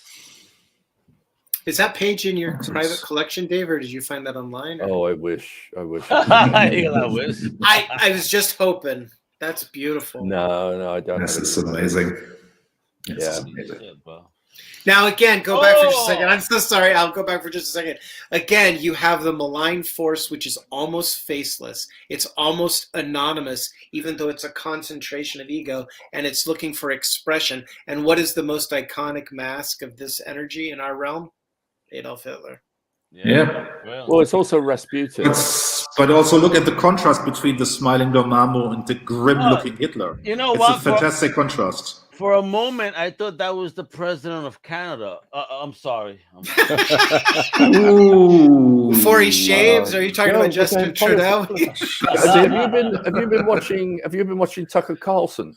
Is that page in your private collection, Dave, or did you find that online? Oh, I wish. I wish. I was just hoping. That's beautiful. No, I don't. This is amazing. Yeah. Now, again, go back for just a second. I'm so sorry. I'll go back for just a second. Again, you have the malign force, which is almost faceless. It's almost anonymous, even though it's a concentration of ego, and it's looking for expression. And what is the most iconic mask of this energy in our realm? Adolf Hitler. Yeah. Well, it's also Rasputin. But also look at the contrast between the smiling Dormammu and the grim-looking Hitler. You know it's what? It's a fantastic contrast. For a moment, I thought that was the president of Canada. I'm sorry. Before he shaves, are you talking about Justin Trudeau? Have you been watching Tucker Carlson?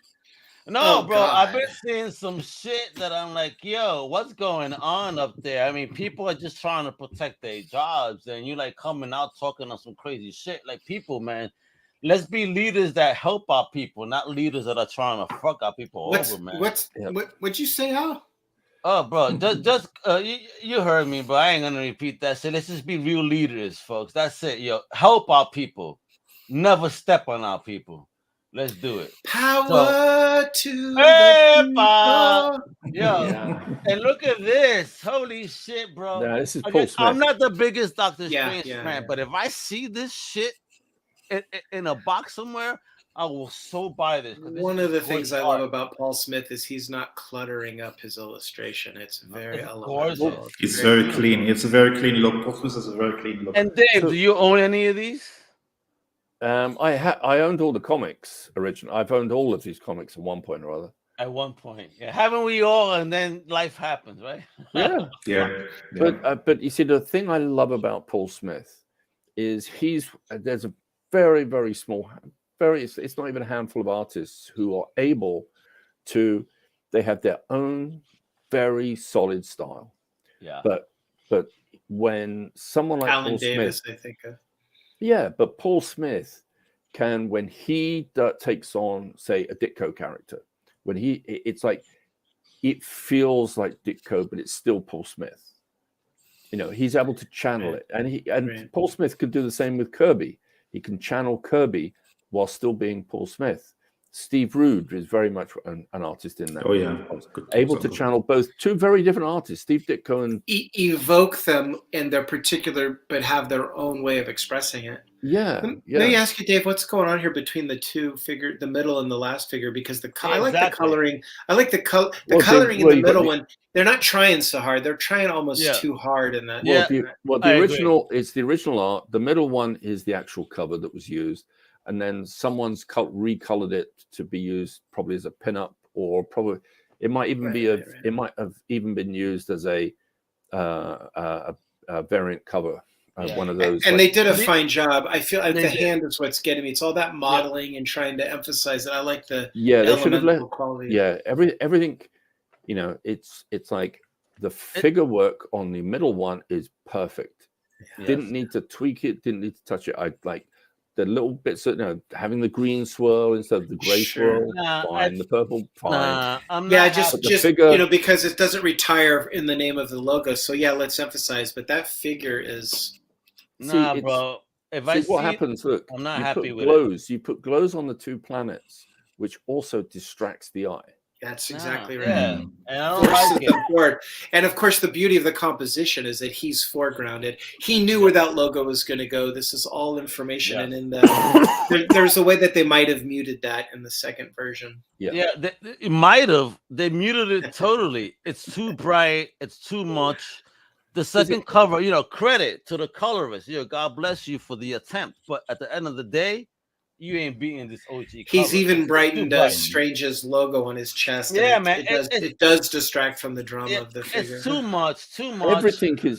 No, bro. God. I've been seeing some shit that I'm like, yo, what's going on up there? I mean, people are just trying to protect their jobs, and you like coming out talking on some crazy shit. Like, people, man, let's be leaders that help our people, not leaders that are trying to fuck our people over, man. What'd you say, Al? Oh, bro, you heard me, bro. I ain't gonna repeat that shit. Let's just be real leaders, folks. That's it, yo. Help our people. Never step on our people. Let's do it. Power to Hey, the Pa! people. Yo, Yeah. and look at this. Holy shit, bro. No, this is Paul Again, I'm Smith. not the biggest Doctor Yeah, Strange yeah, fan, yeah. but if I see this shit in a box somewhere, I will so buy this. 'cause this One is of the gorgeous things I art. love about Paul Smith is he's not cluttering up his illustration. It's very It's elemental. gorgeous. It's very clean. It's a very clean look. Paul Smith is a very clean look. And Dave, So- do you own any of these? I owned all the comics originally. I've owned all of these comics at one point or other. At one point, yeah. Haven't we all? And then life happens, right? Yeah. Yeah. But you see, the thing I love about Paul Smith is there's a very, very small, it's not even a handful of artists who are able to, they have their own very solid style. Yeah. But when someone like Alan Paul Davis, Smith, I think. yeah, but Paul Smith can, when he takes on, say, a Ditko character, when it's like, it feels like Ditko, but it's still Paul Smith. You know, he's able to channel it, and Paul Smith could do the same with Kirby. He can channel Kirby while still being Paul Smith. Steve Rude is very much an artist in that. Oh yeah, Able to channel both two very different artists, Steve Ditko and evoke them in their particular, but have their own way of expressing it. yeah. Let me ask you, Dave, what's going on here between the two figure, the middle and the last figure? Because I like the coloring. I like the coloring in the middle one. They're not trying so hard. They're trying almost too hard in that. The original is the original art. The middle one is the actual cover that was used, and then someone's recolored it to be used probably as a pinup, or probably it might even it might have even been used as a variant cover. One of those, and they did a fine job. I feel like the hand is what's getting me. It's all that modeling and trying to emphasize it. I like the they should have quality. Yeah, everything. You know, it's like the figure work on the middle one is perfect. Didn't need to tweak it. Didn't need to touch it. I like the little bits of, having the green swirl instead of the gray swirl. Fine. The purple, fine. Just because it doesn't retire in the name of the logo. So let's emphasize. But that figure is. Bro. What happens? Look, I'm not happy with glows. You put glows on the two planets, which also distracts the eye. That's exactly right. Yeah. And I don't like it. And of course, the beauty of the composition is that he's foregrounded. He knew where that logo was going to go. This is all information, and in the there's a way that they might have muted that in the second version. It might have. They muted it totally. It's too bright. It's too much. The second cover, credit to the colorist. God bless you for the attempt. But at the end of the day, you ain't beating this OG cover. He's even brightened Strange's logo on his chest. Yeah, man. It does distract from the drama of the figure. It's too much.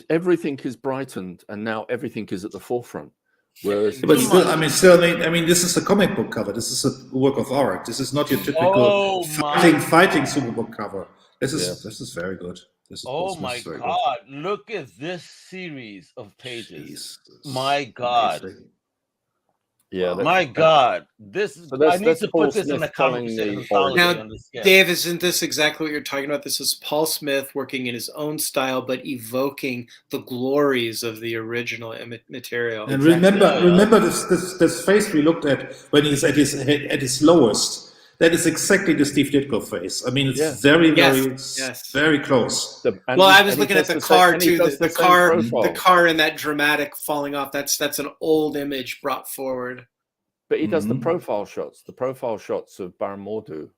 Everything is brightened, and now everything is at the forefront. Whereas, but still, I mean, this is a comic book cover. This is a work of art. This is not your typical fighting superbook cover. This is very good. My God! Look at this series of pages. Jesus. My God. Amazing. Yeah, my God, I need to put this in the comments. Now, Dave, isn't this exactly what you're talking about? This is Paul Smith working in his own style, but evoking the glories of the original material. And remember this face we looked at when he's at his lowest. That is exactly the Steve Ditko face. I mean, it's very close. I was looking at the car too. The car in that dramatic falling off. That's an old image brought forward. But he does the profile shots of Baron Mordo,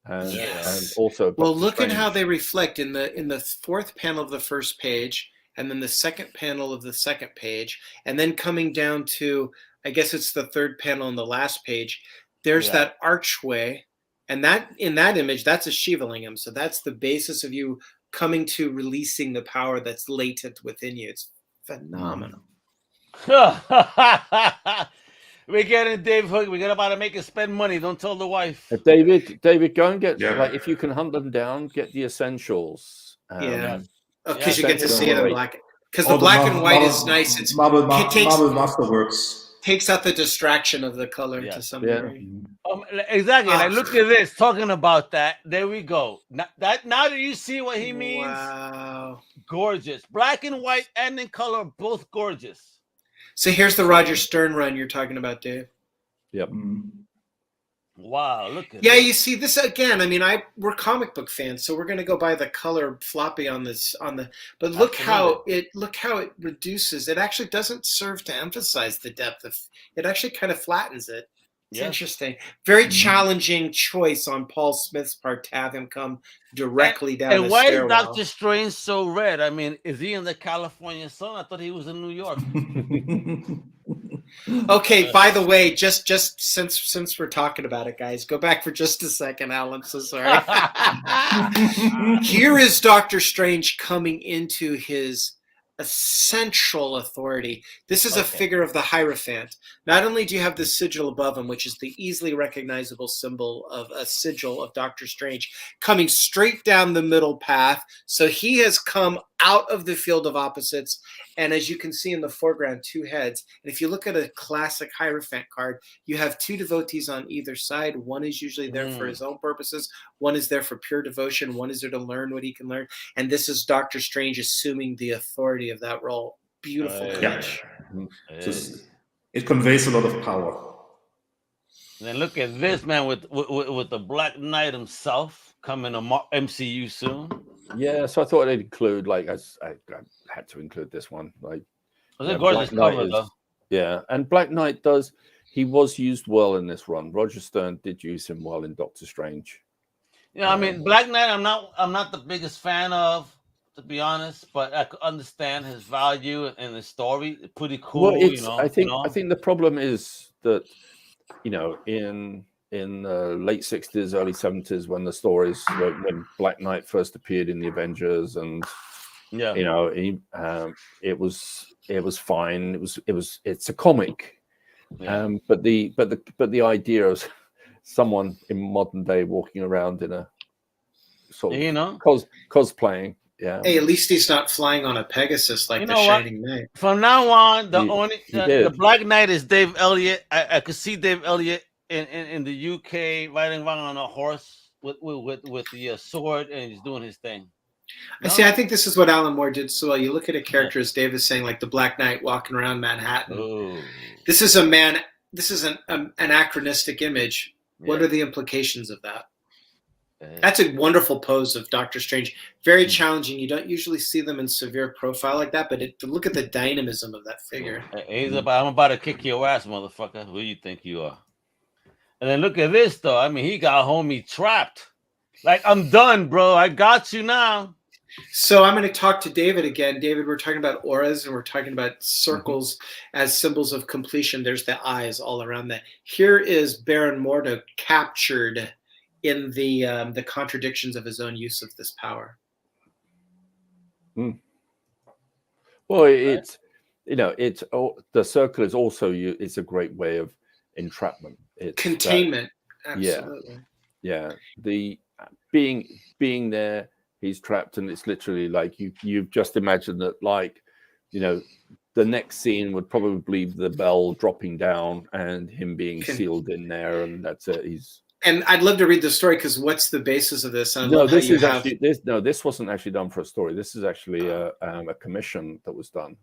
and also. Well, look at how they reflect in the fourth panel of the first page, and then the second panel of the second page, and then coming down to, I guess it's the third panel on the last page. There's that archway. And that in that image, that's a Shiva Lingam. So that's the basis of you coming to releasing the power that's latent within you. It's phenomenal. We're getting Dave Hook. We're about to make it spend money. Don't tell the wife. David, go and get if you can hunt them down, get the essentials. Because you get to see it in black. Because the black and white is nice. It's Marvel Masterworks. Takes out the distraction of the color to some degree. Exactly. And I look at this, talking about that. There we go. Now that you see what he means? Wow. Gorgeous. Black and white and in color, both gorgeous. So here's the Roger Stern run you're talking about, Dave. Yep. Wow, look at Yeah, this. you see this again. I mean, we're comic book fans, so we're going to go by the color floppy on this But look how it reduces. It actually doesn't serve to emphasize the depth of. It actually kind of flattens it. It's interesting. Very challenging choice on Paul Smith's part to have him come directly down And the why is stairwell. Doctor Strange so red? I mean, is he in the California sun? I thought he was in New York. Okay, by the way, just since we're talking about it, guys, go back for just a second, Al. I'm so sorry. Here is Doctor Strange coming into his essential authority. This is a figure of the Hierophant. Not only do you have the sigil above him, which is the easily recognizable symbol of a sigil of Doctor Strange, coming straight down the middle path. So he has come out of the field of opposites. And as you can see in the foreground, two heads. And if you look at a classic Hierophant card, you have two devotees on either side. One is usually there for his own purposes. One is there for pure devotion. One is there to learn what he can learn. And this is Doctor Strange assuming the authority of that role. Beautiful image. It conveys a lot of power. And then look at this man with the Black Knight himself coming to MCU soon. Yeah, so I thought I'd include, like, I had to include this one. Like, It's a gorgeous cover, though. Yeah, and Black Knight he was used well in this run. Roger Stern did use him well in Doctor Strange. Yeah, I mean, Black Knight, I'm not the biggest fan of, to be honest, but I could understand his value and his story. Pretty cool, Well, I think the problem is that, in the late 60s, early 70s, when the stories when Black Knight first appeared in the Avengers, and it was fine. It's a comic, but the idea of someone in modern day walking around in a sort of cosplaying. Yeah. Hey, at least he's not flying on a Pegasus like the Shining Knight. From now on, the Black Knight is Dave Elliott. I could see Dave Elliott in the UK riding around on a horse with the sword, and he's doing his thing. I think this is what Alan Moore did so well. You look at a character, as Dave is saying, like the Black Knight walking around Manhattan. Ooh. This is an anachronistic image. What are the implications of that? That's a wonderful pose of Doctor Strange. Very challenging. You don't usually see them in severe profile like that, but look at the dynamism of that figure. I'm about to kick your ass, motherfucker. Who do you think you are? And then look at this, though. I mean, he got homie trapped. Like, I'm done, bro. I got you now. So I'm going to talk to David again. David, we're talking about auras, and we're talking about circles as symbols of completion. There's the eyes all around that. Here is Baron Mordo captured in the contradictions of his own use of this power. Well, the circle is also it's a great way of entrapment. It's containment. Absolutely. Yeah. The being there, he's trapped, and it's literally like you've just imagined that, like, the next scene would probably be the bell dropping down and him being sealed in there, and that's it. And I'd love to read the story, because what's the basis of this? This wasn't actually done for a story. This is actually a commission that was done.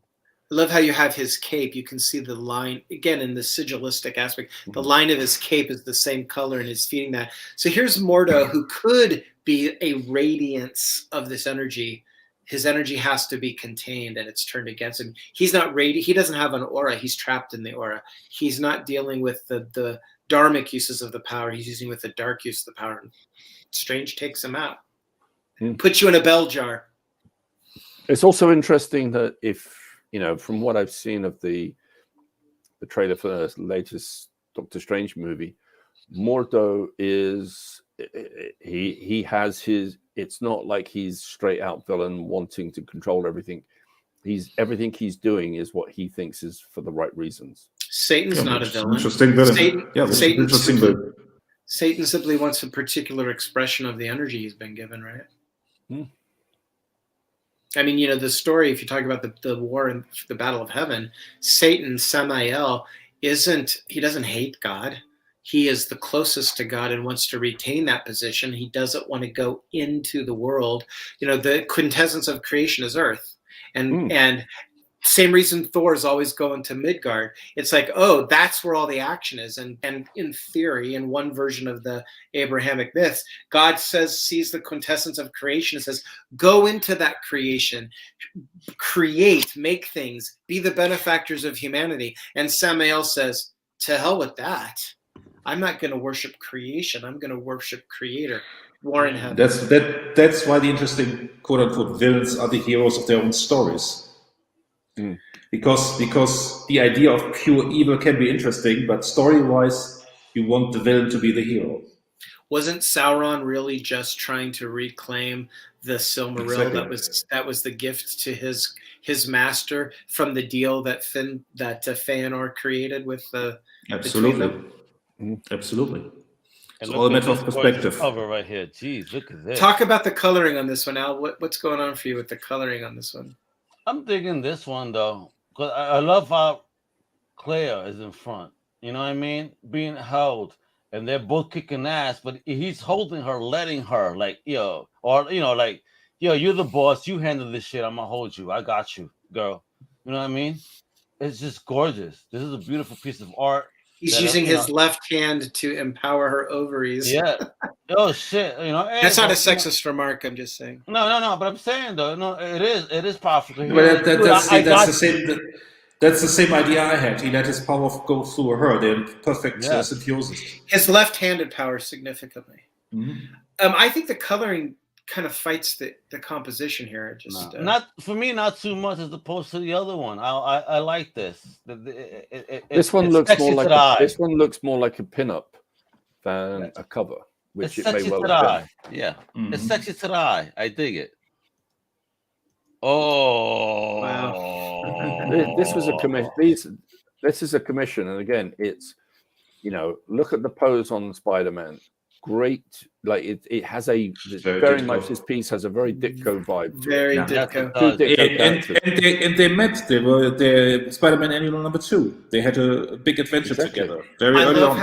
I love how you have his cape. You can see the line, again, in the sigilistic aspect. The line of his cape is the same color, and is feeding that. So here's Mordo, who could be a radiance of this energy. His energy has to be contained, and it's turned against him. He's not radiant. He doesn't have an aura. He's trapped in the aura. He's not dealing with the dharmic uses of the power. He's using with the dark use of the power. And Strange takes him out. Puts you in a bell jar. It's also interesting that from what I've seen of the trailer for the latest Doctor Strange movie, Mordo he has his. It's not like he's straight out villain wanting to control everything. Everything he's doing is what he thinks is for the right reasons. Satan's not a villain. Interesting villain. Satan simply wants a particular expression of the energy he's been given, right? I mean, the story, if you talk about the war and the Battle of Heaven, Satan, Samael, he doesn't hate God. He is the closest to God and wants to retain that position. He doesn't want to go into the world. The quintessence of creation is earth. And Same reason Thor is always going to Midgard. It's like, oh, that's where all the action is. And in theory, in one version of the Abrahamic myths, God sees the quintessence of creation and says, go into that creation, create, make things, be the benefactors of humanity. And Samael says, to hell with that. I'm not going to worship creation. I'm going to worship Creator. War in heaven. That's why the interesting quote unquote villains are the heroes of their own stories. Because the idea of pure evil can be interesting, but story-wise, you want the villain to be the hero. Wasn't Sauron really just trying to reclaim the Silmaril? Exactly. That was the gift to his master from the deal that Feanor created with the Absolutely. Absolutely. It's all a matter of perspective. Cover right here. Jeez, look at this. Talk about the coloring on this one, Al. What's going on for you with the coloring on this one? I'm digging this one though, because I love how Claire is in front. You know what I mean? Being held, and they're both kicking ass, but he's holding her, letting her, like, yo, or like, yo, you're the boss. You handle this shit. I'm gonna hold you. I got you, girl. You know what I mean? It's just gorgeous. This is a beautiful piece of art. He's using his left hand to empower her ovaries. Yeah. Oh shit. That's not a sexist remark. I'm just saying. No. But I'm saying though, no, it is powerful. Well, that's the same idea I had. He let his power go through her. They're perfect symbiosis. His left-handed power significantly. Mm-hmm. I think the coloring kind of fights the composition here. Just not for me, not too much as opposed to the other one. I like this. This one looks more like a pinup than a cover, which it's it may sexy well to the have eye. Yeah, it's sexy to the eye. I dig it. Oh, wow! This was a commission. This is a commission, and again, it's look at the pose on Spider-Man. Great, like it has a very much. This piece has a very Ditko vibe. Very Ditko. And they met. They were the Spider-Man Annual number 2. They had a big adventure together. I love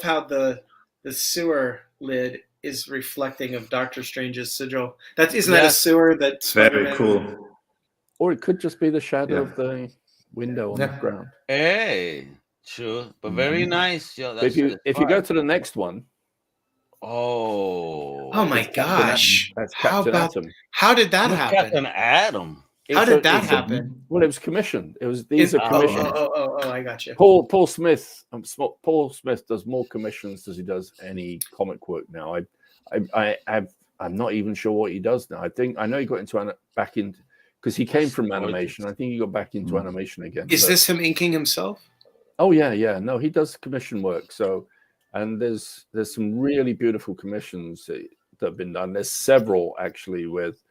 how the sewer lid is reflecting of Doctor Strange's sigil. Isn't that a sewer? That's very cool. Or it could just be the shadow of the window on the ground. Hey, sure, but very nice. Yo, if you go to the next one. Oh my gosh! That's Captain Atom. How did that happen? Captain Atom. How did that happen? Well, it was commissioned. These are commissioned. Oh, I got you. Paul Smith. Paul Smith does more commissions than he does any comic work now. I'm not even sure what he does now. I know he got back into because he came from animation. I think he got back into animation again. Is this him inking himself? Oh yeah. No, he does commission work. So. And there's some really beautiful commissions that have been done. There's several actually with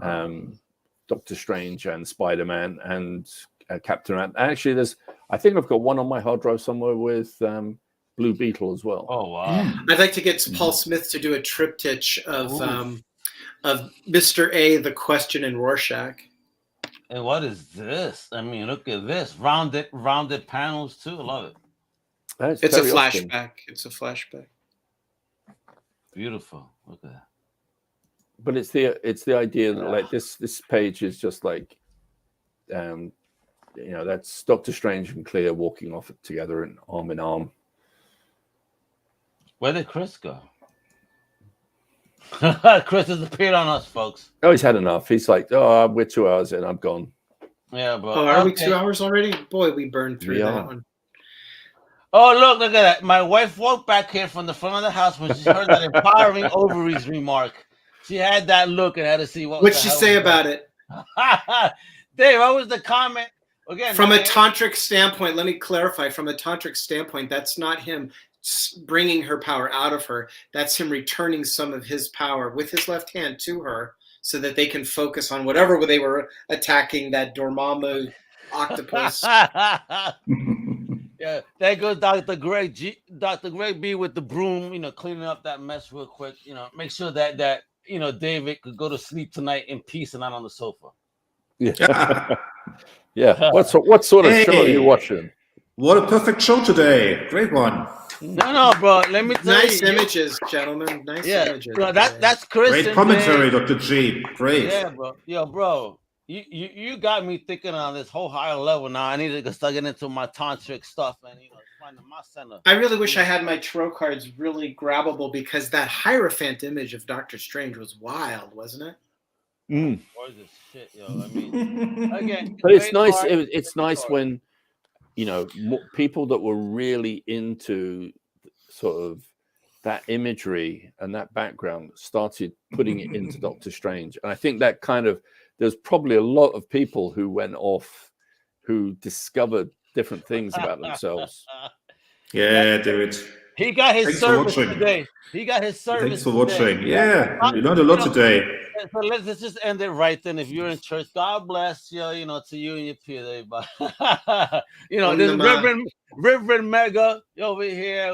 Doctor Strange and Spider-Man and Captain Ant. Actually, I think I've got one on my hard drive somewhere with Blue Beetle as well. Oh wow! I'd like to get Paul Smith to do a triptych of Mr. A, The Question, and Rorschach. And what is this? I mean, look at this rounded panels too. I love it. It's a flashback. It's a flashback. Beautiful. Look at that. But it's the idea that like this page is just like, that's Doctor Strange and Clea walking off together and arm in arm. Where did Chris go? Chris has appeared on us, folks. Oh, he's had enough. He's like, we're 2 hours in. I'm gone. Yeah, but are we 2 hours already? Boy, we burned through that one. Oh, look at that. My wife walked back here from the front of the house when she heard that empowering ovaries remark. She had that look and had to see what. What'd she say about it? Dave, what was the comment? Again, from a tantric standpoint, let me clarify. From a tantric standpoint, that's not him bringing her power out of her. That's him returning some of his power with his left hand to her so that they can focus on whatever they were attacking, that Dormammu octopus. Yeah, there goes Dr. Greg B with the broom, cleaning up that mess real quick. Make sure that David could go to sleep tonight in peace and not on the sofa. Yeah. Yeah. What sort of show are you watching? What a perfect show today. Great one. No, bro. Let me tell you. Nice images, gentlemen. Nice images. Bro, that's Chris. Great commentary, Dr. G. Great. Yeah, bro. Yo, bro. you got me thinking on this whole higher level now. I need to start getting into my tantric stuff and finding my center. I really wish I had my tarot cards really grabbable, because that Hierophant image of Doctor Strange was wild, wasn't it? Gorgeous shit, yo. I mean, again, but it's great nice. art, It's great nice art. when people that were really into sort of that imagery and that background started putting it into Doctor Strange. And I think that there's probably a lot of people who went off who discovered different things about themselves. Yeah, David. He got his Thanks for service watching. today. He got his service. Thanks for watching. Today. Yeah, you learned a lot today. So let's just end it right then. If you're in church, God bless you. To you and your peers, everybody. This Reverend Mega over here.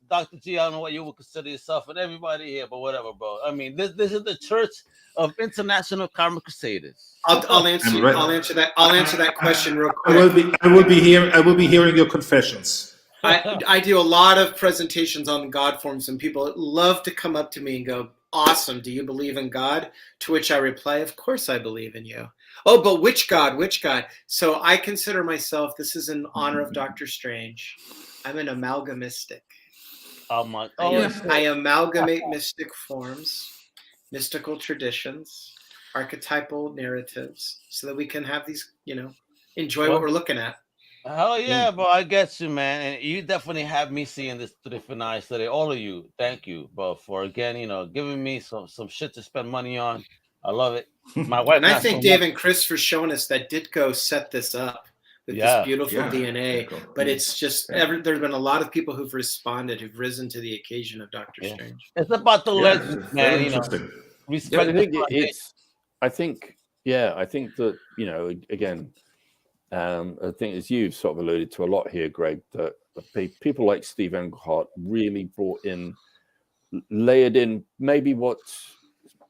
Dr. G. I don't know what you would consider yourself, and everybody here, but whatever, bro. I mean, this is the Church of International Comic Crusaders. I'll answer that question real quick. I will be hearing your confessions. I do a lot of presentations on God forms, and people love to come up to me and go, "Awesome, do you believe in God?" To which I reply, "Of course I believe in you." "Oh, but which God? Which God?" So I consider myself, this is in honor of Doctor Strange, I'm an amalgamistic. I amalgamate mystic forms, mystical traditions, archetypal narratives, so that we can have these, enjoy what we're looking at. Hell yeah, bro. I get you, man. And you definitely have me seeing this through different eyes today. All of you. Thank you, bro, for again, giving me some shit to spend money on. I love it. My wife. And I thank Dave and Chris for showing us that Ditko set this up with this beautiful DNA. But it's just there's been a lot of people who've responded, who've risen to the occasion of Doctor Strange. It's about the legend, man. Respect. I think that, again, I think as you've sort of alluded to a lot here, Greg, that people like Steve Englehart really layered in maybe what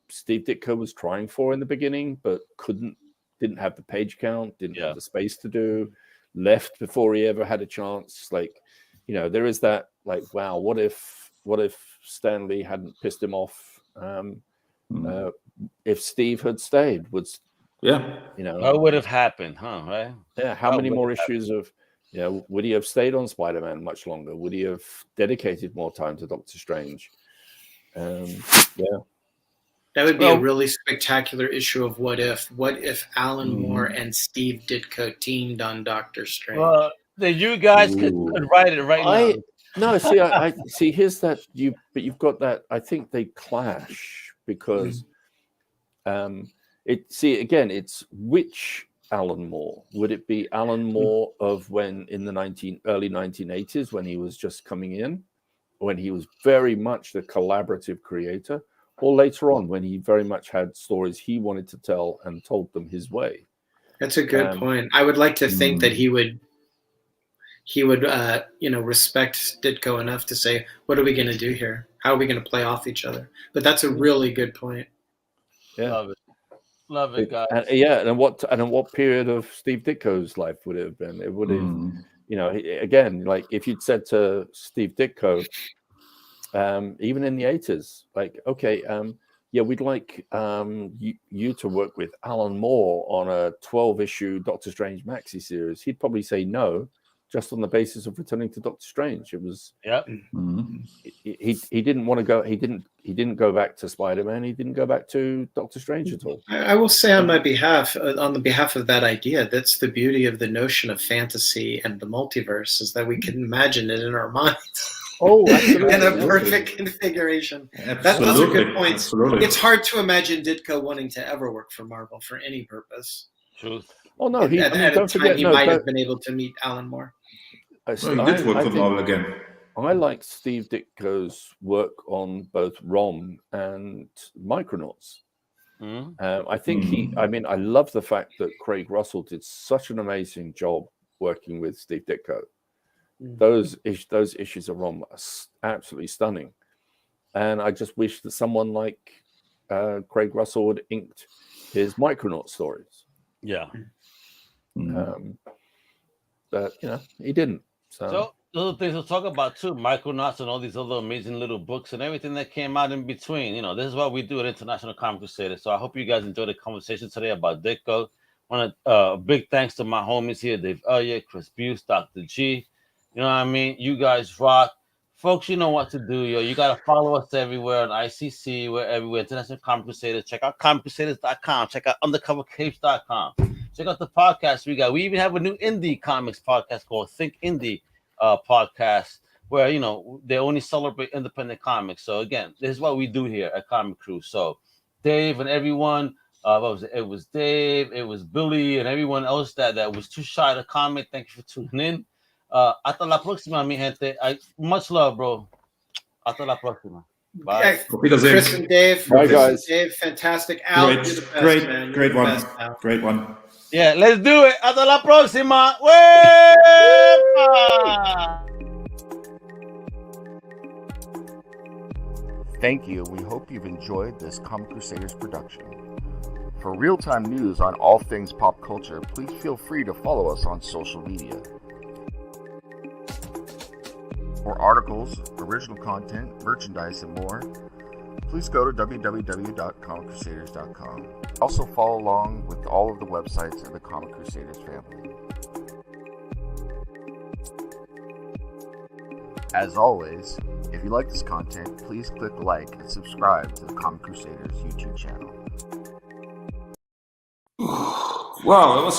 Steve Ditko was trying for in the beginning, but didn't have the page count, didn't have the space to do, left before he ever had a chance. There is that, wow, what if Stan Lee hadn't pissed him off? If Steve had stayed, what would have happened, huh? Right? Yeah. How many more issues would he have stayed on Spider-Man much longer? Would he have dedicated more time to Doctor Strange? That would be a really spectacular issue of What If Alan Moore and Steve Ditko teamed on Doctor Strange? Well, then you guys could write it right now. No, see, I see. Here's that but you've got that. I think they clash because, it's which Alan Moore would it be? Alan Moore of when in the early 1980s when he was just coming in, when he was very much the collaborative creator, or later on when he very much had stories he wanted to tell and told them his way. That's a good point. I would like to think that he would respect Ditko enough to say, what are we going to do here? How are we going to play off each other? But that's a really good point. Yeah. Love it, guys. And what period of Steve Ditko's life would it have been? It would have, again, like if you'd said to Steve Ditko, even in the 80s, we'd like you to work with Alan Moore on a 12-issue Doctor Strange maxi series. He'd probably say no, just on the basis of returning to Doctor Strange. It was he didn't want to go. He didn't go back to Spider-Man. He didn't go back to Doctor Strange at all. I will say on the behalf of that idea, that's the beauty of the notion of fantasy and the multiverse, is that we can imagine it in our minds. Oh, absolutely. In a perfect configuration. Those are good points. Absolutely. It's hard to imagine Ditko wanting to ever work for Marvel for any purpose. Truth. Oh no, don't forget, he might have been able to meet Alan Moore. He did work for Marvel again. I like Steve Ditko's work on both ROM and Micronauts. I think I love the fact that Craig Russell did such an amazing job working with Steve Ditko. Those issues of ROM are absolutely stunning. And I just wish that someone like Craig Russell had inked his Micronaut stories. Yeah. But he didn't. So other things to talk about too, Micronauts and all these other amazing little books and everything that came out in between. This is what we do at International Comic Crusaders. So I hope you guys enjoyed the conversation today about Ditko. Want to big thanks to my homies here, Dave Elliott, Chris Buse, Dr. G. You know what I mean? You guys rock. Folks, you know what to do, yo. You got to follow us everywhere on ICC. We're everywhere. International Comic Crusaders. Check out comiccrusaders.com. Check out undercovercapes.com. Check out the podcast we got. We even have a new indie comics podcast called Think Indie podcast, where, they only celebrate independent comics. So, again, this is what we do here at Comic Crew. So, Dave and everyone, it was Dave, it was Billy, and everyone else that was too shy to comment. Thank you for tuning in. Hasta la próxima, mi gente. Much love, bro. Hasta la próxima. Bye. Chris and Dave. Bye, guys. Dave, fantastic. Al, you're the best, man. You're Great the one. best, Al. Great one. Yeah, let's do it. Hasta la próxima. Thank you. We hope you've enjoyed this Comic Crusaders production. For real-time news on all things pop culture, please feel free to follow us on social media. For articles, original content, merchandise, and more, please go to www.comiccrusaders.com. Also follow along with all of the websites of the Comic Crusaders family. As always, if you like this content, please click like and subscribe to the Comic Crusaders YouTube channel. Wow, that was